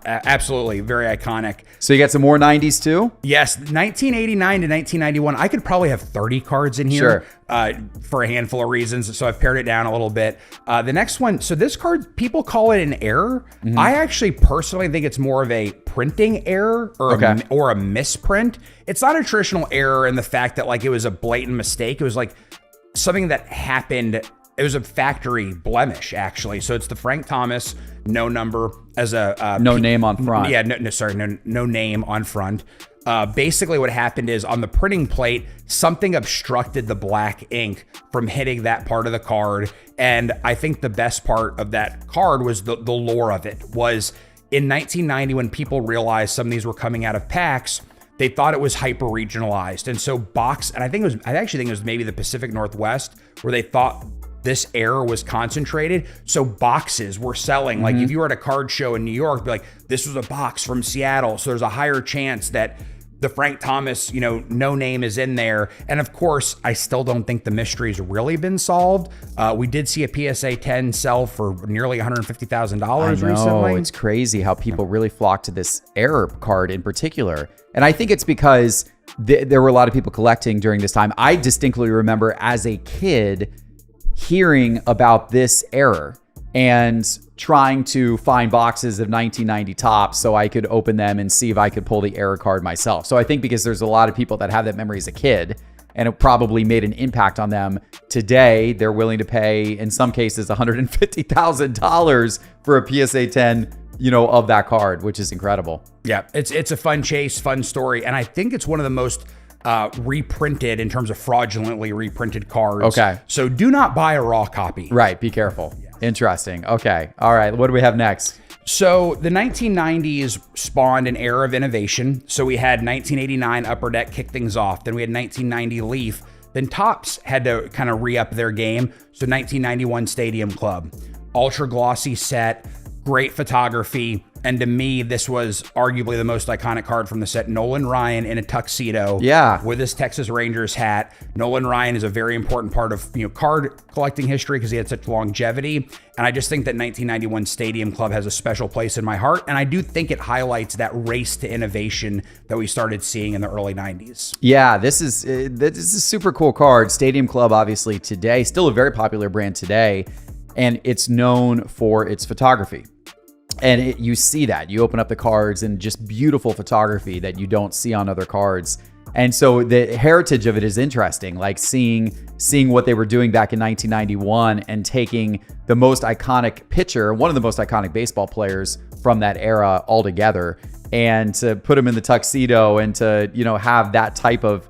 Absolutely. Very iconic. So you got some more 90s too? Yes. 1989 to 1991. I could probably have 30 cards in here for a handful of reasons. So I've pared it down a little bit. The next one. So this card, people call it an error. I actually personally think it's more of a printing error or a misprint. It's not a traditional error in the fact that like it was a blatant mistake. It was like something that happened. It was a factory blemish, actually. So it's the Frank Thomas, no number as a no name on front. Yeah, no name on front. Basically, what happened is on the printing plate, something obstructed the black ink from hitting that part of the card. And I think the best part of that card was the lore of it. Was in 1990 when people realized some of these were coming out of packs. They thought it was hyper regionalized, and so I actually think it was maybe the Pacific Northwest where they thought this error was concentrated. So boxes were selling. Like if you were at a card show in New York, be like, this was a box from Seattle. So there's a higher chance that the Frank Thomas, no name is in there. And of course, I still don't think the mystery's really been solved. We did see a PSA 10 sell for nearly $150,000 recently. It's crazy how people really flock to this error card in particular. And I think it's because there were a lot of people collecting during this time. I distinctly remember as a kid hearing about this error and trying to find boxes of 1990 tops so I could open them and see if I could pull the error card myself. So I think because there's a lot of people that have that memory as a kid and it probably made an impact on them. Today, they're willing to pay, in some cases, $150,000 for a PSA 10, of that card, which is incredible. Yeah, it's a fun chase, fun story. And I think it's one of the most reprinted in terms of fraudulently reprinted cards. Okay. So do not buy a raw copy. Right. Be careful. Yes. Interesting. Okay. All right. What do we have next? So the 1990s spawned an era of innovation. So we had 1989 Upper Deck kick things off. Then we had 1990 Leaf. Then Topps had to kind of re-up their game. So 1991 Stadium Club. Ultra glossy set, great photography. And to me, this was arguably the most iconic card from the set. Nolan Ryan in a tuxedo, with his Texas Rangers hat. Nolan Ryan is a very important part of card collecting history because he had such longevity. And I just think that 1991 Stadium Club has a special place in my heart. And I do think it highlights that race to innovation that we started seeing in the early 90s. Yeah, this is a super cool card. Stadium Club, obviously today, still a very popular brand today. And it's known for its photography. And you see that. You open up the cards and just beautiful photography that you don't see on other cards. And so the heritage of it is interesting, like seeing what they were doing back in 1991 and taking the most iconic pitcher, one of the most iconic baseball players from that era altogether, and to put him in the tuxedo and to, have that type of,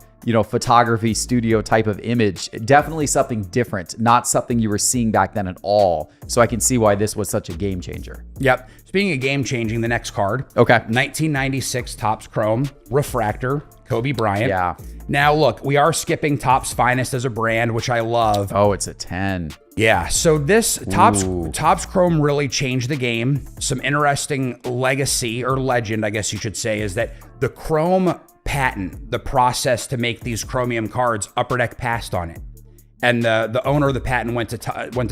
photography studio type of image. Definitely something different, not something you were seeing back then at all. So I can see why this was such a game changer. Yep. Speaking of game changing, the next card. Okay. 1996 Topps Chrome Refractor, Kobe Bryant. Yeah. Now look, we are skipping Topps Finest as a brand, which I love. Oh, it's a 10. Yeah, so this Topps Chrome really changed the game. Some interesting legacy or legend, I guess you should say, is that the Chrome patent, the process to make these chromium cards, Upper Deck passed on it. And the owner of the patent went to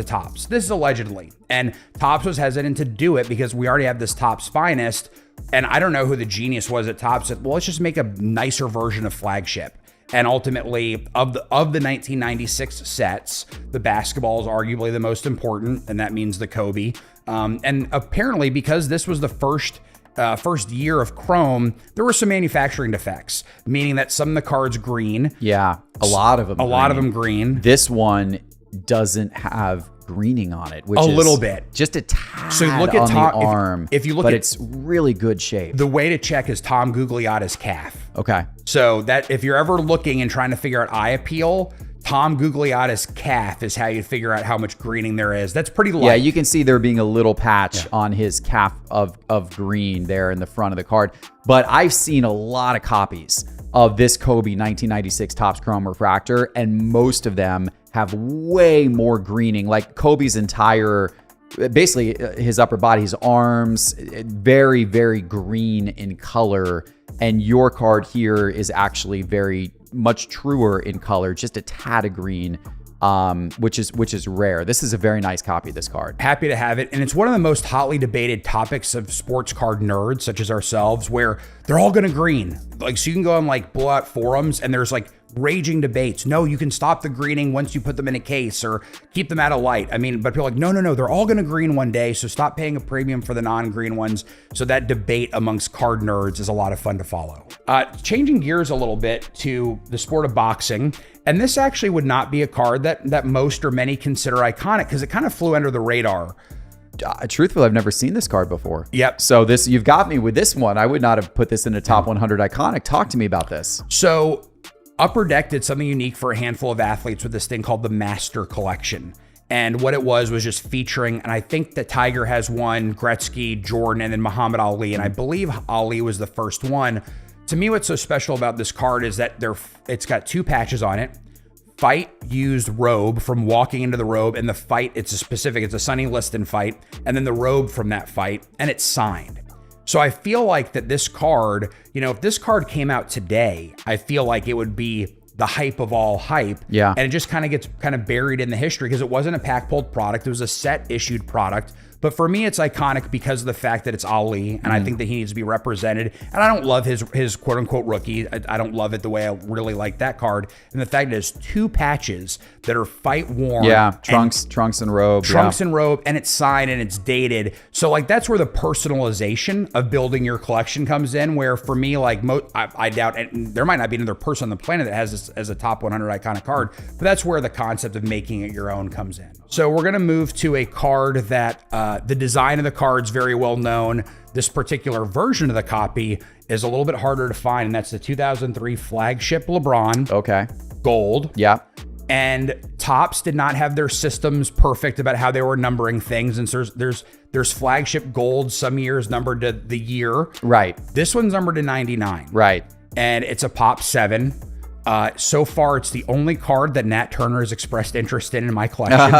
Topps. This is allegedly. And Topps was hesitant to do it because we already have this Topps Finest. And I don't know who the genius was at Topps. Said, well, let's just make a nicer version of Flagship. And ultimately, of the 1996 sets, the basketball is arguably the most important, and that means the Kobe. And apparently, because this was the first year of Chrome, there were some manufacturing defects, meaning that some of the cards green. Yeah, a lot of them. A lot of them green. This one doesn't have greening on it, which a is little bit, just a tad so look at on Tom, the arm. If you look but at it's really good shape. The way to check is Tom Gugliotta's calf. Okay. So that if you're ever looking and trying to figure out eye appeal, Tom Gugliotta's calf is how you figure out how much greening there is. That's pretty light. Yeah, you can see there being a little patch on his calf of green there in the front of the card. But I've seen a lot of copies of this Kobe 1996 Topps Chrome Refractor, and most of them have way more greening. Like Kobe's entire basically his upper body, his arms, very, very green in color. And your card here is actually very much truer in color, just a tad of green, which is rare. This is a very nice copy of this card. Happy to have it. And it's one of the most hotly debated topics of sports card nerds, such as ourselves, where they're all going to green. Like, so you can go on like blowout forums and there's like raging debates. No, you can stop the greening once you put them in a case or keep them out of light. I mean, but people are like, no, they're all going to green one day. So stop paying a premium for the non-green ones. So that debate amongst card nerds is a lot of fun to follow. Changing gears a little bit to the sport of boxing. And this actually would not be a card that most or many consider iconic because it kind of flew under the radar. Truthfully, I've never seen this card before. Yep. So you've got me with this one. I would not have put this in the top 100 iconic. Talk to me about this. So Upper Deck did something unique for a handful of athletes with this thing called the Master Collection. And what it was just featuring, and I think that Tiger has one, Gretzky, Jordan, and then Muhammad Ali. And I believe Ali was the first one. To me, what's so special about this card is that it's got 2 patches on it. Fight used robe from walking into the robe, and the fight, it's a Sonny Liston fight, and then the robe from that fight, and it's signed. So I feel like that this card, if this card came out today, I feel like it would be the hype of all hype. Yeah. And it just kind of gets buried in the history because it wasn't a pack pulled product. It was a set issued product. But for me, it's iconic because of the fact that it's Ali, and I think that he needs to be represented. And I don't love his quote unquote rookie. I don't love it the way I really like that card. And the fact that it has 2 patches that are fight worn. Yeah, trunks and robe. Trunks and robe, and it's signed and it's dated. So like that's where the personalization of building your collection comes in. Where for me, like I doubt, and there might not be another person on the planet that has this as a top 100 iconic card. But that's where the concept of making it your own comes in. So we're gonna move to a card that the design of the card's very well known. This particular version of the copy is a little bit harder to find, and that's the 2003 flagship LeBron. Okay. Gold. Yeah. And Topps did not have their systems perfect about how they were numbering things. And so there's flagship gold, some years numbered to the year. Right. This one's numbered to 99. Right. And it's a Pop 7. So far, it's the only card that Nat Turner has expressed interest in my collection.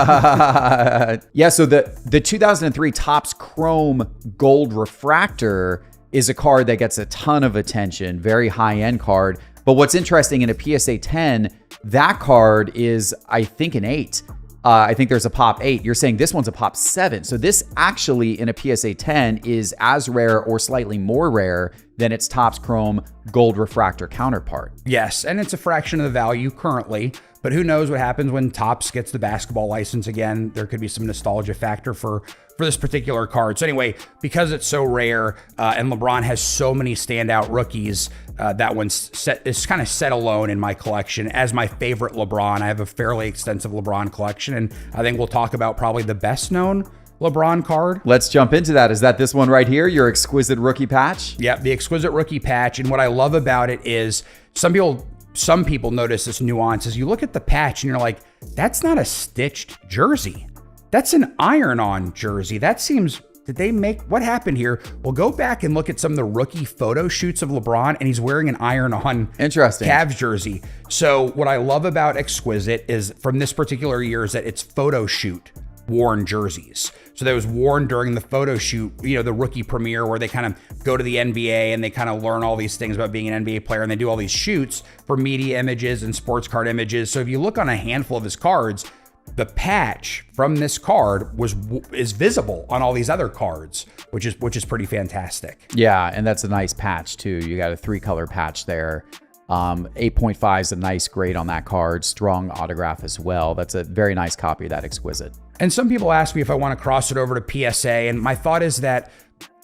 Yeah, so the 2003 Topps Chrome Gold Refractor is a card that gets a ton of attention, very high-end card. But what's interesting, in a PSA 10, that card is, I think, an 8. I think there's a Pop 8. You're saying this one's a Pop 7. So this actually, in a PSA 10, is as rare or slightly more rare than its Topps Chrome Gold Refractor counterpart. Yes, and it's a fraction of the value currently, but who knows what happens when Topps gets the basketball license again. There could be some nostalgia factor for this particular card. So anyway, because it's so rare and LeBron has so many standout rookies, that one's is kind of set alone in my collection as my favorite LeBron. I have a fairly extensive LeBron collection, and I think we'll talk about probably the best known LeBron card. Let's jump into that. Is that this one right here, your exquisite rookie patch? Yep, the exquisite rookie patch. And what I love about it is some people notice this nuance. As you look at the patch and you're like, that's not a stitched jersey. That's an iron-on jersey. That seems, what happened here? We'll go back and look at some of the rookie photo shoots of LeBron, and he's wearing an iron-on Cavs jersey. So what I love about exquisite is from this particular year is that it's photo shoot worn jerseys. So that was worn during the photo shoot, the rookie premiere, where they kind of go to the NBA and they kind of learn all these things about being an NBA player, and they do all these shoots for media images and sports card images. So if you look on a handful of his cards, the patch from this card is visible on all these other cards, which is pretty fantastic. Yeah, and that's a nice patch too. You got a 3-color patch there. 8.5 is a nice grade on that card. Strong autograph as well. That's a very nice copy of that exquisite. And some people ask me if I want to cross it over to PSA, and my thought is that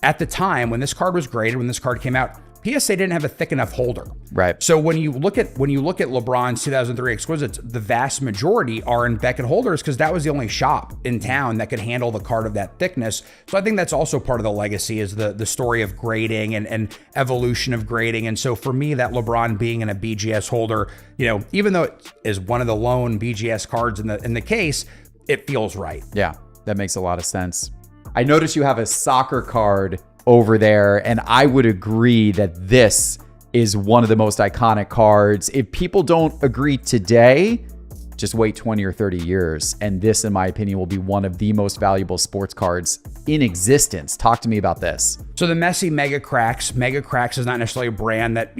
at the time when this card was graded, when this card came out, PSA didn't have a thick enough holder. Right. So when you look at LeBron's 2003 exquisites, the vast majority are in Beckett holders because that was the only shop in town that could handle the card of that thickness. So I think that's also part of the legacy, is the story of grading and evolution of grading. And so for me, that LeBron being in a BGS holder, even though it is one of the lone BGS cards in the case, it feels right. Yeah, that makes a lot of sense. I notice you have a soccer card over there, and I would agree that this is one of the most iconic cards. If people don't agree today, Just wait 20 or 30 years. And this, in my opinion, will be one of the most valuable sports cards in existence. Talk to me about this. So the Messi Mega Cracks is not necessarily a brand that,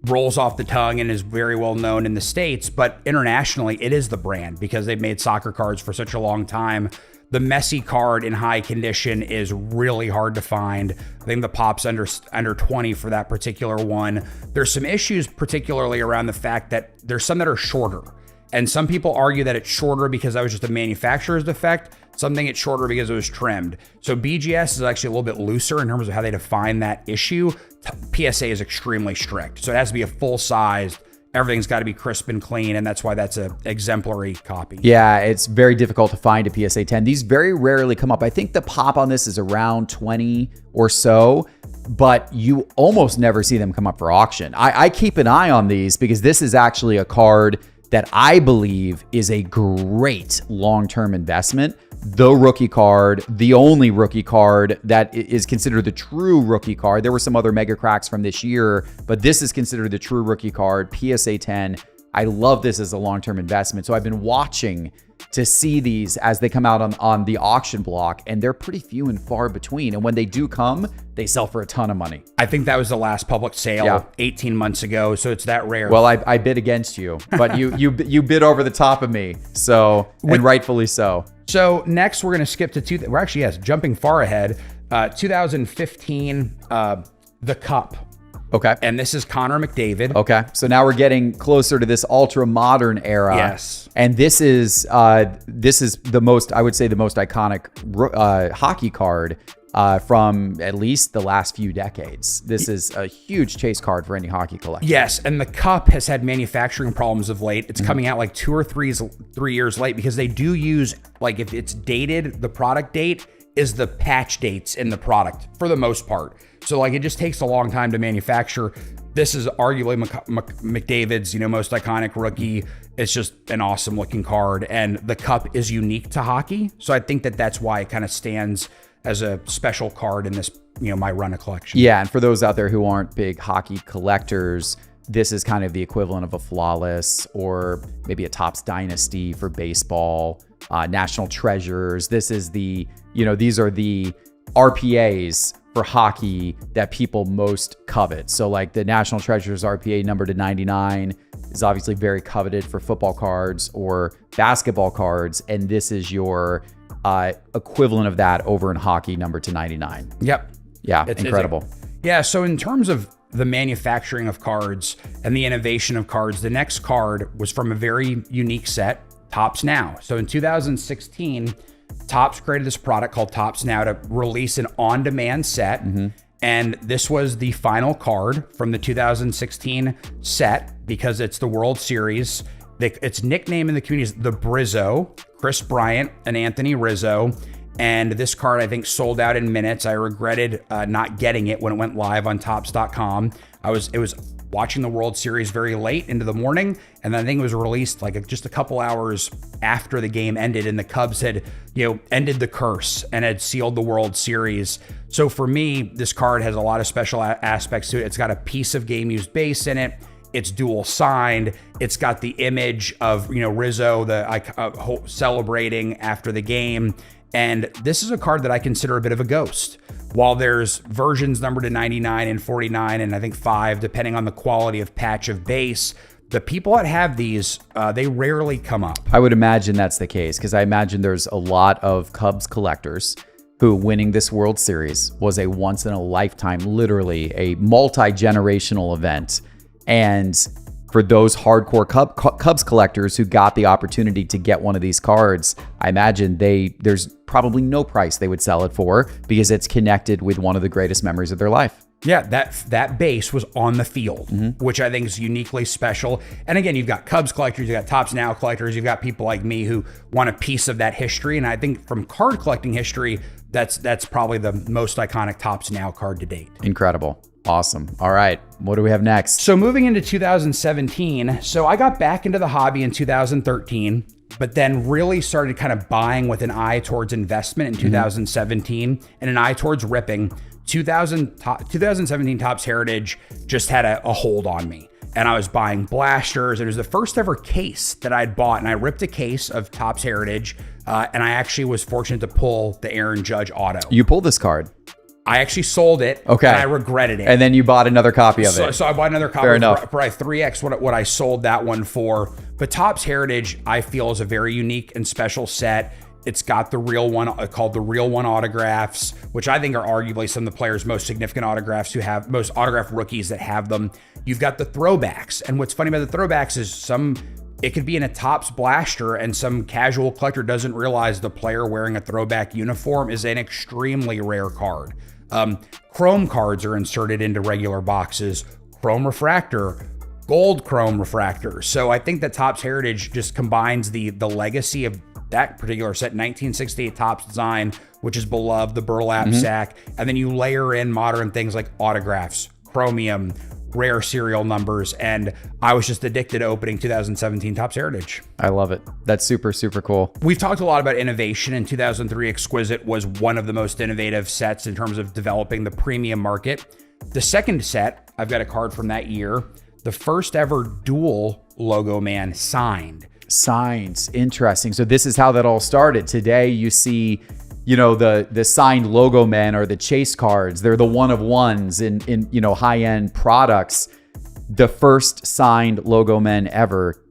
rolls off the tongue and is very well known in the States, but internationally it is the brand because they've made soccer cards for such a long time. The Messi card in high condition is really hard to find. I think the pop's under 20 for that particular one. There's some issues, particularly around the fact that there's some that are shorter. And some people argue that it's shorter because that was just a manufacturer's defect. Some think it's shorter because it was trimmed. So BGS is actually a little bit looser in terms of how they define that issue. PSA is extremely strict. So it has to be a full size. Everything's got to be crisp and clean, and that's why that's an exemplary copy. Yeah, it's very difficult to find a PSA 10. These very rarely come up. I think the pop on this is around 20 or so, but you almost never see them come up for auction. I keep an eye on these because this is actually a card that I believe is a great long-term investment. The rookie card, the only rookie card that is considered the true rookie card. There were some other mega cracks from this year, but this is considered the true rookie card, PSA 10. I love this as a long-term investment. So I've been watching to see these as they come out on the auction block, and they're pretty few and far between. And when they do come, they sell for a ton of money. I think that was the last public sale 18 months ago, so it's that rare. Well, I bid against you, but you bid over the top of me, so and rightfully so. So next we're going to skip to we're actually jumping far ahead. 2015, the Cup. Okay. And this is Connor McDavid. Okay. So now we're getting closer to this ultra modern era. Yes. And this is the most, I would say, the most iconic hockey card from at least the last few decades. This is a huge chase card for any hockey collector. Yes, and the Cup has had manufacturing problems of late. It's coming out like 2 or 3 years late because they do use, like, if it's dated, the product date is the patch dates in the product for the most part. So like it just takes a long time to manufacture. This is arguably McDavid's, most iconic rookie. It's just an awesome looking card, and the Cup is unique to hockey. So I think that that's why it kind of stands as a special card in this, my Runner collection. Yeah, and for those out there who aren't big hockey collectors, this is kind of the equivalent of a Flawless or maybe a Topps Dynasty for baseball, National Treasures. This is the, these are the RPAs for hockey that people most covet. So like the National Treasures RPA number to 99 is obviously very coveted for football cards or basketball cards. And this is your equivalent of that over in hockey, number to 99. Yep. Yeah, incredible. Yeah, so in terms of the manufacturing of cards and the innovation of cards, the next card was from a very unique set, Topps Now. So in 2016, Topps created this product called Topps Now to release an on-demand set. And this was the final card from the 2016 set because it's the World Series. Its nickname in the community is the Brizzo, Chris Bryant and Anthony Rizzo. And this card, I think, sold out in minutes. I regretted not getting it when it went live on Topps.com. It was watching the World Series very late into the morning, and then I think it was released like just a couple hours after the game ended, and the Cubs had, ended the curse and had sealed the World Series. So for me, this card has a lot of special aspects to it. It's got a piece of game-used base in it. It's dual signed. It's got the image of, Rizzo, celebrating after the game. And this is a card that I consider a bit of a ghost. While there's versions numbered to 99 and 49 and I think 5, depending on the quality of patch of base, the people that have these, they rarely come up. I would imagine that's the case because I imagine there's a lot of Cubs collectors who winning this World Series was a once in a lifetime, literally a multi-generational event. And for those hardcore Cubs collectors who got the opportunity to get one of these cards, I imagine there's probably no price they would sell it for because it's connected with one of the greatest memories of their life. Yeah, that base was on the field, which I think is uniquely special. And again, you've got Cubs collectors, you've got Topps Now collectors, you've got people like me who want a piece of that history. And I think from card collecting history, that's probably the most iconic Topps Now card to date. Incredible. Awesome. All right. What do we have next? So moving into 2017, so I got back into the hobby in 2013, but then really started kind of buying with an eye towards investment in 2017 and an eye towards ripping. 2017 Topps Heritage just had a hold on me. and I was buying blasters. It was the first ever case that I'd bought, and I ripped a case of Topps Heritage, and I actually was fortunate to pull the Aaron Judge auto. You pulled this card. I actually sold it, okay, and I regretted it. And then you bought another copy of it. So I bought another copy Fair for enough. probably 3x what I sold that one for. But Topps Heritage, I feel, is a very unique and special set. It's got the real one called the Real One autographs, which I think are arguably some of the players' most significant autographs who have most autographed rookies that have them. You've got the throwbacks. And what's funny about the throwbacks is it could be in a Topps blaster, and some casual collector doesn't realize the player wearing a throwback uniform is an extremely rare card. Chrome cards are inserted into regular boxes, chrome refractor, gold chrome refractor. So I think that Topps Heritage just combines the legacy of that particular set, 1968 Topps design, which is beloved, the burlap sack, and then you layer in modern things like autographs, chromium, rare serial numbers, and I was just addicted to opening 2017 Topps Heritage. I love it. That's super, super cool. We've talked a lot about innovation, and 2003 Exquisite was one of the most innovative sets in terms of developing the premium market. The second set, I've got a card from that year, the first ever dual logo man signed. Signs, interesting. So this is how that all started. Today you see, the signed logo men or the chase cards. They're the one of ones in high-end products. The first signed logo men ever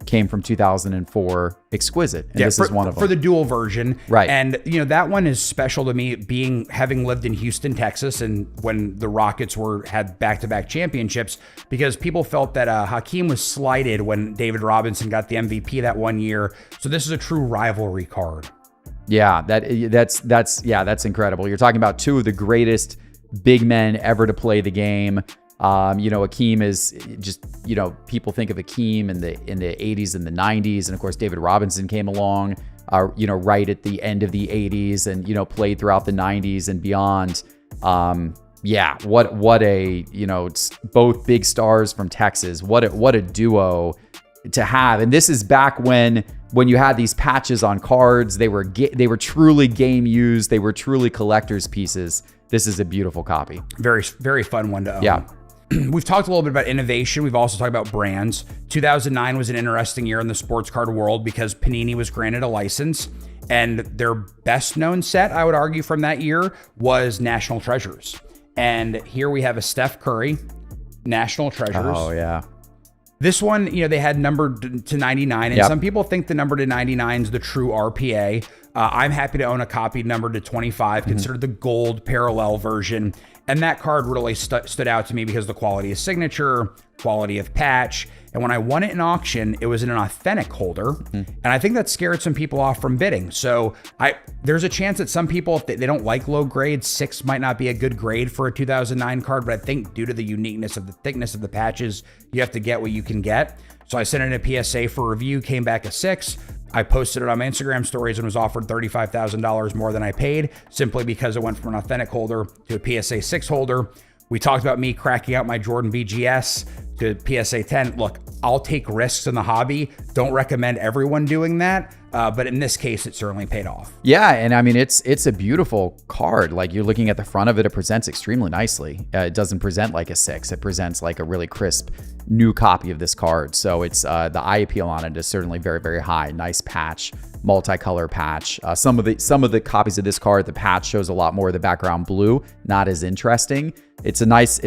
came from 2004 Exquisite, and this is one of them. For the dual version. Right. And, that one is special to me, having lived in Houston, Texas, and when the Rockets had back-to-back championships, because people felt that Hakeem was slighted when David Robinson got the MVP that one year. So this is a true rivalry card. Yeah, that's incredible. You're talking about two of the greatest big men ever to play the game. Hakeem is just, people think of Hakeem in the 80s and the 90s. And of course, David Robinson came along, right at the end of the 80s and, played throughout the 90s and beyond. What a, it's both big stars from Texas. What a duo to have. And this is back when you had these patches on cards, they were truly game used. They were truly collector's pieces. This is a beautiful copy. Very, very fun one to own. Yeah. We've talked a little bit about innovation. We've also talked about brands. 2009 was an interesting year in the sports card world because Panini was granted a license, and their best known set, I would argue, from that year was National Treasures. And here we have a Steph Curry National Treasures. Oh, yeah. This one, they had numbered to 99, and some people think the number to 99 is the true RPA. I'm happy to own a copy numbered to 25, considered the gold parallel version. And that card really stood out to me because of the quality of signature, quality of patch. And when I won it in auction, it was in an authentic holder. And I think that scared some people off from bidding. So there's a chance that some people, if they don't like low grade, 6 might not be a good grade for a 2009 card. But I think due to the uniqueness of the thickness of the patches, you have to get what you can get. So I sent in a PSA for review, came back a 6. I posted it on my Instagram stories and was offered $35,000 more than I paid, simply because it went from an authentic holder to a PSA 6 holder. We talked about me cracking out my Jordan VGS to PSA 10. Look, I'll take risks in the hobby. Don't recommend everyone doing that. But in this case, it certainly paid off. Yeah, and I mean, it's a beautiful card. Like, you're looking at the front of it, it presents extremely nicely. It doesn't present like a 6. It presents like a really crisp new copy of this card. So it's the eye appeal on it is certainly very, very high. Nice patch, multicolor patch. Some of the copies of this card, the patch shows a lot more of the background blue, not as interesting. It's a nice,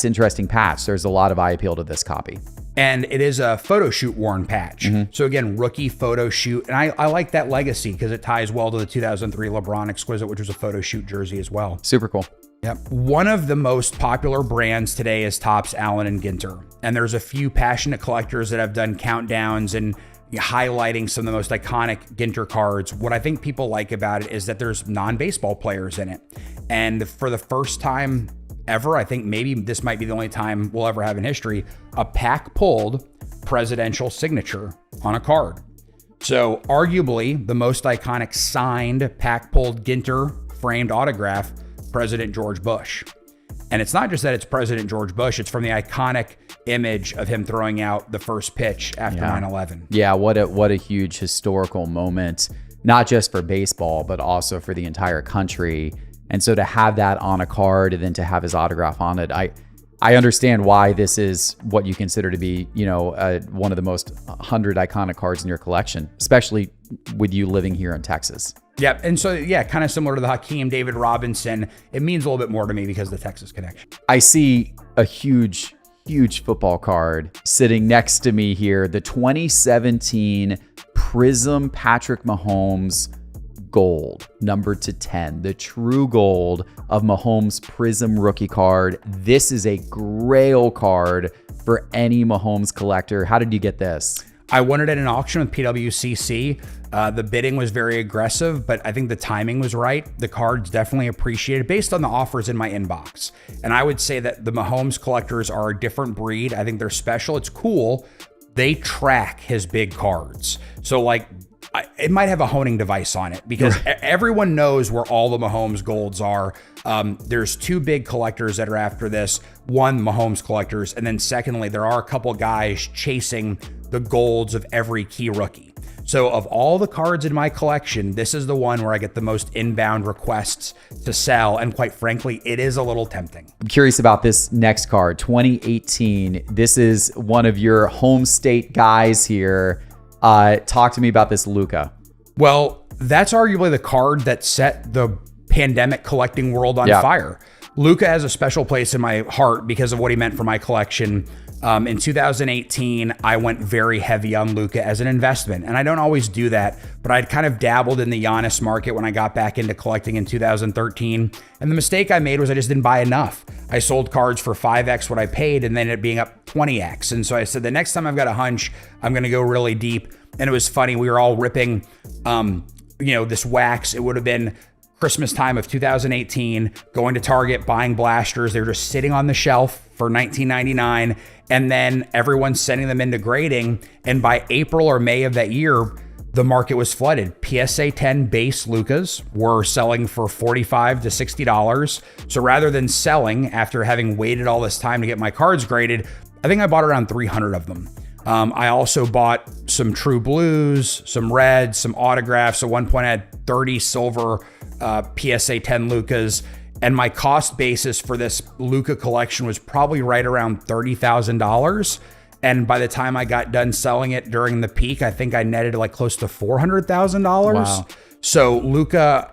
interesting patch. There's a lot of eye appeal to this copy. And it is a photo shoot worn patch. So again, rookie photo shoot. And I like that legacy because it ties well to the 2003 LeBron Exquisite, which was a photo shoot jersey as well. Super cool. Yep. One of the most popular brands today is Topps, Allen, and Ginter. And there's a few passionate collectors that have done countdowns and highlighting some of the most iconic Ginter cards. What I think people like about it is that there's non-baseball players in it. And for the first time ever, I think maybe this might be the only time we'll ever have in history, a pack pulled presidential signature on a card. So arguably the most iconic signed pack pulled Ginter framed autograph, President George Bush. And it's not just that it's President George Bush, it's from the iconic image of him throwing out the first pitch after 9/11. Yeah, what a huge historical moment, not just for baseball, but also for the entire country. And so to have that on a card and then to have his autograph on it, I understand why this is what you consider to be, one of the most 100 iconic cards in your collection, especially with you living here in Texas. Yep. And so, kind of similar to the Hakeem David Robinson, it means a little bit more to me because of the Texas connection. I see a huge football card sitting next to me here. The 2017 Prism Patrick Mahomes Gold, numbered to 10, the true gold of Mahomes Prism rookie card. This is a grail card for any Mahomes collector. How did you get this? I won it at an auction with PWCC. The bidding was very aggressive, but I think the timing was right. The card's definitely appreciated based on the offers in my inbox. And I would say that the Mahomes collectors are a different breed. I think they're special. It's cool. They track his big cards. So it might have a honing device on it because everyone knows where all the Mahomes golds are. There's two big collectors that are after this. One, Mahomes collectors. And then secondly, there are a couple guys chasing the golds of every key rookie. So of all the cards in my collection, this is the one where I get the most inbound requests to sell. And quite frankly, it is a little tempting. I'm curious about this next card, 2018. This is one of your home state guys here. Talk to me about this Luka. Well, that's arguably the card that set the pandemic collecting world on fire. Luka has a special place in my heart because of what he meant for my collection. In 2018, I went very heavy on Luka as an investment. And I don't always do that, but I'd kind of dabbled in the Honus market when I got back into collecting in 2013. And the mistake I made was I just didn't buy enough. I sold cards for 5x what I paid and then it being up 20x. And so I said, the next time I've got a hunch, I'm going to go really deep. And it was funny. We were all ripping, this wax. It would have been Christmas time of 2018, going to Target, buying blasters. They were just sitting on the shelf for $19.99. And then everyone's sending them into grading. And by April or May of that year, the market was flooded. PSA 10 base Lukas were selling for $45 to $60. So rather than selling after having waited all this time to get my cards graded, I think I bought around 300 of them. I also bought some true blues, some reds, some autographs. At one point I had 30 silver PSA 10 Lukas. And my cost basis for this Luka collection was probably right around $30,000. And by the time I got done selling it during the peak, I think I netted close to $400,000. Wow. So Luka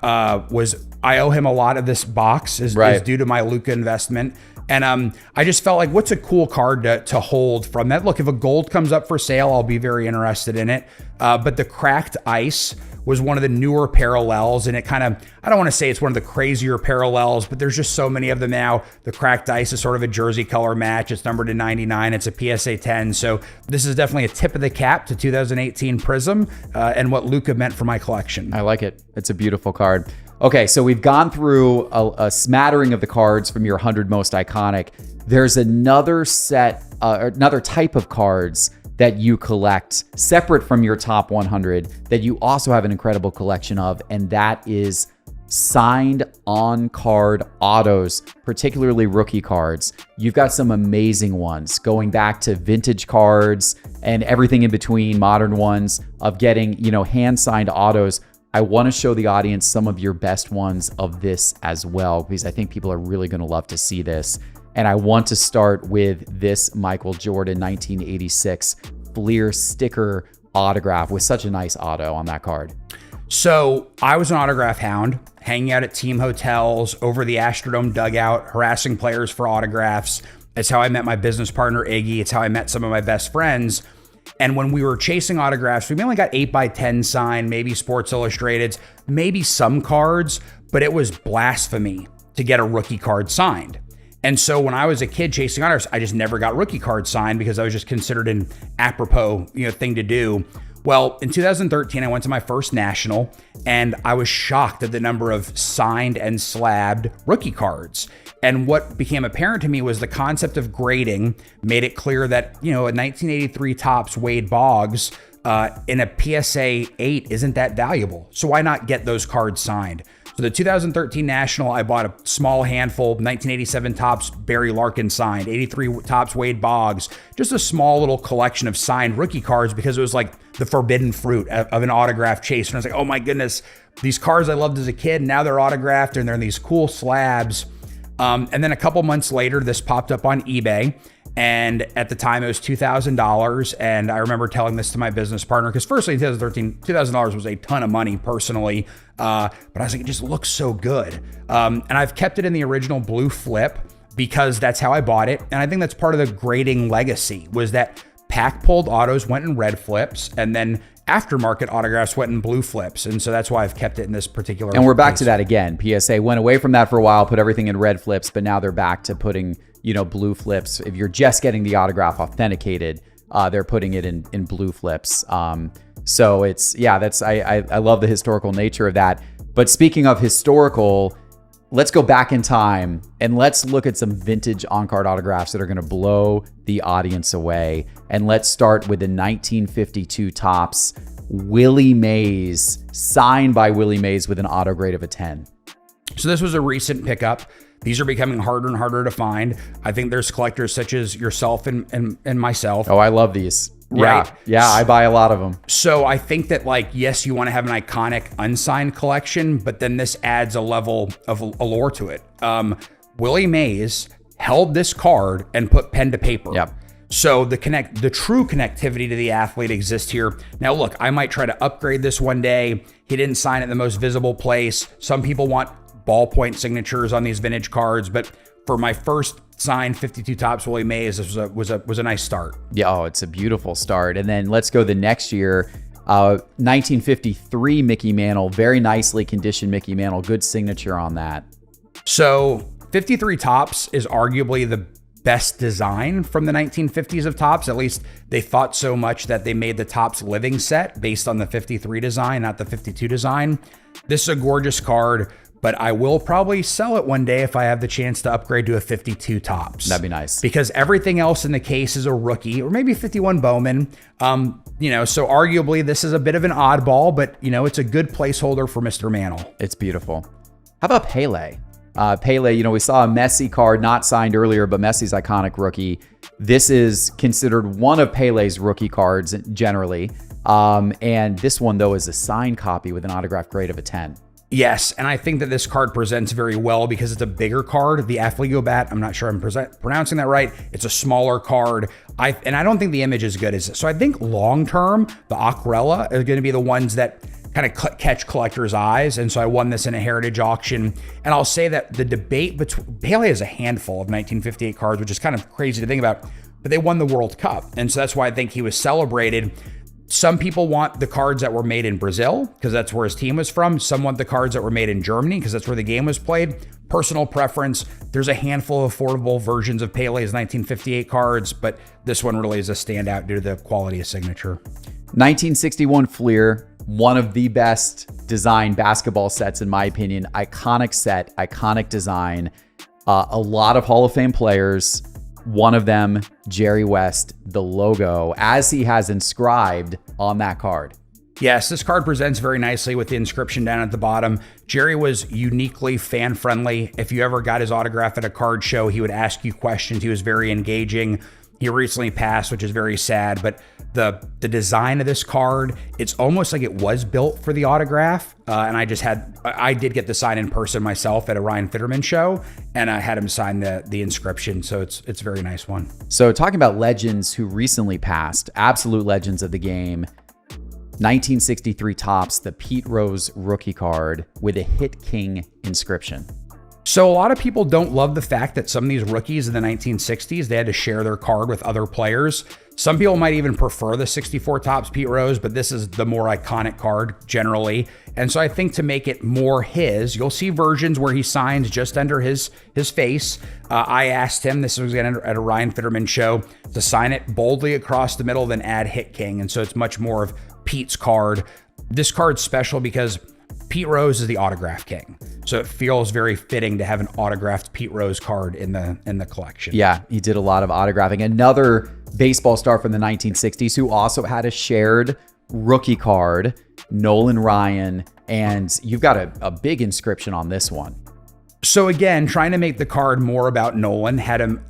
I owe him a lot of this box is due to my Luka investment. And I just felt like, what's a cool card to hold from that? Look, if a gold comes up for sale, I'll be very interested in it. But the cracked ice was one of the newer parallels. And it kind of, I don't want to say it's one of the crazier parallels, but there's just so many of them now. The cracked ice is sort of a jersey color match. It's numbered to 99. It's a PSA 10. So this is definitely a tip of the cap to 2018 Prism and what Luka meant for my collection. I like it. It's a beautiful card. Okay, so we've gone through a smattering of the cards from your 100 most iconic. There's another set, another type of cards that you collect separate from your top 100 that you also have an incredible collection of, and that is signed on-card autos, particularly rookie cards. You've got some amazing ones going back to vintage cards and everything in between, modern ones, of getting, hand-signed autos. I want to show the audience some of your best ones of this as well, because I think people are really going to love to see this. And I want to start with this Michael Jordan 1986 Fleer sticker autograph with such a nice auto on that card. So I was an autograph hound, hanging out at team hotels, over the Astrodome dugout, harassing players for autographs. It's how I met my business partner, Iggy. It's how I met some of my best friends. And when we were chasing autographs, we only got 8x10 signed, maybe Sports Illustrateds, maybe some cards, but it was blasphemy to get a rookie card signed. And so when I was a kid chasing autographs, I just never got rookie cards signed because I was just considered an apropos, thing to do. Well, in 2013, I went to my first national and I was shocked at the number of signed and slabbed rookie cards. And what became apparent to me was the concept of grading made it clear that, a 1983 Topps Wade Boggs in a PSA 8 isn't that valuable. So why not get those cards signed? So the 2013 National, I bought a small handful, 1987 Topps Barry Larkin signed, 83 Topps Wade Boggs, just a small little collection of signed rookie cards because it was like the forbidden fruit of an autograph chase. And I was like, oh my goodness, these cards I loved as a kid, now they're autographed and they're in these cool slabs. And then a couple months later, this popped up on eBay. And at the time, it was $2,000. And I remember telling this to my business partner, because firstly, in 2013, $2,000 was a ton of money personally. But I was like, it just looks so good. And I've kept it in the original blue flip because that's how I bought it. And I think that's part of the grading legacy, was that pack pulled autos went in red flips, and then aftermarket autographs went in blue flips. And so that's why I've kept it in this particular And we're back place. to that again. PSA went away from that for a while, put everything in red flips, but now they're back to putting, blue flips. If you're just getting the autograph authenticated, they're putting it in blue flips. So it's, I love the historical nature of that. But speaking of historical, let's go back in time and let's look at some vintage on-card autographs that are going to blow the audience away. And let's start with the 1952 Topps Willie Mays, signed by Willie Mays with an auto grade of a 10. So this was a recent pickup. These are becoming harder and harder to find. I think there's collectors such as yourself and myself. Oh, I love these. Right. Yeah, I buy a lot of them. So I think that, yes, you want to have an iconic unsigned collection, but then this adds a level of allure to it. Willie Mays held this card and put pen to paper. Yep. So the true connectivity to the athlete exists here. Now, look, I might try to upgrade this one day. He didn't sign it in the most visible place. Some people want ballpoint signatures on these vintage cards, but for my first signed 52 Topps Willie Mays, this was a nice start. Yeah, it's a beautiful start. And then let's go the next year, 1953 Mickey Mantle, very nicely conditioned Mickey Mantle, good signature on that. So 53 Topps is arguably the best design from the 1950s of Topps. At least they thought so much that they made the Topps living set based on the 53 design, not the 52 design. This is a gorgeous card, but I will probably sell it one day if I have the chance to upgrade to a 52 Topps. That'd be nice. Because everything else in the case is a rookie, or maybe 51 Bowman. So arguably this is a bit of an oddball, but it's a good placeholder for Mr. Mantle. It's beautiful. How about Pele? Pele, we saw a Messi card not signed earlier, but Messi's iconic rookie. This is considered one of Pele's rookie cards generally. And this one, though, is a signed copy with an autograph grade of a 10. Yes, and I think that this card presents very well because it's a bigger card. The Affligo bat, I'm not sure I'm pronouncing that right. It's a smaller card. I don't think the image is good as so I think long term, the Aquarella are going to be the ones that kind of catch collectors' eyes. And so I won this in a heritage auction. And I'll say that the debate between Pele has a handful of 1958 cards, which is kind of crazy to think about, but they won the World Cup. And so that's why I think he was celebrated. Some people want the cards that were made in Brazil because that's where his team was from. Some want the cards that were made in Germany because that's where the game was played. Personal preference. There's a handful of affordable versions of Pele's 1958 cards, but this one really is a standout due to the quality of signature. 1961 Fleer, one of the best designed basketball sets in my opinion. Iconic set, iconic design. A lot of Hall of Fame players. One of them, Jerry West, the logo, as he has inscribed on that card. Yes, this card presents very nicely with the inscription down at the bottom. Jerry was uniquely fan-friendly. If you ever got his autograph at a card show, he would ask you questions. He was very engaging. He recently passed, which is very sad, but the design of this card, it's almost like it was built for the autograph. And I did get the sign in person myself at a Ryan Fitterman show, and I had him sign the inscription. So it's a very nice one. So talking about legends who recently passed, absolute legends of the game, 1963 Topps, the Pete Rose rookie card with a Hit King inscription. So a lot of people don't love the fact that some of these rookies in the 1960s, they had to share their card with other players. Some people might even prefer the 64 Topps Pete Rose, but this is the more iconic card generally. And so I think to make it more his, you'll see versions where he signs just under his face. I asked him, this was at a Ryan Fitterman show, to sign it boldly across the middle, then add Hit King. And so it's much more of Pete's card. This card's special because Pete Rose is the autograph king. So it feels very fitting to have an autographed Pete Rose card in the collection. Yeah, he did a lot of autographing. Another baseball star from the 1960s who also had a shared rookie card, Nolan Ryan, and you've got a big inscription on this one. So again, trying to make the card more about Nolan, had him,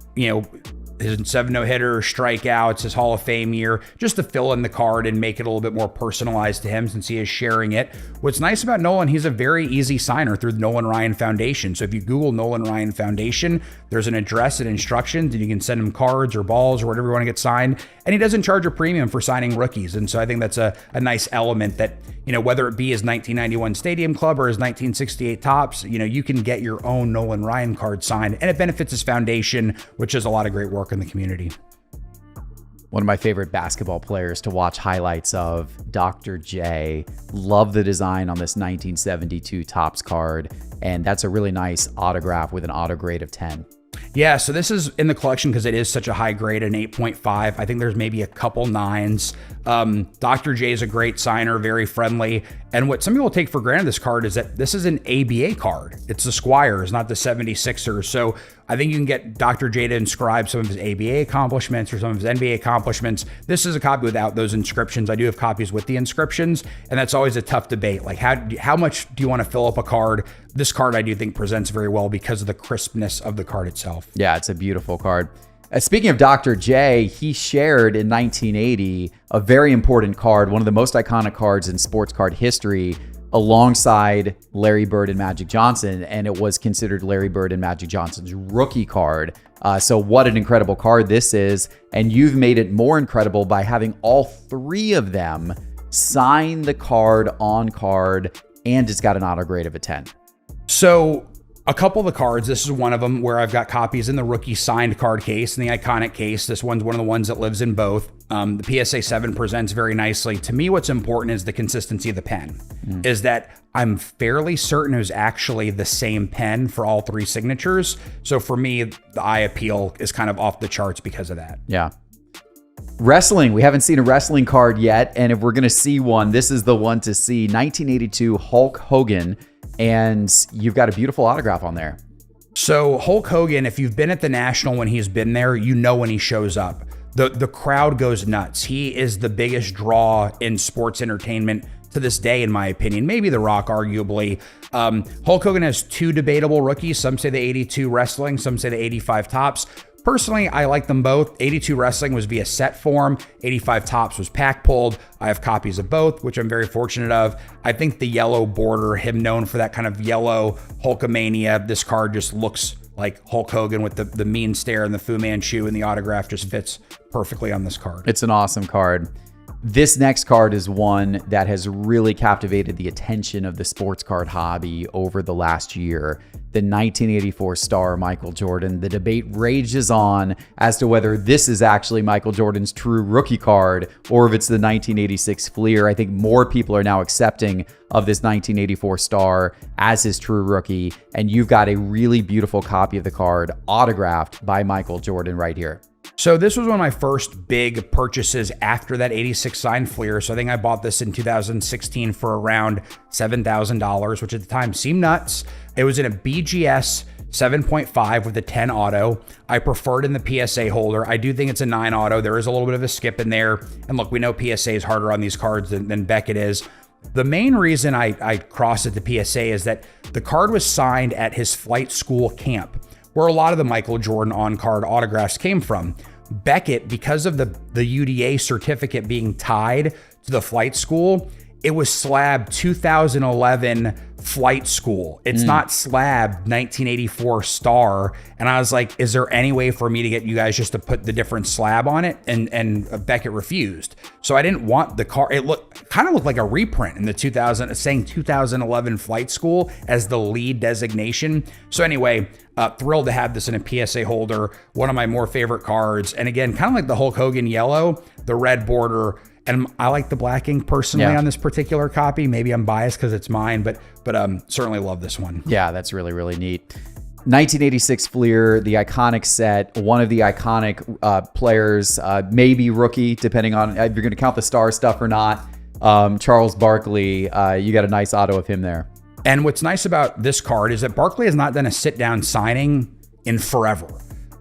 his 7 no-hitters, strikeouts, his Hall of Fame year, just to fill in the card and make it a little bit more personalized to him since he is sharing it. What's nice about Nolan, he's a very easy signer through the Nolan Ryan Foundation. So if you Google Nolan Ryan Foundation, there's an address and instructions, and you can send him cards or balls or whatever you want to get signed. And he doesn't charge a premium for signing rookies. And so I think that's a nice element that, whether it be his 1991 Stadium Club or his 1968 Topps, you can get your own Nolan Ryan card signed, and it benefits his foundation, which does a lot of great work in the community. One of my favorite basketball players to watch highlights of, Dr. J. Love the design on this 1972 Topps card, and that's a really nice autograph with an auto grade of 10. Yeah, so this is in the collection because it is such a high grade, an 8.5. I think there's maybe a couple 9s. Dr. J is a great signer, very friendly. And what some people take for granted this card is that this is an ABA card. It's the Squires, not the 76ers. So I think you can get Dr. J to inscribe some of his ABA accomplishments or some of his NBA accomplishments. This is a copy without those inscriptions. I do have copies with the inscriptions, and that's always a tough debate. Like, how much do you want to fill up a card? This card, I do think, presents very well because of the crispness of the card itself. Yeah, it's a beautiful card. Speaking of Dr. J, he shared in 1980 a very important card, one of the most iconic cards in sports card history, alongside Larry Bird and Magic Johnson, and it was considered Larry Bird and Magic Johnson's rookie card. So what an incredible card this is, and you've made it more incredible by having all 3 of them sign the card on card, and it's got an auto grade of a 10. So a couple of the cards, this is one of them where I've got copies in the rookie signed card case and the iconic case. This one's one of the ones that lives in both. The PSA 7 presents very nicely. To me, what's important is the consistency of the pen. Is that I'm fairly certain it was actually the same pen for all 3 signatures. So for me, the eye appeal is kind of off the charts because of that. Yeah. Wrestling, we haven't seen a wrestling card yet, and if we're going to see one, this is the one to see. 1982 Hulk Hogan, and you've got a beautiful autograph on there. So Hulk Hogan, if you've been at the National when he's been there, you know when he shows up. The crowd goes nuts. He is the biggest draw in sports entertainment to this day, in my opinion. Maybe The Rock, arguably. Hulk Hogan has 2 debatable rookies. Some say the 82 Wrestling, some say the 85 Topps. Personally, I like them both. 82 Wrestling was via set form. 85 Topps was pack pulled. I have copies of both, which I'm very fortunate of. I think the yellow border, him known for that kind of yellow Hulkamania, this card just looks like Hulk Hogan with the mean stare and the Fu Manchu, and the autograph just fits perfectly on this card. It's an awesome card. This next card is one that has really captivated the attention of the sports card hobby over the last year. The 1984 star Michael Jordan. The debate rages on as to whether this is actually Michael Jordan's true rookie card or if it's the 1986 Fleer. I think more people are now accepting of this 1984 star as his true rookie, and you've got a really beautiful copy of the card autographed by Michael Jordan right here. So this was one of my first big purchases after that 86 signed Fleer. So I think I bought this in 2016 for around $7,000, which at the time seemed nuts. It was in a BGS 7.5 with a 10 auto. I preferred in the PSA holder. I do think it's a 9 auto. There is a little bit of a skip in there. And look, we know PSA is harder on these cards than Beckett is. The main reason I crossed at the PSA is that the card was signed at his flight school camp, where a lot of the Michael Jordan on-card autographs came from. Beckett, because of the UDA certificate being tied to the flight school, it was slab 2011 flight school. It's not slab 1984 star. And I was like, is there any way for me to get you guys just to put the different slab on it? And Beckett refused. So I didn't want the car. It kind of looked like a reprint in the saying 2011 flight school as the lead designation. So anyway, thrilled to have this in a PSA holder. One of my more favorite cards. And again, kind of like the Hulk Hogan yellow, the red border. And I like the black ink personally on this particular copy. Maybe I'm biased because it's mine, but certainly love this one. Yeah, that's really, really neat. 1986 Fleer, the iconic set, one of the iconic players, maybe rookie, depending on if you're going to count the star stuff or not. Charles Barkley, you got a nice auto of him there. And what's nice about this card is that Barkley has not done a sit-down signing in forever.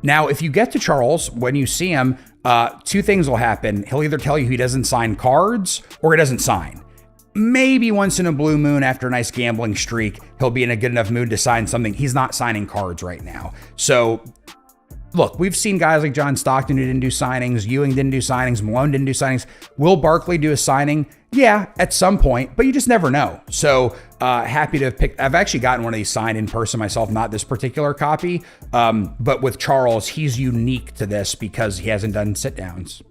Now, if you get to Charles, when you see him, 2 things will happen. He'll either tell you he doesn't sign cards or he doesn't sign. Maybe once in a blue moon after a nice gambling streak, he'll be in a good enough mood to sign something. He's not signing cards right now. So look, we've seen guys like John Stockton who didn't do signings, Ewing didn't do signings, Malone didn't do signings. Will Barkley do a signing? Yeah, at some point, but you just never know. So happy to have picked. I've actually gotten one of these signed in person myself, not this particular copy, but with Charles, he's unique to this because he hasn't done sit downs.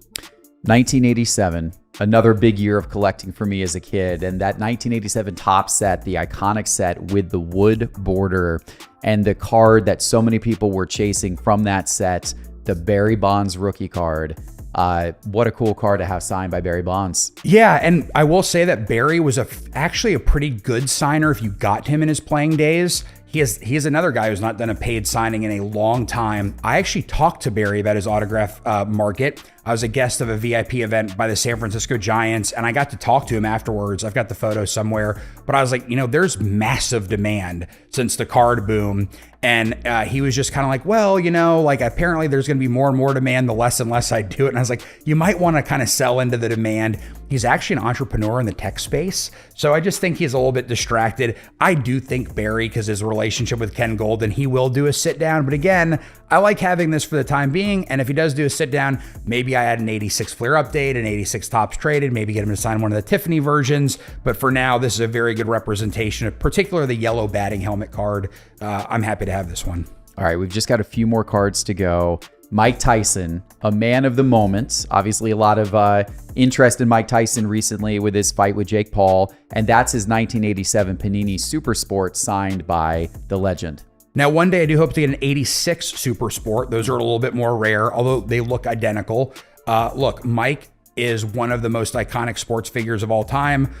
1987, another big year of collecting for me as a kid. And that 1987 top set, the iconic set with the wood border and the card that so many people were chasing from that set, the Barry Bonds rookie card. What a cool card to have signed by Barry Bonds. Yeah, and I will say that Barry was actually a pretty good signer if you got him in his playing days. He is another guy who's not done a paid signing in a long time. I actually talked to Barry about his autograph market. I was a guest of a VIP event by the San Francisco Giants, and I got to talk to him afterwards. I've got the photo somewhere, but I was like, there's massive demand since the card boom. And he was just kind of like, well, apparently there's going to be more and more demand the less and less I do it. And I was like, you might want to kind of sell into the demand. He's actually an entrepreneur in the tech space. So I just think he's a little bit distracted. I do think Barry, because his relationship with Ken Golden, he will do a sit down. But again, I like having this for the time being. And if he does do a sit down, maybe I add an 86 Fleer update, an 86 Topps traded, maybe get him to sign one of the Tiffany versions. But for now, this is a very good representation of particularly the yellow batting helmet card. I'm happy to have this one. All right, we've just got a few more cards to go. Mike Tyson, a man of the moment. Obviously, a lot of interest in Mike Tyson recently with his fight with Jake Paul. And that's his 1987 Panini Super Sport signed by the legend. Now, one day I do hope to get an 86 Super Sport. Those are a little bit more rare, although they look identical. Look, Mike is one of the most iconic sports figures of all time.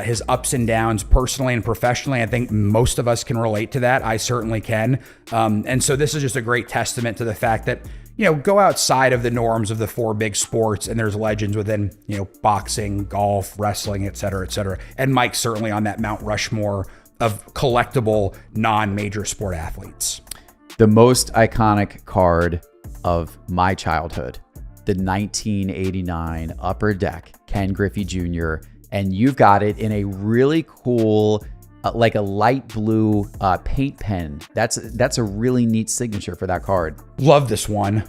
His ups and downs personally and professionally, I think most of us can relate to that. I certainly can. And so this is just a great testament to the fact that, go outside of the norms of the four big sports and there's legends within, boxing, golf, wrestling, et cetera, et cetera. And Mike's certainly on that Mount Rushmore of collectible non-major sport athletes. The most iconic card of my childhood, the 1989 Upper Deck Ken Griffey Jr., and you've got it in a really cool, like a light blue paint pen. That's a really neat signature for that card. Love this one.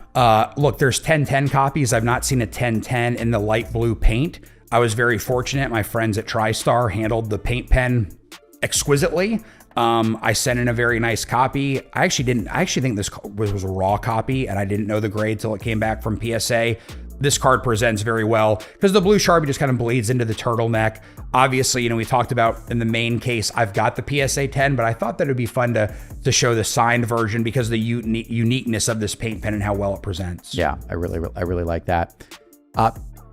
Look, there's 1010 copies. I've not seen a 1010 in the light blue paint. I was very fortunate. My friends at TriStar handled the paint pen exquisitely. I sent in a very nice copy. I actually think this was a raw copy, and I didn't know the grade till it came back from PSA. This card presents very well because the blue Sharpie just kind of bleeds into the turtleneck. Obviously, we talked about in the main case, I've got the PSA 10, but I thought that it'd be fun to show the signed version because of the uniqueness of this paint pen and how well it presents. Yeah, I really like that.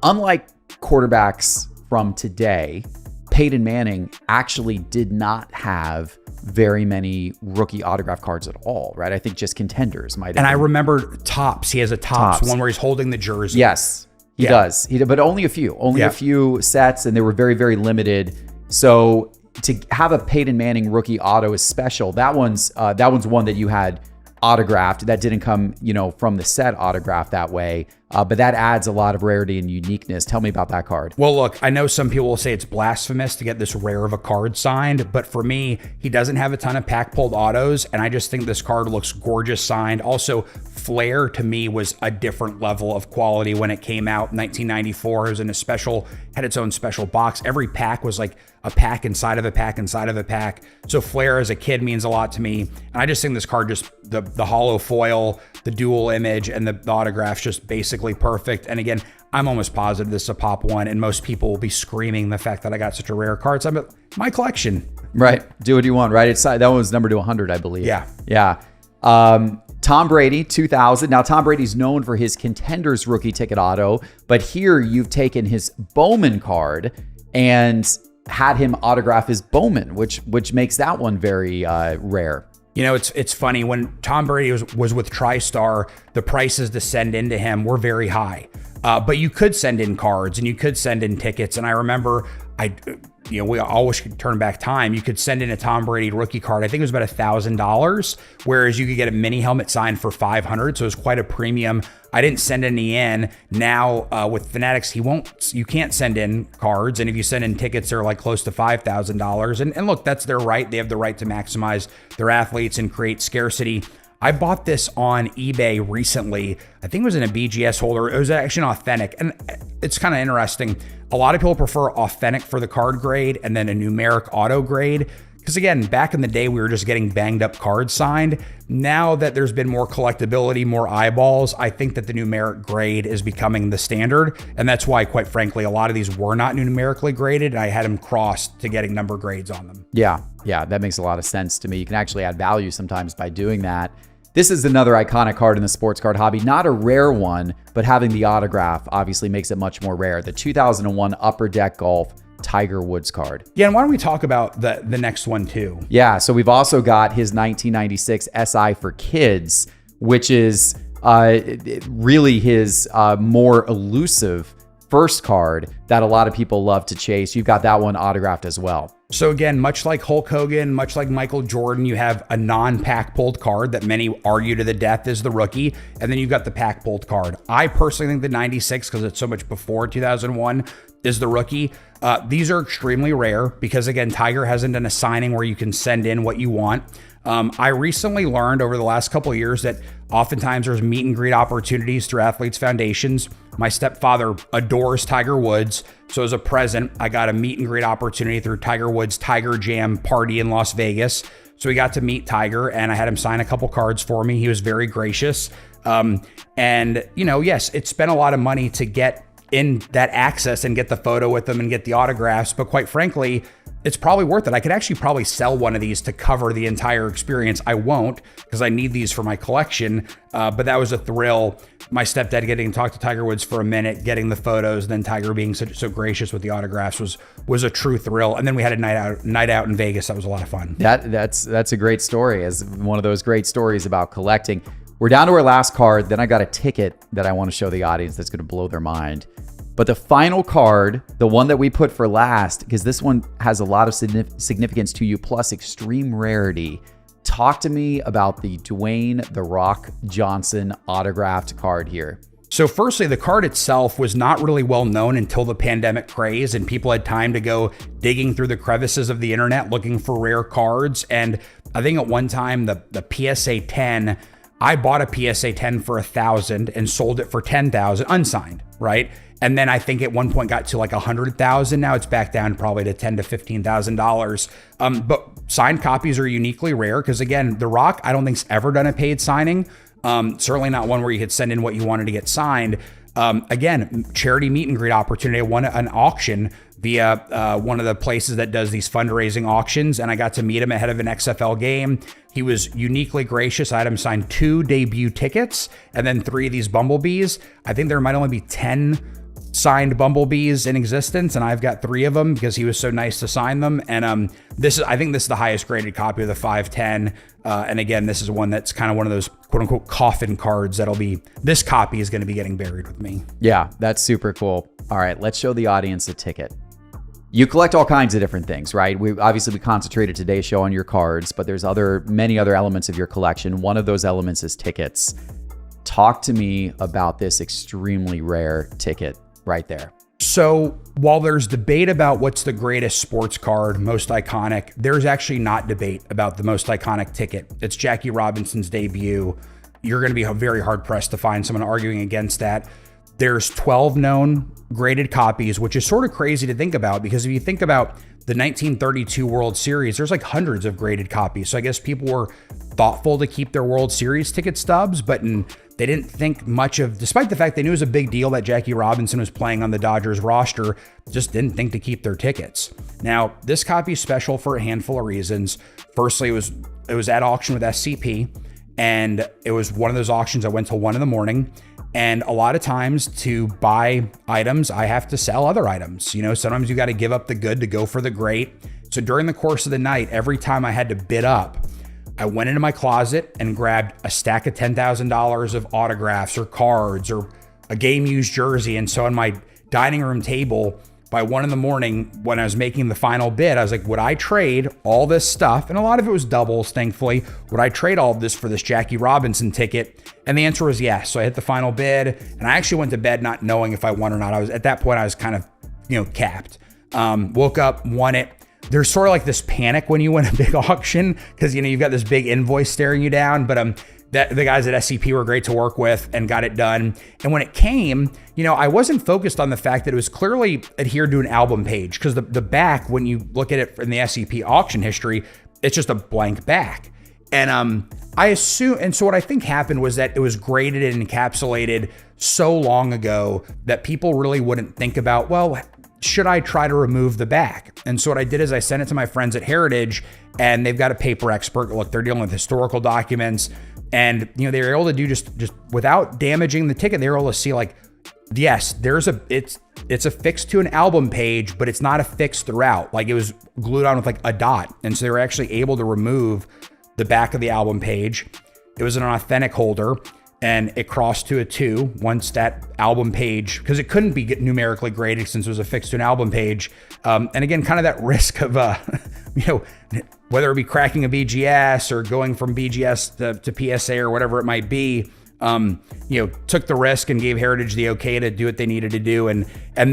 Unlike quarterbacks from today, Peyton Manning actually did not have very many rookie autograph cards at all, right? I think just contenders might have. And I remember Topps. He has a Topps one where he's holding the jersey. Yes, he does. But only a few. A few sets, and they were very, very limited. So to have a Peyton Manning rookie auto is special. That one's one that you had autographed. That didn't come, from the set autographed that way. But that adds a lot of rarity and uniqueness. Tell me about that card. Well, look, I know some people will say it's blasphemous to get this rare of a card signed, but for me, he doesn't have a ton of pack pulled autos, and I just think this card looks gorgeous signed. Also, Flair to me was a different level of quality when it came out in 1994. It was had its own special box. Every pack was like a pack inside of a pack inside of a pack. So Flair as a kid means a lot to me. And I just think this card the hollow foil, the dual image, and the autograph's just basically perfect. And again, I'm almost positive this is a pop one, and most people will be screaming the fact that I got such a rare card. So my collection. Right. Do what you want, right? That one was number to 100, I believe. Yeah. Tom Brady, 2000. Now, Tom Brady's known for his Contenders rookie ticket auto, but here you've taken his Bowman card and had him autograph his Bowman, which makes that one very rare. It's funny, when Tom Brady was with TriStar, the prices to send into him were very high. But you could send in cards and you could send in tickets. And I remember we always could turn back time. You could send in a Tom Brady rookie card. I think it was about $1,000, whereas you could get a mini helmet signed for $500. So it was quite a premium. I didn't send any in. Now with Fanatics, you can't send in cards. And if you send in tickets, they're like close to $5,000. And look, that's their right. They have the right to maximize their athletes and create scarcity. I bought this on eBay recently. I think it was in a BGS holder. It was actually an authentic. And it's kind of interesting. A lot of people prefer authentic for the card grade and then a numeric auto grade. Because again, back in the day, we were just getting banged up cards signed. Now that there's been more collectability, more eyeballs, I think that the numeric grade is becoming the standard. And that's why, quite frankly, a lot of these were not numerically graded. I had them crossed to getting number grades on them. Yeah, that makes a lot of sense to me. You can actually add value sometimes by doing that. This is another iconic card in the sports card hobby. Not a rare one, but having the autograph obviously makes it much more rare. The 2001 Upper Deck Golf Tiger Woods card. Yeah, and why don't we talk about the next one too? Yeah, so we've also got his 1996 SI for Kids, which is really his more elusive first card that a lot of people love to chase. You've got that one autographed as well. So again, much like Hulk Hogan, much like Michael Jordan, you have a non-pack pulled card that many argue to the death is the rookie. And then you've got the pack pulled card. I personally think the 96, because it's so much before 2001, is the rookie. These are extremely rare because again, Tiger hasn't done a signing where you can send in what you want. I recently learned over the last couple of years that oftentimes there's meet and greet opportunities through athletes foundations. My stepfather adores Tiger Woods. So as a present, I got a meet and greet opportunity through Tiger Woods Tiger Jam party in Las Vegas. So we got to meet Tiger and I had him sign a couple cards for me. He was very gracious. And you know, yes, it spent a lot of money to get in that access and get the photo with them and get the autographs. But quite frankly, it's probably worth it. I could actually probably sell one of these to cover the entire experience. I won't because I need these for my collection. But that was a thrill. My stepdad getting to talk to Tiger Woods for a minute, getting the photos, then Tiger being so gracious with the autographs was a true thrill. And then we had a night out in Vegas. That was a lot of fun. That's a great story, as one of those great stories about collecting. We're down to our last card. Then I got a ticket that I want to show the audience that's going to blow their mind. But the final card, the one that we put for last, because this one has a lot of significance to you, plus extreme rarity. Talk to me about the Dwayne "The Rock" Johnson autographed card here. So firstly, the card itself was not really well known until the pandemic craze and people had time to go digging through the crevices of the internet looking for rare cards. And I think at one time, the PSA 10, I bought a PSA 10 for $1,000 and sold it for $10,000 unsigned, right? And then I think at one point got to like 100,000. Now it's back down probably to $10,000 to $15,000. But signed copies are uniquely rare because again, The Rock, I don't think's ever done a paid signing. Certainly not one where you could send in what you wanted to get signed. Again, charity meet and greet opportunity. I won an auction via one of the places that does these fundraising auctions, and I got to meet him ahead of an XFL game. He was uniquely gracious. I had him sign 2 debut tickets and then 3 of these Bumblebees. I think there might only be 10 signed Bumblebees in existence, and I've got 3 of them because he was so nice to sign them. And I think this is the highest graded copy of the 510. And again, this is one that's kind of one of those quote unquote coffin cards this copy is going to be getting buried with me. Yeah, that's super cool. All right, let's show the audience a ticket. You collect all kinds of different things, right? We concentrated today's show on your cards, but there's many other elements of your collection. One of those elements is tickets. Talk to me about this extremely rare ticket right there. So while there's debate about what's the greatest sports card, most iconic, there's actually not debate about the most iconic ticket. It's Jackie Robinson's debut. You're going to be very hard pressed to find someone arguing against that. There's 12 known graded copies, which is sort of crazy to think about because if you think about the 1932 World Series, there's like hundreds of graded copies. So I guess people were thoughtful to keep their World Series ticket stubs, but they didn't think much of, despite the fact they knew it was a big deal that Jackie Robinson was playing on the Dodgers roster, just didn't think to keep their tickets. Now, this copy is special for a handful of reasons. Firstly, it was at auction with SCP, and it was one of those auctions that went till 1 a.m. And a lot of times to buy items, I have to sell other items. You know, sometimes you got to give up the good to go for the great. So during the course of the night, every time I had to bid up, I went into my closet and grabbed a stack of $10,000 of autographs or cards or a game used jersey. And so on my dining room table, by 1 a.m, when I was making the final bid, I was like, would I trade all this stuff? And a lot of it was doubles, thankfully. Would I trade all of this for this Jackie Robinson ticket? And the answer was yes. So I hit the final bid and I actually went to bed not knowing if I won or not. At that point, I was kind of, capped. Woke up, won it. There's sort of like this panic when you win a big auction because, you've got this big invoice staring you down. But the guys at SCP were great to work with and got it done. And when it came, I wasn't focused on the fact that it was clearly adhered to an album page, because the back, when you look at it in the SCP auction history, it's just a blank back. And I assume, and so what I think happened was that it was graded and encapsulated so long ago that people really wouldn't think about, well, should I try to remove the back? And so what I did is I sent it to my friends at Heritage, and they've got a paper expert. Look, they're dealing with historical documents, and they were able to do just without damaging the ticket, they were able to see, like, yes, it's affixed to an album page, but it's not affixed throughout. Like, it was glued on with like a dot. And so they were actually able to remove the back of the album page. It was an authentic holder, and it crossed to a 2 once that album page, because it couldn't be numerically graded since it was affixed to an album page. And again, kind of that risk of, whether it be cracking a BGS or going from BGS to PSA or whatever it might be, took the risk and gave Heritage the okay to do what they needed to do. And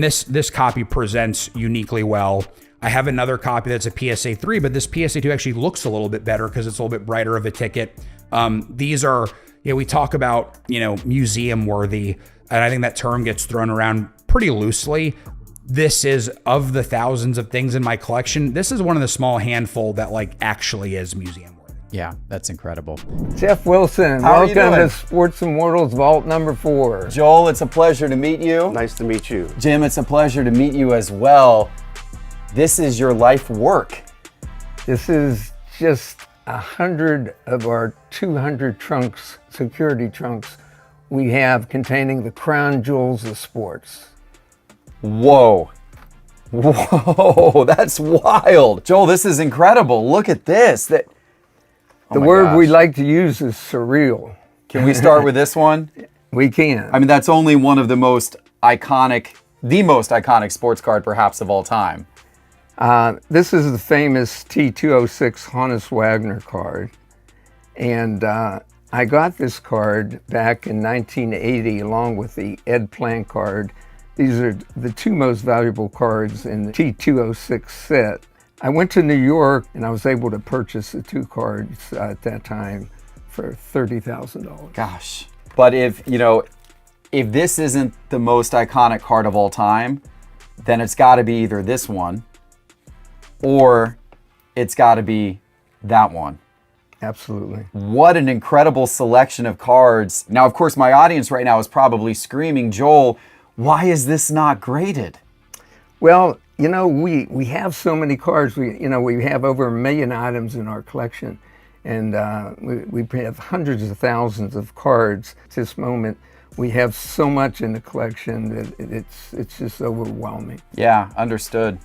this copy presents uniquely well. I have another copy that's a PSA 3, but this PSA 2 actually looks a little bit better because it's a little bit brighter of a ticket. These are, we talk about, museum worthy, and I think that term gets thrown around pretty loosely. This is, of the thousands of things in my collection, this is one of the small handful that actually is museum worthy. Yeah, that's incredible. Jeff Wilson, How are you welcome doing? to Sports Immortals Vault number 4. Joel, it's a pleasure to meet you. Nice to meet you. Jim, it's a pleasure to meet you as well. This is your life work. This is just 100 of our 200 trunks, security trunks, we have containing the crown jewels of sports. Whoa. Whoa, that's wild. Joel, this is incredible. Look at this. The word we like to use is surreal. Can we start with this one? We can. I mean, that's only one of the most iconic sports card perhaps of all time. This is the famous T206 Honus Wagner card. And I got this card back in 1980 along with the Ed Plant card. These are the 2 most valuable cards in the T206 set. I went to New York and I was able to purchase the 2 cards at that time for $30,000. Gosh. But if this isn't the most iconic card of all time, then it's got to be either this one or it's got to be that one. Absolutely. What an incredible selection of cards. Now, of course, my audience right now is probably screaming, Joel, why is this not graded? Well, we have so many cards. We have over 1 million items in our collection, and we have hundreds of thousands of cards. At this moment, we have so much in the collection that it's just overwhelming. Yeah, understood.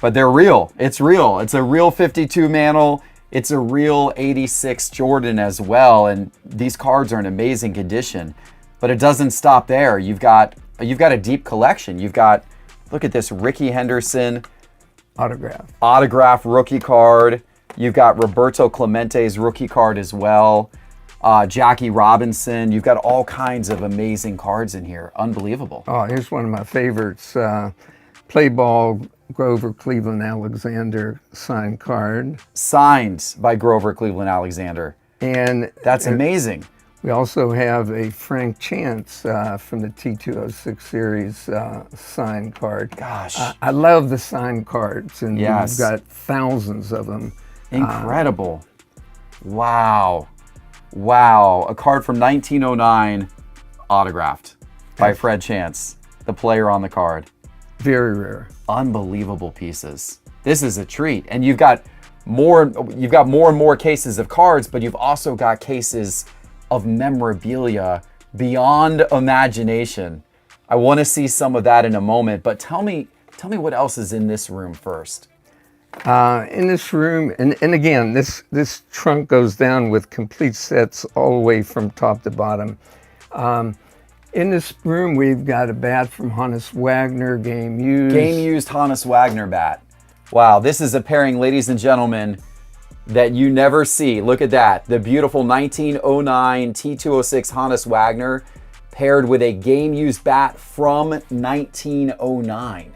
But they're real. It's real. It's a real 52 Mantle. It's a real 86 Jordan as well, and these cards are in amazing condition. But it doesn't stop there. You've got a deep collection. You've got, look at this, Ricky Henderson autograph rookie card. You've got Roberto Clemente's rookie card as well. Jackie Robinson. You've got all kinds of amazing cards in here. Unbelievable. Oh, here's one of my favorites. Play ball Grover Cleveland Alexander signed card. Signed by Grover Cleveland Alexander. And that's amazing. We also have a Frank Chance from the T206 series signed card. Gosh. I love the signed cards, and yes. we've got thousands of them. Incredible. Wow. A card from 1909 autographed by Fred Chance, the player on the card. Very rare. Unbelievable pieces. This is a treat. And you've got more and more cases of cards, but you've also got cases of memorabilia beyond imagination. I want to see some of that in a moment, but tell me what else is in this room first. In this room, and again, this trunk goes down with complete sets all the way from top to bottom. In this room, we've got a bat from Honus Wagner, game used. Game used Honus Wagner bat. Wow, this is a pairing, ladies and gentlemen, that you never see. Look at that. The beautiful 1909 T206 Honus Wagner paired with a game used bat from 1909.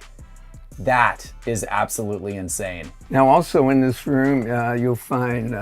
That is absolutely insane. Now also in this room, you'll find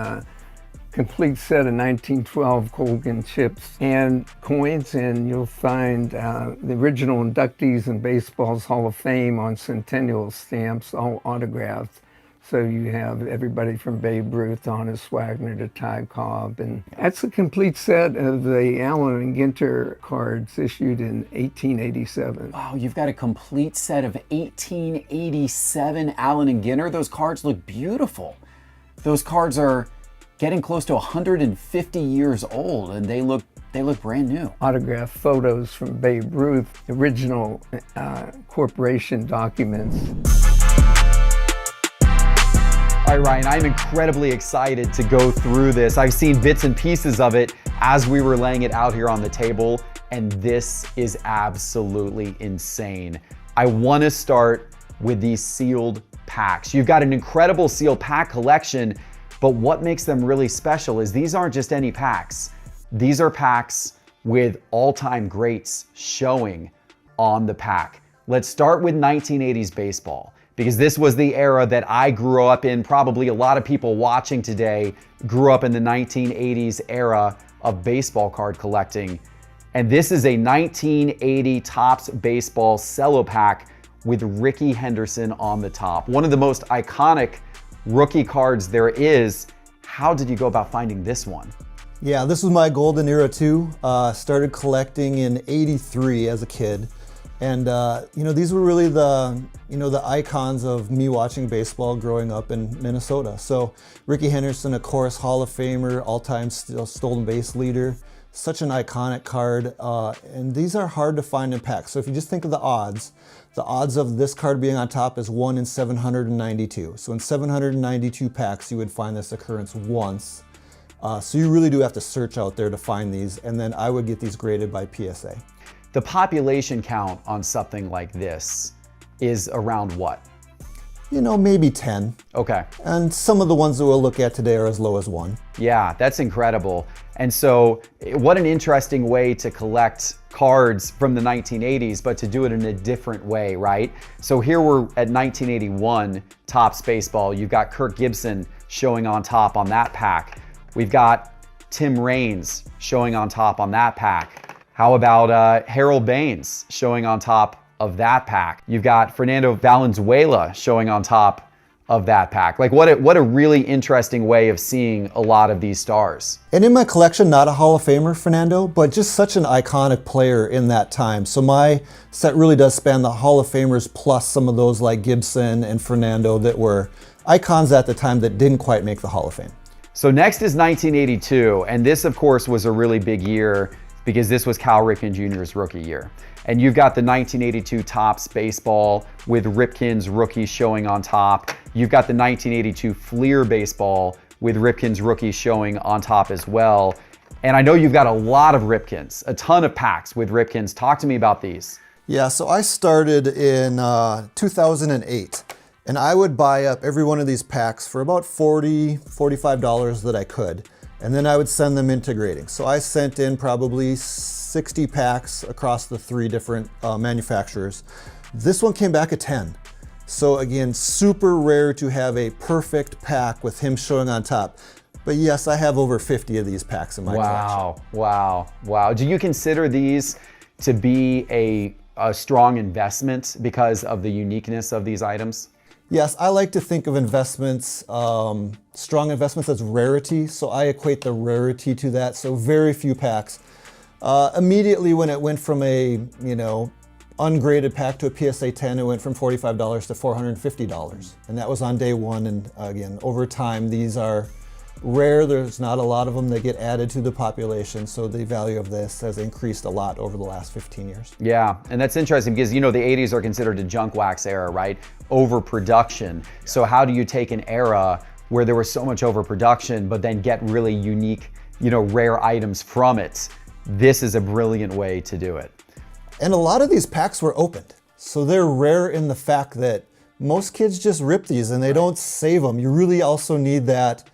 complete set of 1912 Colgan chips and coins, and you'll find the original inductees in baseball's Hall of Fame on centennial stamps, all autographed. So you have everybody from Babe Ruth, Honus Wagner to Ty Cobb, and that's a complete set of the Allen and Ginter cards issued in 1887. Wow, you've got a complete set of 1887 Allen and Ginter. Those cards look beautiful. Those cards are getting close to 150 years old, and they look brand new. Autographed photos from Babe Ruth, original corporation documents. All right, Ryan, I'm incredibly excited to go through this. I've seen bits and pieces of it as we were laying it out here on the table, and this is absolutely insane. I want to start with these sealed packs. You've got an incredible sealed pack collection, but what makes them really special is these aren't just any packs. These are packs with all-time greats showing on the pack. Let's start with 1980s baseball, because this was the era that I grew up in. Probably a lot of people watching today grew up in the 1980s era of baseball card collecting. And this is a 1980 Topps Baseball cello pack with Rickey Henderson on the top. One of the most iconic rookie cards there is. How did you go about finding this one? Yeah, this was my golden era too. Started collecting in '83 as a kid. And these were really the icons of me watching baseball growing up in Minnesota. So Rickey Henderson, of course, Hall of Famer, all-time stolen base leader. Such an iconic card, and these are hard to find in packs. So if you just think of the odds of this card being on top is 1 in 792. So in 792 packs, you would find this occurrence once. So you really do have to search out there to find these, and then I would get these graded by PSA. The population count on something like this is around what? Maybe 10. Okay. And some of the ones that we'll look at today are as low as 1. Yeah, that's incredible. And so what an interesting way to collect cards from the 1980s, but to do it in a different way, right? So here we're at 1981 Topps Baseball. You've got Kirk Gibson showing on top on that pack. We've got Tim Raines showing on top on that pack. How about Harold Baines showing on top of that pack? You've got Fernando Valenzuela showing on top of that pack. Like what a really interesting way of seeing a lot of these stars. And in my collection, not a Hall of Famer, Fernando, but just such an iconic player in that time. So my set really does span the Hall of Famers plus some of those like Gibson and Fernando that were icons at the time that didn't quite make the Hall of Fame. So next is 1982, and this of course was a really big year because this was Cal Ripken Jr.'s rookie year. And you've got the 1982 Topps Baseball with Ripken's rookie showing on top. You've got the 1982 Fleer Baseball with Ripken's rookie showing on top as well. And I know you've got a lot of Ripkens, a ton of packs with Ripkens. Talk to me about these. Yeah, so I started in 2008. And I would buy up every one of these packs for about $40, $45 that I could. And then I would send them into grading. So I sent in probably 60 packs across the 3 different manufacturers. This one came back at 10. So again, super rare to have a perfect pack with him showing on top. But yes, I have over 50 of these packs in my collection. Wow. Do you consider these to be a strong investment because of the uniqueness of these items? Yes, I like to think of investments, strong investments as rarity. So I equate the rarity to that. So very few packs. Immediately when it went from a, ungraded pack to a PSA 10, it went from $45 to $450. And that was on day one. And again, over time, these are rare. There's not a lot of them that get added to the population. So the value of this has increased a lot over the last 15 years. Yeah, and that's interesting because, the 80s are considered a junk wax era, right? Overproduction. So how do you take an era where there was so much overproduction, but then get really unique, rare items from it? This is a brilliant way to do it. And a lot of these packs were opened. So they're rare in the fact that most kids just rip these and they don't save them. You really also need that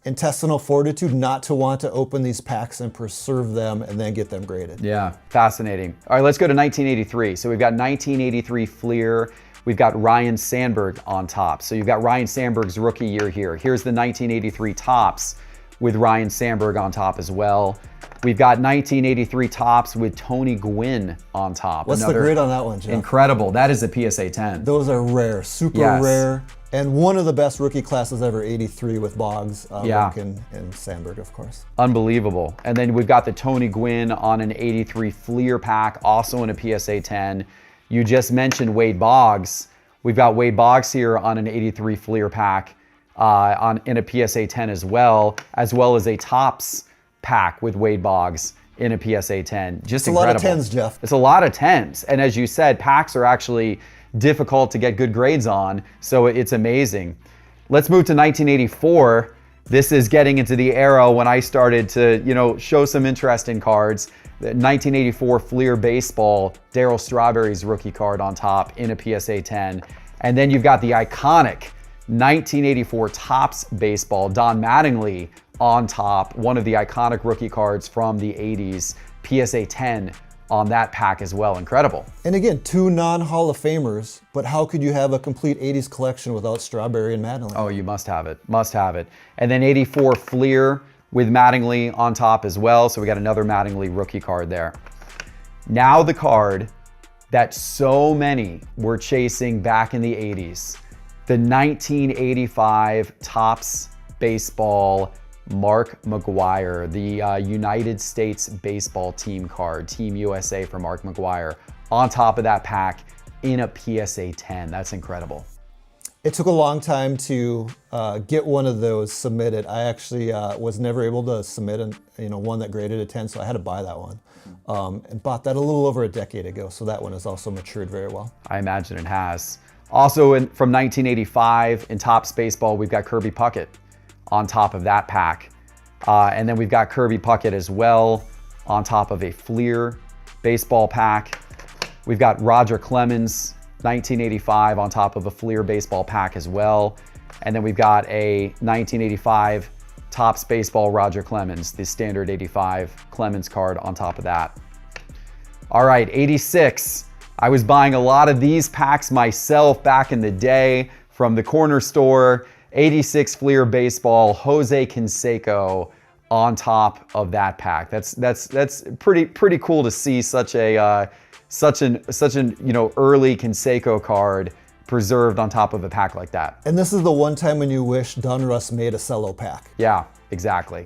intestinal fortitude not to want to open these packs and preserve them and then get them graded. Yeah, fascinating. All right, let's go to 1983. So we've got 1983 Fleer. We've got Ryan Sandberg on top. So you've got Ryan Sandberg's rookie year here. Here's the 1983 Topps with Ryan Sandberg on top as well. We've got 1983 tops with Tony Gwynn on top. What's the grade on that one, Jeff? Incredible. That is a PSA 10. Those are rare, super rare, and one of the best rookie classes ever, 83 with Boggs, Lincoln, and Sandberg, of course. Unbelievable. And then we've got the Tony Gwynn on an 83 Fleer pack, also in a PSA 10. You just mentioned Wade Boggs. We've got Wade Boggs here on an 83 Fleer pack in a PSA 10 as well as a Topps pack with Wade Boggs in a PSA 10. Just incredible. It's a lot of 10s, Jeff. It's a lot of 10s. And as you said, packs are actually difficult to get good grades on, so it's amazing. Let's move to 1984. This is getting into the era when I started to, show some interest in cards. The 1984 Fleer Baseball, Darryl Strawberry's rookie card on top in a PSA 10. And then you've got the iconic 1984 Topps Baseball, Don Mattingly on top, one of the iconic rookie cards from the 80s, PSA 10 on that pack as well. Incredible. And again, 2 non-Hall of Famers, but how could you have a complete 80s collection without Strawberry and Mattingly? Oh, you must have it, must have it. And then 84 Fleer with Mattingly on top as well, so we got another Mattingly rookie card there. Now the card that so many were chasing back in the 80s, the 1985 Topps Baseball Mark McGwire, the United States baseball team card, Team USA for Mark McGwire, on top of that pack in a PSA 10. That's incredible. It took a long time to get one of those submitted. I actually was never able to submit one that graded a 10, so I had to buy that one. And bought that a little over a decade ago, so that one has also matured very well. I imagine it has. Also from 1985 in Topps Baseball, we've got Kirby Puckett on top of that pack. And then we've got Kirby Puckett as well on top of a Fleer baseball pack. We've got Roger Clemens, 1985 on top of a Fleer baseball pack as well. And then we've got a 1985 Topps Baseball Roger Clemens, the standard 85 Clemens card on top of that. All right, 86. I was buying a lot of these packs myself back in the day from the corner store. 86 Fleer Baseball, Jose Canseco on top of that pack. That's pretty cool to see such an early Canseco card preserved on top of a pack like that. And this is the one time when you wish Donruss made a cello pack. Yeah, exactly.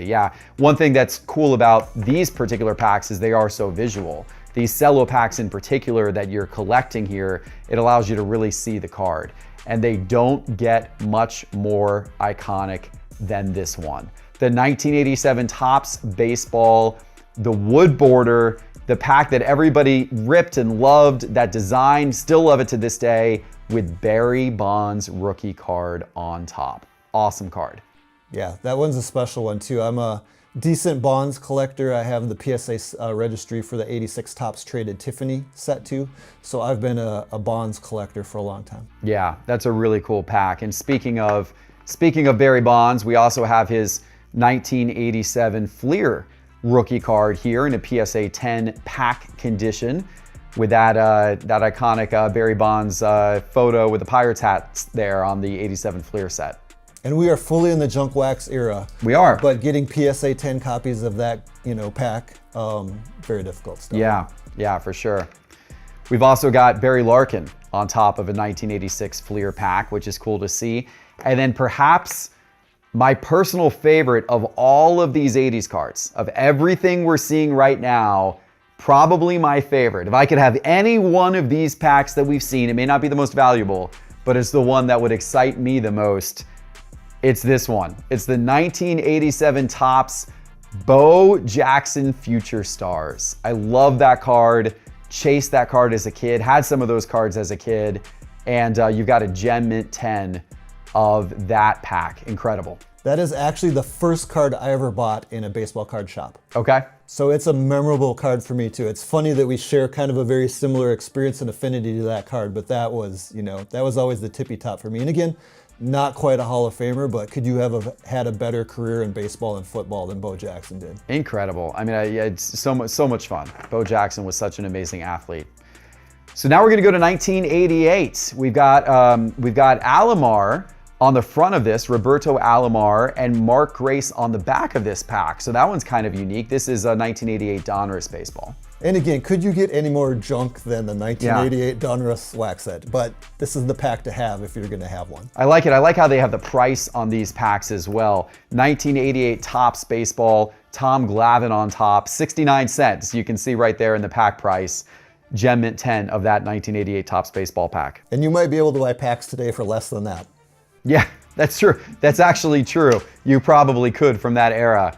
Yeah. One thing that's cool about these particular packs is they are so visual. These cello packs in particular that you're collecting here, it allows you to really see the card. And they don't get much more iconic than this one. The 1987 Topps Baseball, the wood border, the pack that everybody ripped and loved, that design, still love it to this day, with Barry Bonds rookie card on top. Awesome card. Yeah, that one's a special one too. I'm a decent Bonds collector. I have the PSA registry for the 86 Topps Traded Tiffany set too. So I've been a Bonds collector for a long time. Yeah, that's a really cool pack. And speaking of Barry Bonds, we also have his 1987 Fleer rookie card here in a PSA 10 pack condition with that iconic Barry Bonds photo with the Pirates hat there on the 87 Fleer set. And we are fully in the junk wax era. We are. But getting PSA 10 copies of that, pack, very difficult stuff. Yeah, for sure. We've also got Barry Larkin on top of a 1986 Fleer pack, which is cool to see. And then perhaps my personal favorite of all of these 80s cards, of everything we're seeing right now, probably my favorite. If I could have any one of these packs that we've seen, it may not be the most valuable, but it's the one that would excite me the most. It's this one. It's the 1987 Topps Bo Jackson Future Stars. I love that card. Chased that card as a kid. Had some of those cards as a kid. And you've got a Gem Mint 10 of that pack. Incredible. That is actually the first card I ever bought in a baseball card shop. Okay. So it's a memorable card for me too. It's funny that we share kind of a very similar experience and affinity to that card, but that was, that was always the tippy top for me. And again, not quite a Hall of Famer, but could you have had a better career in baseball and football than Bo Jackson did? Incredible. I mean, it's so much fun. Bo Jackson was such an amazing athlete. So now we're going to go to 1988. We've got Alomar On the front of this, Roberto Alomar and Mark Grace on the back of this pack. So that one's kind of unique. This is a 1988 Donruss baseball. And again, could you get any more junk than the 1988 Donruss wax set? But this is the pack to have if you're gonna have one. I like it. I like how they have the price on these packs as well. 1988 Topps baseball, Tom Glavine on top, 69 cents. You can see right there in the pack price, Gem Mint 10 of that 1988 Topps baseball pack. And you might be able to buy packs today for less than that. Yeah, that's true. That's actually true. You probably could from that era.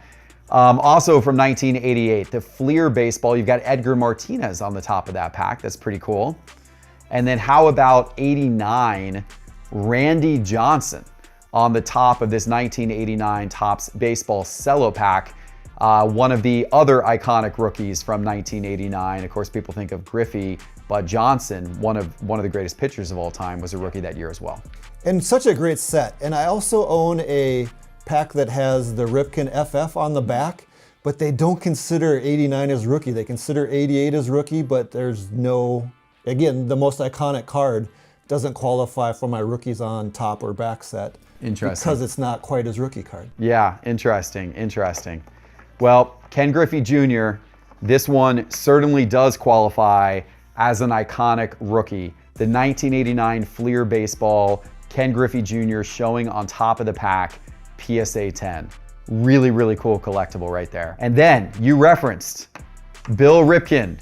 Also from 1988, the Fleer baseball, you've got Edgar Martinez on the top of that pack. That's pretty cool. And then how about 89, Randy Johnson on the top of this 1989 Topps baseball cello pack. One of the other iconic rookies from 1989. Of course, people think of Griffey, but Johnson, one of the greatest pitchers of all time, was a rookie that year as well. And such a great set. And I also own a pack that has the Ripken FF on the back, but they don't consider 89 as rookie. They consider 88 as rookie, but there's no, again, the most iconic card doesn't qualify for my rookies on top or back set. Interesting. Because it's not quite as rookie card. Yeah, interesting, interesting. Well, Ken Griffey Jr., this one certainly does qualify as an iconic rookie. The 1989 Fleer baseball, Ken Griffey Jr. showing on top of the pack, PSA 10. Really, really cool collectible right there. And then you referenced Bill Ripken,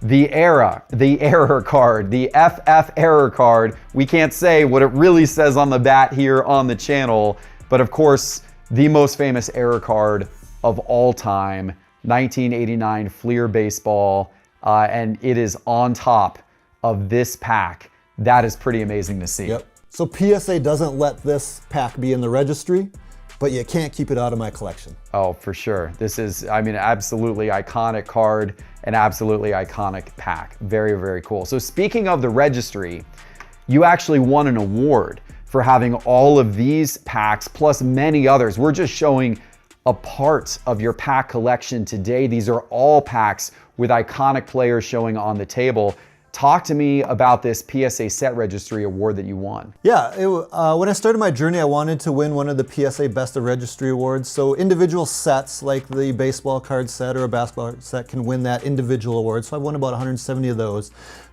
the error card, the FF error card. We can't say what it really says on the bat here on the channel, but of course, the most famous error card of all time, 1989 Fleer baseball, and it is on top of this pack. That is pretty amazing to see. Yep. So PSA doesn't let this pack be in the registry, but you can't keep it out of my collection. Oh, for sure. This is, I mean, absolutely iconic card, an absolutely iconic pack. Very, very cool. So speaking of the registry, you actually won an award for having all of these packs plus many others. We're just showing a part of your pack collection today. These are all packs with iconic players showing on the table. Talk to me about this PSA Set Registry Award that you won. Yeah, when I started my journey, I wanted to win one of the PSA Best of Registry Awards. So individual sets, like the baseball card set or a basketball set, can win that individual award. So I won about 170 of those.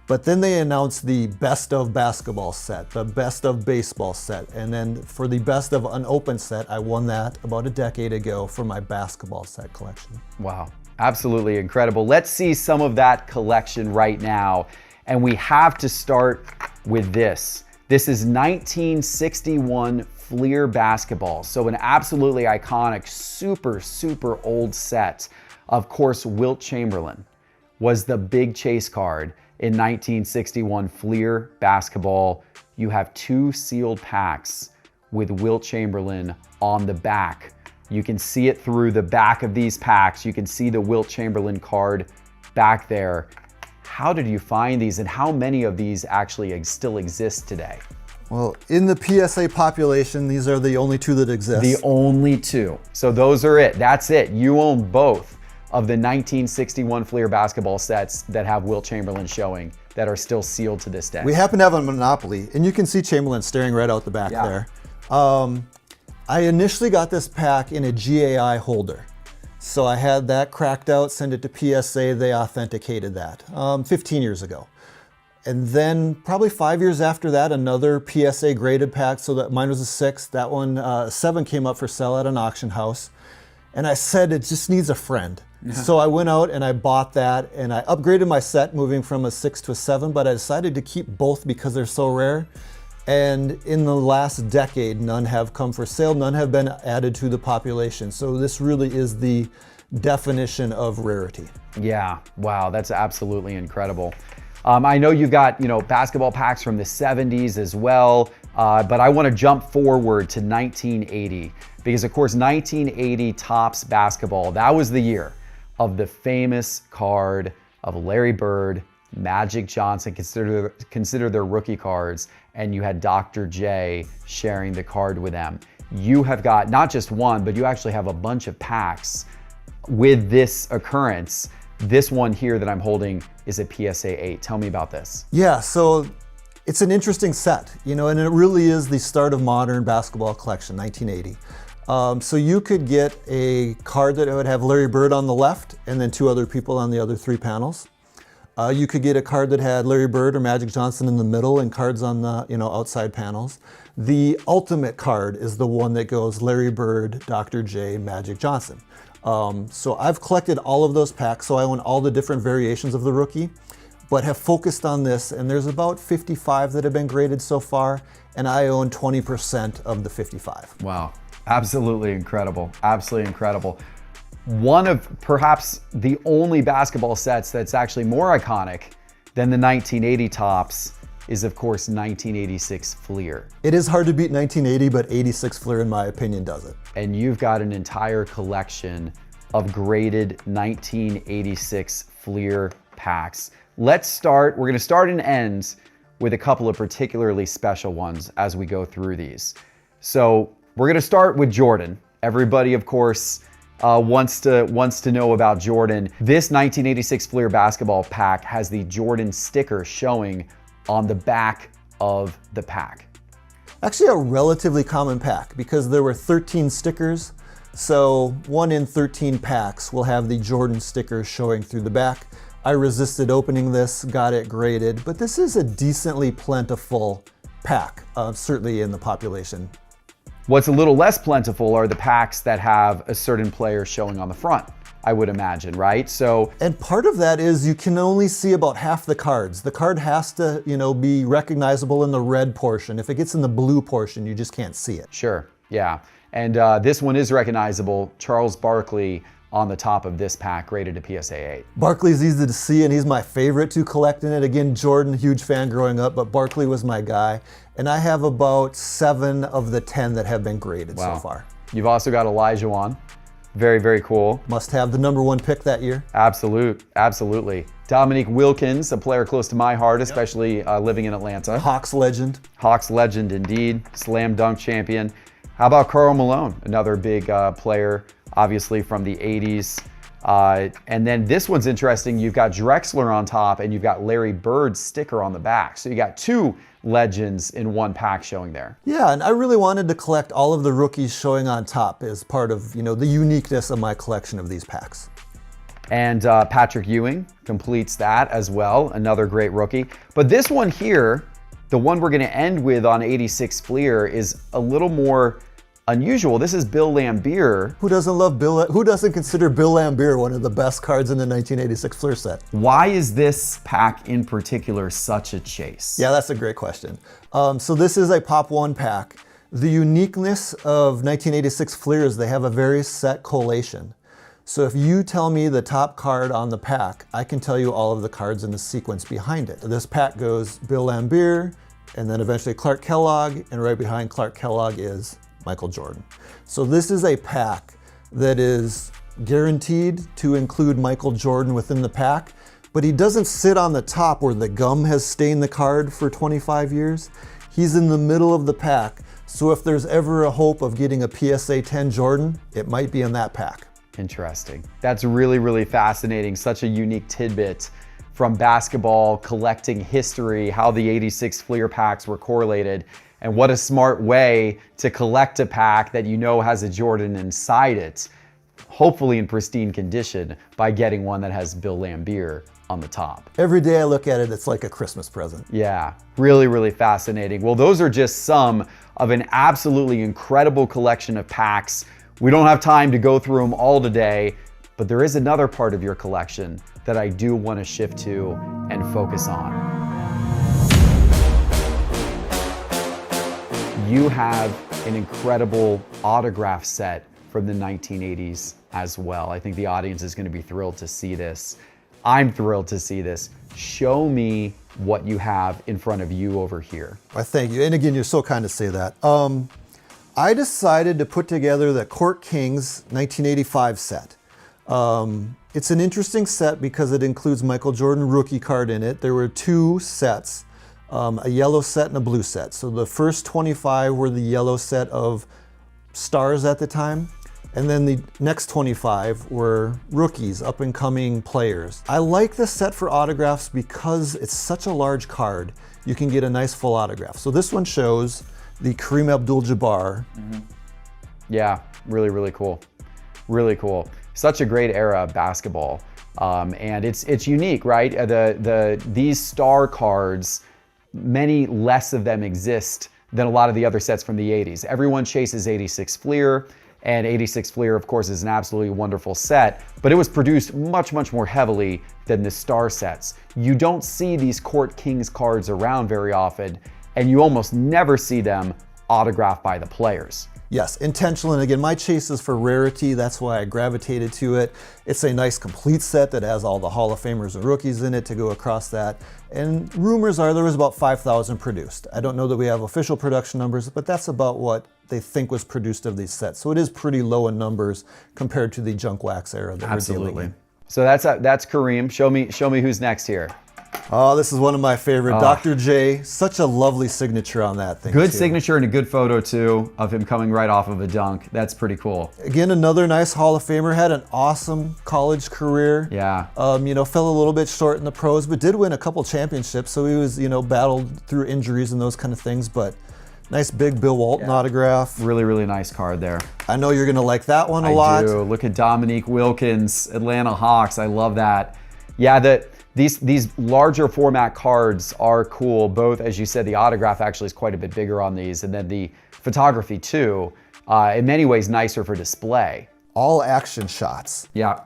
But then they announced the Best of Basketball set, the Best of Baseball set. And then for the Best of Unopened set, I won that about a decade ago for my basketball set collection. Wow, absolutely incredible. Let's see some of that collection right now. And we have to start with this. This is 1961 Fleer basketball. So an absolutely iconic, super, super old set. Of course, Wilt Chamberlain was the big chase card in 1961 Fleer basketball. You have two sealed packs with Wilt Chamberlain on the back. You can see it through the back of these packs. You can see the Wilt Chamberlain card back there. How did you find these, and how many of these actually still exist today? Well, in the PSA population, these are the only two that exist. The only two. So those are it. That's it. You own both of the 1961 Fleer basketball sets that have Wilt Chamberlain showing that are still sealed to this day. We happen to have a monopoly, and you can see Chamberlain staring right out the back there. I initially got this pack in a GAI holder. So I had that cracked out, sent it to PSA, they authenticated that 15 years ago. And then probably 5 years after that, another PSA graded pack, so that mine was a 6. That one, 7 came up for sale at an auction house. And I said, it just needs a friend. So I went out and I bought that, and I upgraded my set, moving from a 6 to a 7, but I decided to keep both because they're so rare. And in the last decade, none have come for sale, none have been added to the population. So this really is the definition of rarity. Yeah, wow, that's absolutely incredible. I know you've got, basketball packs from the 70s as well, but I want to jump forward to 1980 because, of course, 1980 Topps basketball, that was the year of the famous card of Larry Bird, Magic Johnson, consider their rookie cards, and you had Dr. J sharing the card with them. You have got not just one, but you actually have a bunch of packs with this occurrence. This one here that I'm holding is a PSA 8. Tell me about this. Yeah, so It's an interesting set, you know, and it really is the start of modern basketball collection, 1980. So you could get a card that would have Larry Bird on the left and then 2 other people on the other 3 panels. You could get a card that had Larry Bird or Magic Johnson in the middle and cards on the, you know, outside panels. The ultimate card is the one that goes Larry Bird, Dr. J, Magic Johnson. So I've collected all of those packs, so I own all the different variations of the rookie, but have focused on this, and there's about 55 that have been graded so far, and I own 20% of the 55. Wow, absolutely incredible, absolutely incredible. One of perhaps the only basketball sets that's actually more iconic than the 1980 Topps is, of course, 1986 Fleer. It is hard to beat 1980, but 86 Fleer, in my opinion, does it. And you've got an entire collection of graded 1986 Fleer packs. Let's start, we're gonna start and end with a couple of particularly special ones as we go through these. So we're gonna start with Jordan. Everybody, of course, wants to know about Jordan. This 1986 Fleer basketball pack has the Jordan sticker showing on the back of the pack. Actually a relatively common pack because there were 13 stickers. So 1 in 13 packs will have the Jordan sticker showing through the back. I resisted opening this, got it graded, but this is a decently plentiful pack, certainly in the population. What's a little less plentiful are the packs that have a certain player showing on the front, I would imagine, right? So, and part of that is you can only see about half the cards. The card has to, you know, be recognizable in the red portion. If it gets in the blue portion, you just can't see it. Sure, yeah. And this one is recognizable. Charles Barkley on the top of this pack, rated a PSA 8. Barkley's easy to see, and he's my favorite to collect in it. Again, Jordan, huge fan growing up, but Barkley was my guy. And I have about 7 of the 10 that have been graded so far. You've also got Elijah Wan. Very, very cool. Must have the #1 pick that year. Absolutely. Dominique Wilkins, a player close to my heart, especially living in Atlanta. Hawks legend. Hawks legend indeed, slam dunk champion. How about Karl Malone, another big player, obviously from the 80s. And then this one's interesting. You've got Drexler on top and you've got Larry Bird's sticker on the back. So you got 2 legends in 1 pack showing there. Yeah, and I really wanted to collect all of the rookies showing on top as part of, you know, the uniqueness of my collection of these packs. And Patrick Ewing completes that as well, another great rookie. But this one here, the one we're gonna end with on 86 Fleer, is a little more unusual. This is Bill Laimbeer. Who doesn't love Bill? Who doesn't consider Bill Laimbeer one of the best cards in the 1986 Fleer set? Why is this pack in particular such a chase? Yeah, that's a great question. So this is a Pop 1 pack. The uniqueness of 1986 Fleer is they have a very set collation. So if you tell me the top card on the pack, I can tell you all of the cards in the sequence behind it. This pack goes Bill Laimbeer, and then eventually Clark Kellogg, and right behind Clark Kellogg is Michael Jordan. So this is a pack that is guaranteed to include Michael Jordan within the pack, but he doesn't sit on the top where the gum has stained the card for 25 years. He's in the middle of the pack. So if there's ever a hope of getting a PSA 10 Jordan, it might be in that pack. Interesting. That's really, really fascinating. Such a unique tidbit from basketball collecting history, how the 86 Fleer packs were correlated. And what a smart way to collect a pack that you know has a Jordan inside it, hopefully in pristine condition, by getting one that has Bill Laimbeer on the top. Every day I look at it, it's like a Christmas present. Yeah, really, really fascinating. Well, those are just some of an absolutely incredible collection of packs. We don't have time to go through them all today, but there is another part of your collection that I do want to shift to and focus on. You have an incredible autograph set from the 1980s as well. I think the audience is going to be thrilled to see this. I'm thrilled to see this. Show me what you have in front of you over here. I thank you. And again, you're so kind to say that. I decided to put together the Court Kings 1985 set. It's an interesting set because it includes Michael Jordan rookie card in it. There were 2 sets. A yellow set and a blue set. So the first 25 were the yellow set of stars at the time. And then the next 25 were rookies, up and coming players. I like this set for autographs because it's such a large card. You can get a nice full autograph. So this one shows the Kareem Abdul-Jabbar. Yeah, really, really cool. Really cool. Such a great era of basketball. And it's unique, right? These star cards, many less of them exist than a lot of the other sets from the 80s. Everyone chases 86 Fleer, and 86 Fleer, of course, is an absolutely wonderful set, but it was produced much, much more heavily than the star sets. You don't see these Court Kings cards around very often, and you almost never see them autographed by the players. Yes, intentional, and again, my chase is for Rarity. That's why I gravitated to it. It's a nice complete set that has all the Hall of Famers and rookies in it to go across that. And rumors are there was about 5,000 produced. I don't know that we have official production numbers, but that's about what they think was produced of these sets. So it is pretty low in numbers compared to the junk wax era that we're dealing in. So that's Kareem. Show me who's next here. Oh, this is one of my favorite. Dr. J, such a lovely signature on that thing. Good signature and a good photo too of him coming right off of a dunk. That's pretty cool. Again, another nice Hall of Famer, had an awesome college career. Yeah. Fell a little bit short in the pros, but did win a couple championships. So he was, battled through injuries and those kind of things, but nice big Bill Walton autograph. Really, really nice card there. I know you're gonna like that one a lot. I do. Look at Dominique Wilkins, Atlanta Hawks. I love that. Yeah, these larger format cards are cool. Both, as you said, the autograph actually is quite a bit bigger on these, and then the photography too, in many ways nicer for display. All action shots. Yeah.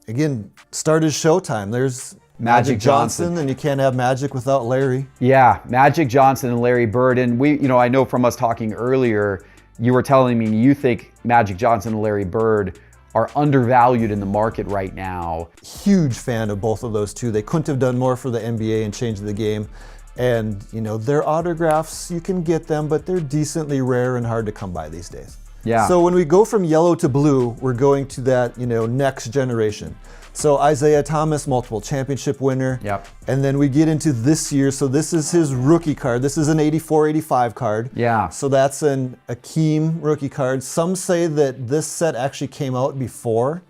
Again, start is Showtime. There's Magic Johnson, and you can't have Magic without Larry. Yeah, Magic Johnson and Larry Bird. And I know from us talking earlier, you were telling me you think Magic Johnson and Larry Bird are undervalued in the market right now. Huge fan of both of those two. They couldn't have done more for the NBA and changed the game. And, their autographs, you can get them, but they're decently rare and hard to come by these days. Yeah. So when we go from yellow to blue, we're going to that, next generation. So Isaiah Thomas, multiple championship winner. Yep. And then we get into this year. So this is his rookie card. This is an 84-85 card. Yeah. So that's an Akeem rookie card. Some say that this set actually came out before,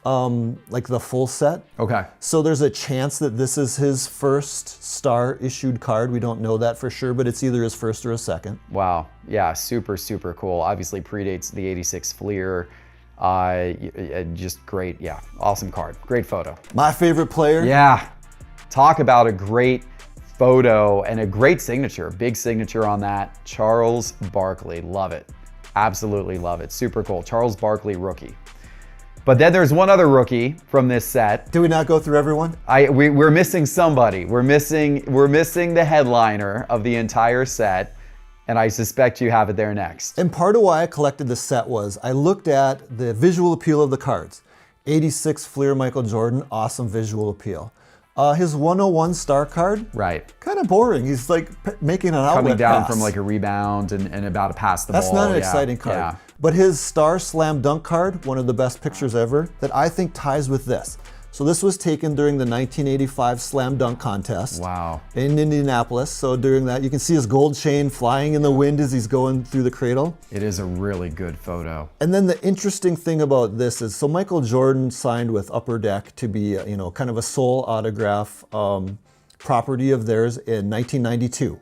like the full set. Okay. So there's a chance that this is his first star issued card. We don't know that for sure, but it's either his first or his second. Wow. Yeah, super, super cool. Obviously predates the 86 Fleer. Just great, yeah, awesome card, great photo. My favorite player. Yeah, talk about a great photo and a great signature, big signature on that. Charles Barkley, love it, absolutely love it, super cool. Charles Barkley rookie. But then there's one other rookie from this set. Did we not go through everyone? We're missing somebody. We're missing the headliner of the entire set. And I suspect you have it there next. And part of why I collected this set was I looked at the visual appeal of the cards. 86 Fleer Michael Jordan, awesome visual appeal. His 101 star card, right? Kind of boring. He's like making an outlet coming down pass from like a rebound and about to pass the That's ball. That's not an exciting card. Yeah. But his star slam dunk card, one of the best pictures ever, that I think ties with this. So this was taken during the 1985 slam dunk contest. Wow. In Indianapolis. So during that, you can see his gold chain flying in the wind as he's going through the cradle. It is a really good photo. And then the interesting thing about this is, so Michael Jordan signed with Upper Deck to be, kind of a sole autograph property of theirs in 1992.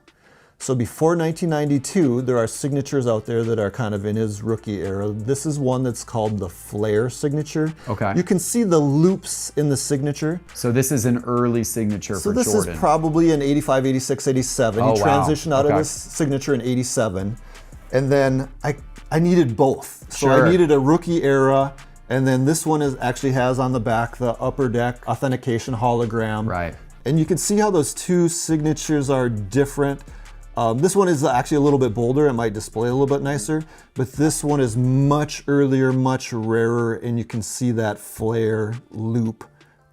So before 1992, there are signatures out there that are kind of in his rookie era. This is one that's called the Flair signature. Okay. You can see the loops in the signature. So this is an early signature for Jordan. So this is probably in 85, 86, 87. Oh, he transitioned out okay. of this signature in 87. And then I needed both. So Sure. I needed a rookie era. And then this one actually has on the back the Upper Deck authentication hologram. Right. And you can see how those two signatures are different. This one is actually a little bit bolder. It might display a little bit nicer, but this one is much earlier, much rarer, and you can see that flare loop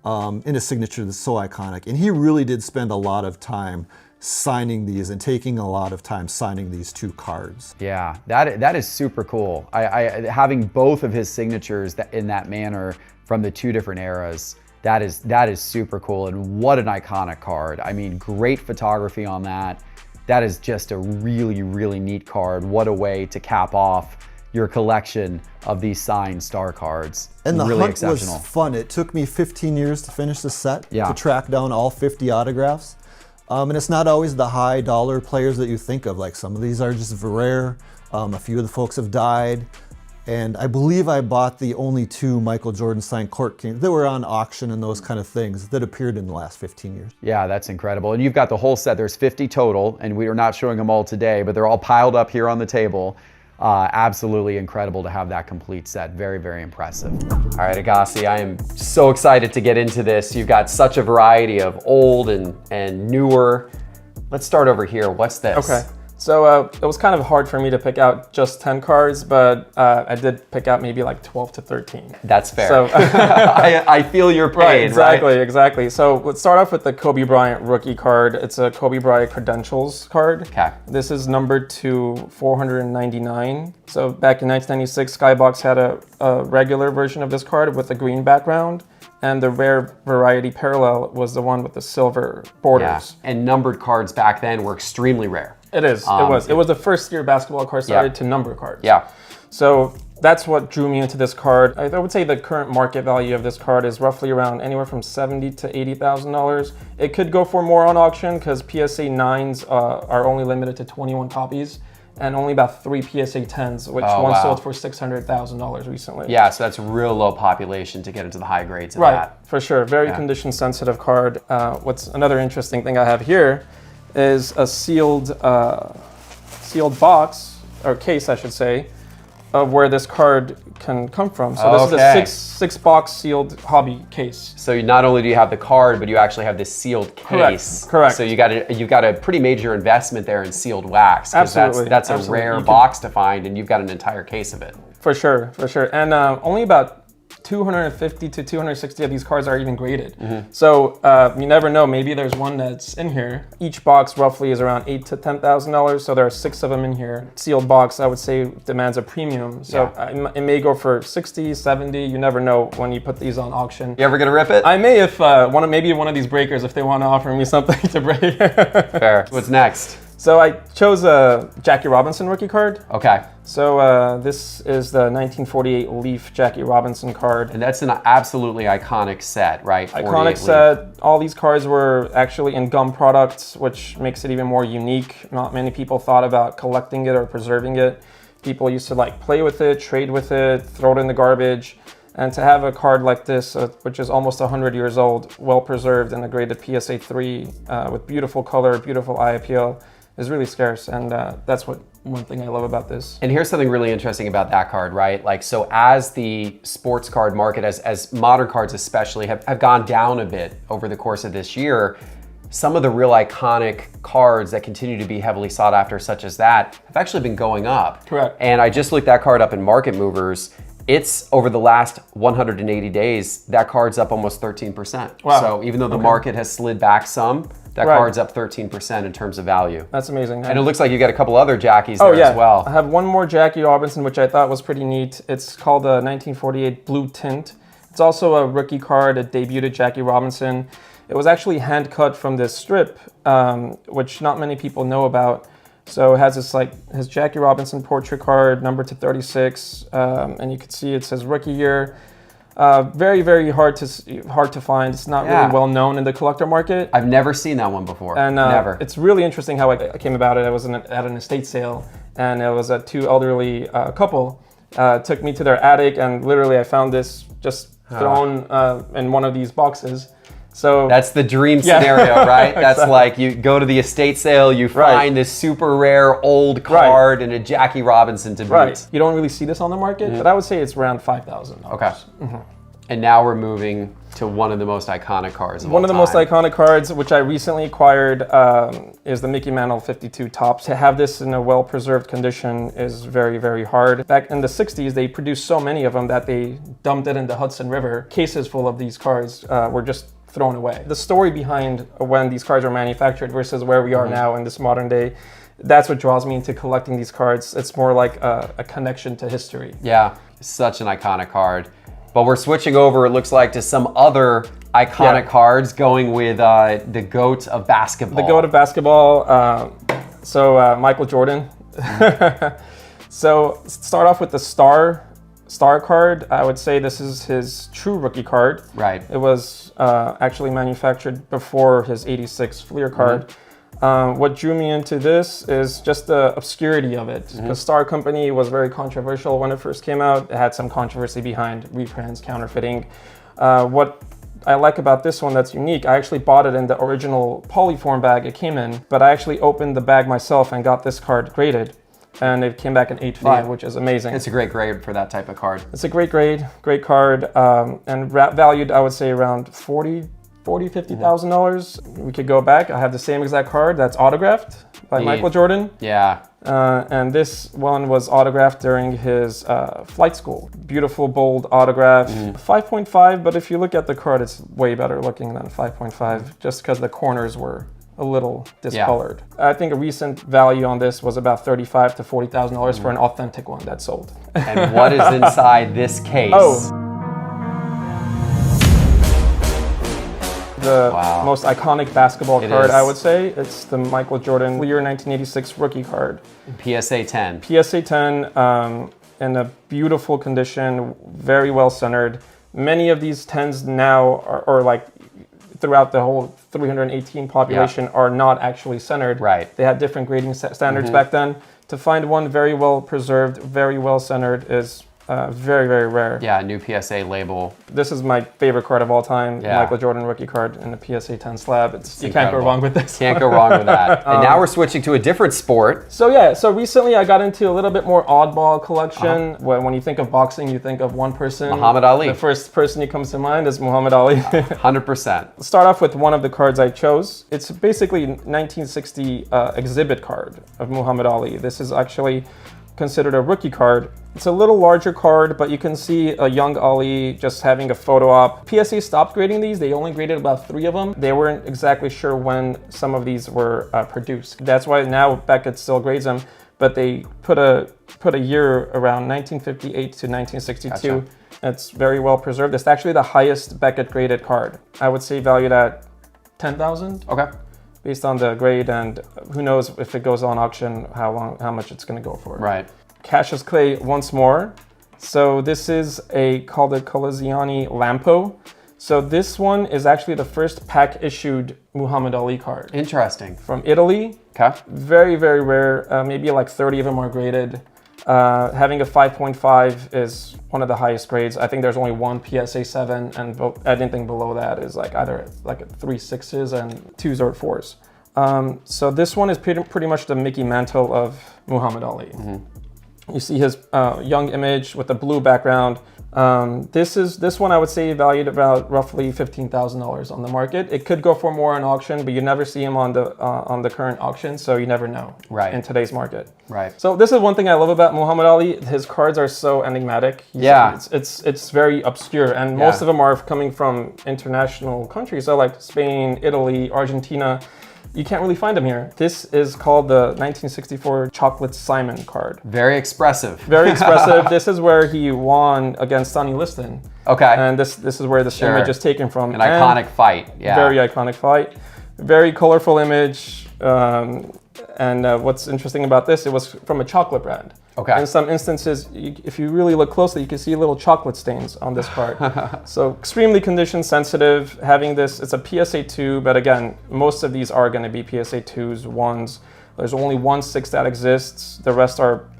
in a signature that's so iconic. And he really did spend a lot of time signing these and taking a lot of time signing these two cards. Yeah, that is super cool. Having both of his signatures in that manner from the two different eras, that is super cool. And what an iconic card. I mean, great photography on that. That is just a really, really neat card. What a way to cap off, your collection of these signed star cards. And the really hunt exceptional. was fun. It took me 15 years to finish the set, Yeah. to track down all 50 autographs. And it's not always the high dollar players that you think of. Like some of these are just rare. A few of the folks have died. And I believe I bought the only 2 Michael Jordan signed court kings that were on auction and those kind of things that appeared in the last 15 years. Yeah, that's incredible. And you've got the whole set. There's 50 total, and we are not showing them all today, but they're all piled up here on the table. Absolutely incredible to have that complete set. Very, very impressive. All right, Agassi, I am so excited to get into this. You've got such a variety of old and newer. Let's start over here. What's this? Okay. So it was kind of hard for me to pick out just 10 cards, but I did pick out maybe like 12 to 13. That's fair. So I feel your pain, right? Exactly. So let's start off with the Kobe Bryant rookie card. It's a Kobe Bryant credentials card. Okay. This is numbered to 499. So back in 1996, Skybox had a regular version of this card with a green background. And the rare variety parallel was the one with the silver borders. Yeah. And numbered cards back then were extremely rare. It is. It was the first year basketball cards started to number cards. Yeah. So that's what drew me into this card. I would say the current market value of this card is roughly around anywhere from $70,000 to $80,000. It could go for more on auction because PSA 9s are only limited to 21 copies. And only about 3 PSA 10s, which one sold for $600,000 recently. Yeah, so that's real low population to get into the high grades of right, that. For sure. Very condition sensitive card. What's another interesting thing I have here is a sealed box, or case I should say, of where this card can come from. So this is a six box sealed hobby case. So not only do you have the card, but you actually have this sealed case. Correct. So you got a pretty major investment there in sealed wax. Absolutely. That's a rare box to find, and you've got an entire case of it. For sure. And only about 250 to 260 of these cards are even graded. So you never know, maybe there's one that's in here. Each box roughly is around $8,000 to $10,000, so there are 6 of them in here. Sealed box, I would say, demands a premium. So it may go for 60, 70, you never know when you put these on auction. You ever gonna rip it? I may if maybe one of these breakers, if they want to offer me something to break. Fair. What's next? So I chose a Jackie Robinson rookie card. Okay. So this is the 1948 Leaf Jackie Robinson card. And that's an absolutely iconic set, right? Iconic set. All these cards were actually in gum products, which makes it even more unique. Not many people thought about collecting it or preserving it. People used to like play with it, trade with it, throw it in the garbage. And to have a card like this, which is almost 100 years old, well preserved and a graded PSA 3 with beautiful color, beautiful eye appeal, is really scarce, and that's one thing I love about this. And here's something really interesting about that card, right? Like, so as the sports card market, as modern cards especially, have gone down a bit over the course of this year, some of the real iconic cards that continue to be heavily sought after, such as that, have actually been going up. Correct. And I just looked that card up in Market Movers. It's over the last 180 days, that card's up almost 13%. Wow. So even though the market has slid back some, that card's up 13% in terms of value. That's amazing. And it looks like you got a couple other Jackies there as well. I have one more Jackie Robinson, which I thought was pretty neat. It's called a 1948 Blue Tint. It's also a rookie card. It debuted Jackie Robinson. It was actually hand cut from this strip, which not many people know about. So it has this his Jackie Robinson portrait card, numbered to 36, and you can see it says rookie year. Very, very hard to find. It's not really well known in the collector market. I've never seen that one before. And never. It's really interesting how I came about it. I was at an estate sale, and it was a 2 elderly couple. Took me to their attic, and literally I found this just thrown in one of these boxes. So that's the dream scenario, right? That's like you go to the estate sale, you find this super rare old card and a Jackie Robinson to boot. You don't really see this on the market, but I would say it's around $5,000. Okay. And now we're moving to one of the most iconic cards of all time. One of the most iconic cards, which I recently acquired, is the Mickey Mantle 52 Tops. To have this in a well-preserved condition is very, very hard. Back in the 60s, they produced so many of them that they dumped it in the Hudson River. Cases full of these cards were just thrown away. The story behind when these cards are manufactured versus where we are now in this modern day, that's what draws me into collecting these cards. It's more like a connection to history. Yeah, such an iconic card. But we're switching over, it looks like, to some other iconic cards, going with the GOAT of basketball. The GOAT of basketball, Michael Jordan. So start off with the star card. I would say this is his true rookie card. Right. It was actually manufactured before his 86 Fleer card. What drew me into this is just the obscurity of it. The Star Company was very controversial when it first came out. It had some controversy behind reprints, counterfeiting. What I like about this one that's unique, I actually bought it in the original polyform bag it came in, but I actually opened the bag myself and got this card graded. And it came back in 8.5, which is amazing. It's a great grade for that type of card. It's a great grade, great card, and valued, I would say, around $50,000. We could go back. I have the same exact card that's autographed by Michael Jordan. Yeah. And this one was autographed during his flight school. Beautiful, bold autograph. 5.5, but if you look at the card, it's way better looking than 5.5, just because the corners were a little discolored. I think a recent value on this was about $35,000 to $40,000 for an authentic one that sold. And what is inside this case? The most iconic basketball card, is. I would say. It's the Michael Jordan Fleer 1986 rookie card. PSA 10. PSA 10 in a beautiful condition, very well centered. Many of these 10s now are like throughout the whole 318 population are not actually centered. Right. They had different grading standards back then. To find one very well preserved, very well centered is very, very rare. Yeah, new PSA label. This is my favorite card of all time, Michael Jordan rookie card in the PSA 10 slab. You can't go wrong with this. Can't go wrong with that. And now we're switching to a different sport. So recently I got into a little bit more oddball collection. When you think of boxing, you think of one person. Muhammad Ali. The first person who comes to mind is Muhammad Ali. 100%. Let's start off with one of the cards I chose. It's basically a 1960 exhibit card of Muhammad Ali. This is actually considered a rookie card. It's a little larger card, but you can see a young Ali just having a photo op. PSA stopped grading these. They only graded about 3 of them. They weren't exactly sure when some of these were produced. That's why now Beckett still grades them, but they put a year around 1958 to 1962. Gotcha. It's very well preserved. It's actually the highest Beckett graded card. I would say valued at $10,000. Okay. Based on the grade, and who knows if it goes on auction, how much it's going to go for. Right. Cassius Clay once more. So this is called a Colaziani Lampo. So this one is actually the first pack issued Muhammad Ali card. Interesting. From Italy. Okay. Very, very rare. Maybe like 30 of them are graded. Having a 5.5 is one of the highest grades. I think there's only one PSA 7, and anything below that is like either like 3 6s and 2s or 4s. So this one is pretty much the Mickey Mantle of Muhammad Ali. You see his young image with the blue background. This one I would say valued about roughly $15,000 on the market. It could go for more on auction, but you never see him on the current auction, so you never know in today's market. Right. So this is one thing I love about Muhammad Ali. His cards are so enigmatic. It's very obscure, and most of them are coming from international countries, so like Spain, Italy, Argentina. You can't really find them here. This is called the 1964 Chocolate Simon card. Very expressive. Very expressive. This is where he won against Sonny Liston. Okay. And this is where this image is taken from. An iconic fight. Yeah. Very iconic fight. Very colorful image. And what's interesting about this, it was from a chocolate brand. Okay. In some instances, if you really look closely, you can see little chocolate stains on this card. So extremely condition sensitive. Having this, it's a PSA 2, but again, most of these are going to be PSA 2s, 1s. There's only 1 6 that exists. The rest are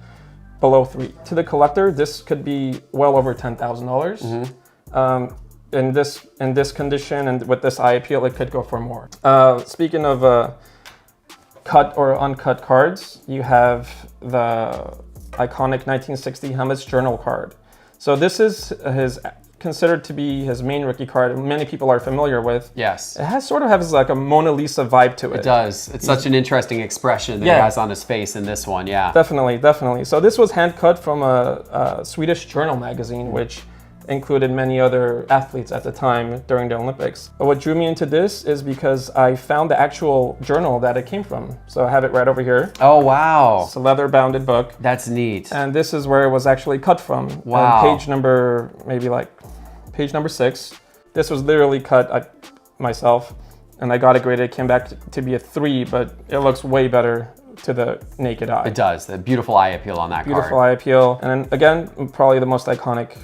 below 3. To the collector, this could be well over $10,000. In this condition and with this eye appeal, it could go for more. Speaking of cut or uncut cards, you have the iconic 1960 Hammett's Journal card. So this is considered to be his main rookie card. Many people are familiar with. Yes. It has like a Mona Lisa vibe to it. It does. It's such an interesting expression that he has on his face in this one. Yeah. Definitely, definitely. So this was hand cut from a Swedish journal magazine, which included many other athletes at the time during the Olympics. What drew me into this is because I found the actual journal that it came from. So I have it right over here. Oh, wow. It's a leather-bounded book. That's neat. And this is where it was actually cut from. Wow. Page number 6. This was literally cut myself, and I got it graded. It came back to be a 3, but it looks way better to the naked eye. It does. The beautiful eye appeal on that Beautiful card. eye appeal. And then again, probably the most iconic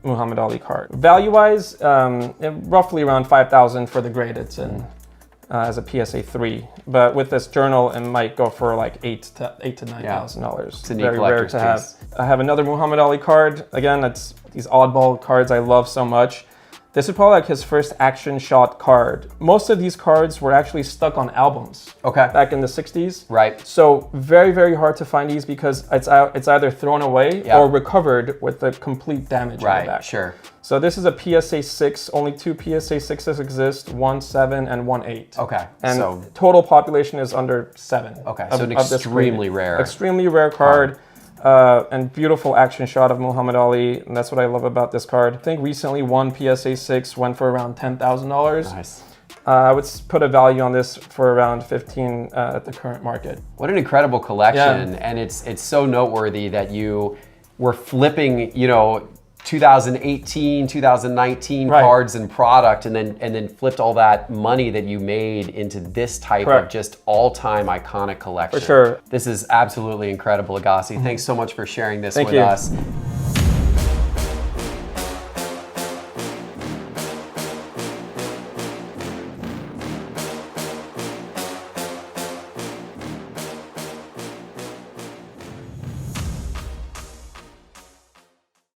Muhammad Ali card. Value-wise, roughly around 5,000 for the grade it's in. As a PSA 3, but with this journal, it might go for like $8,000 to $9,000. It's a neat Very rare collector's to have. piece. I have another Muhammad Ali card. Again, it's these oddball cards I love so much. This is probably like his first action shot card. Most of these cards were actually stuck on albums. Okay. Back in the 60s. Right. So very, very hard to find these because it's either thrown away or recovered with the complete damage in the back. Right, sure. So this is a PSA 6. Only 2 PSA 6s exist, 1.7 and 1.8. Okay. And so total population is under 7. Okay, of- so an of this extremely breed. rare. Extremely rare card. And beautiful action shot of Muhammad Ali. And that's what I love about this card. I think recently one PSA 6 went for around $10,000. Nice. I would put a value on this for around 15 at the current market. What an incredible collection. And it's so noteworthy that you were flipping, 2018, 2019 cards and product, and then flipped all that money that you made into this type of just all-time iconic collection. For sure. This is absolutely incredible, Agassi. Thanks so much for sharing this with you. us.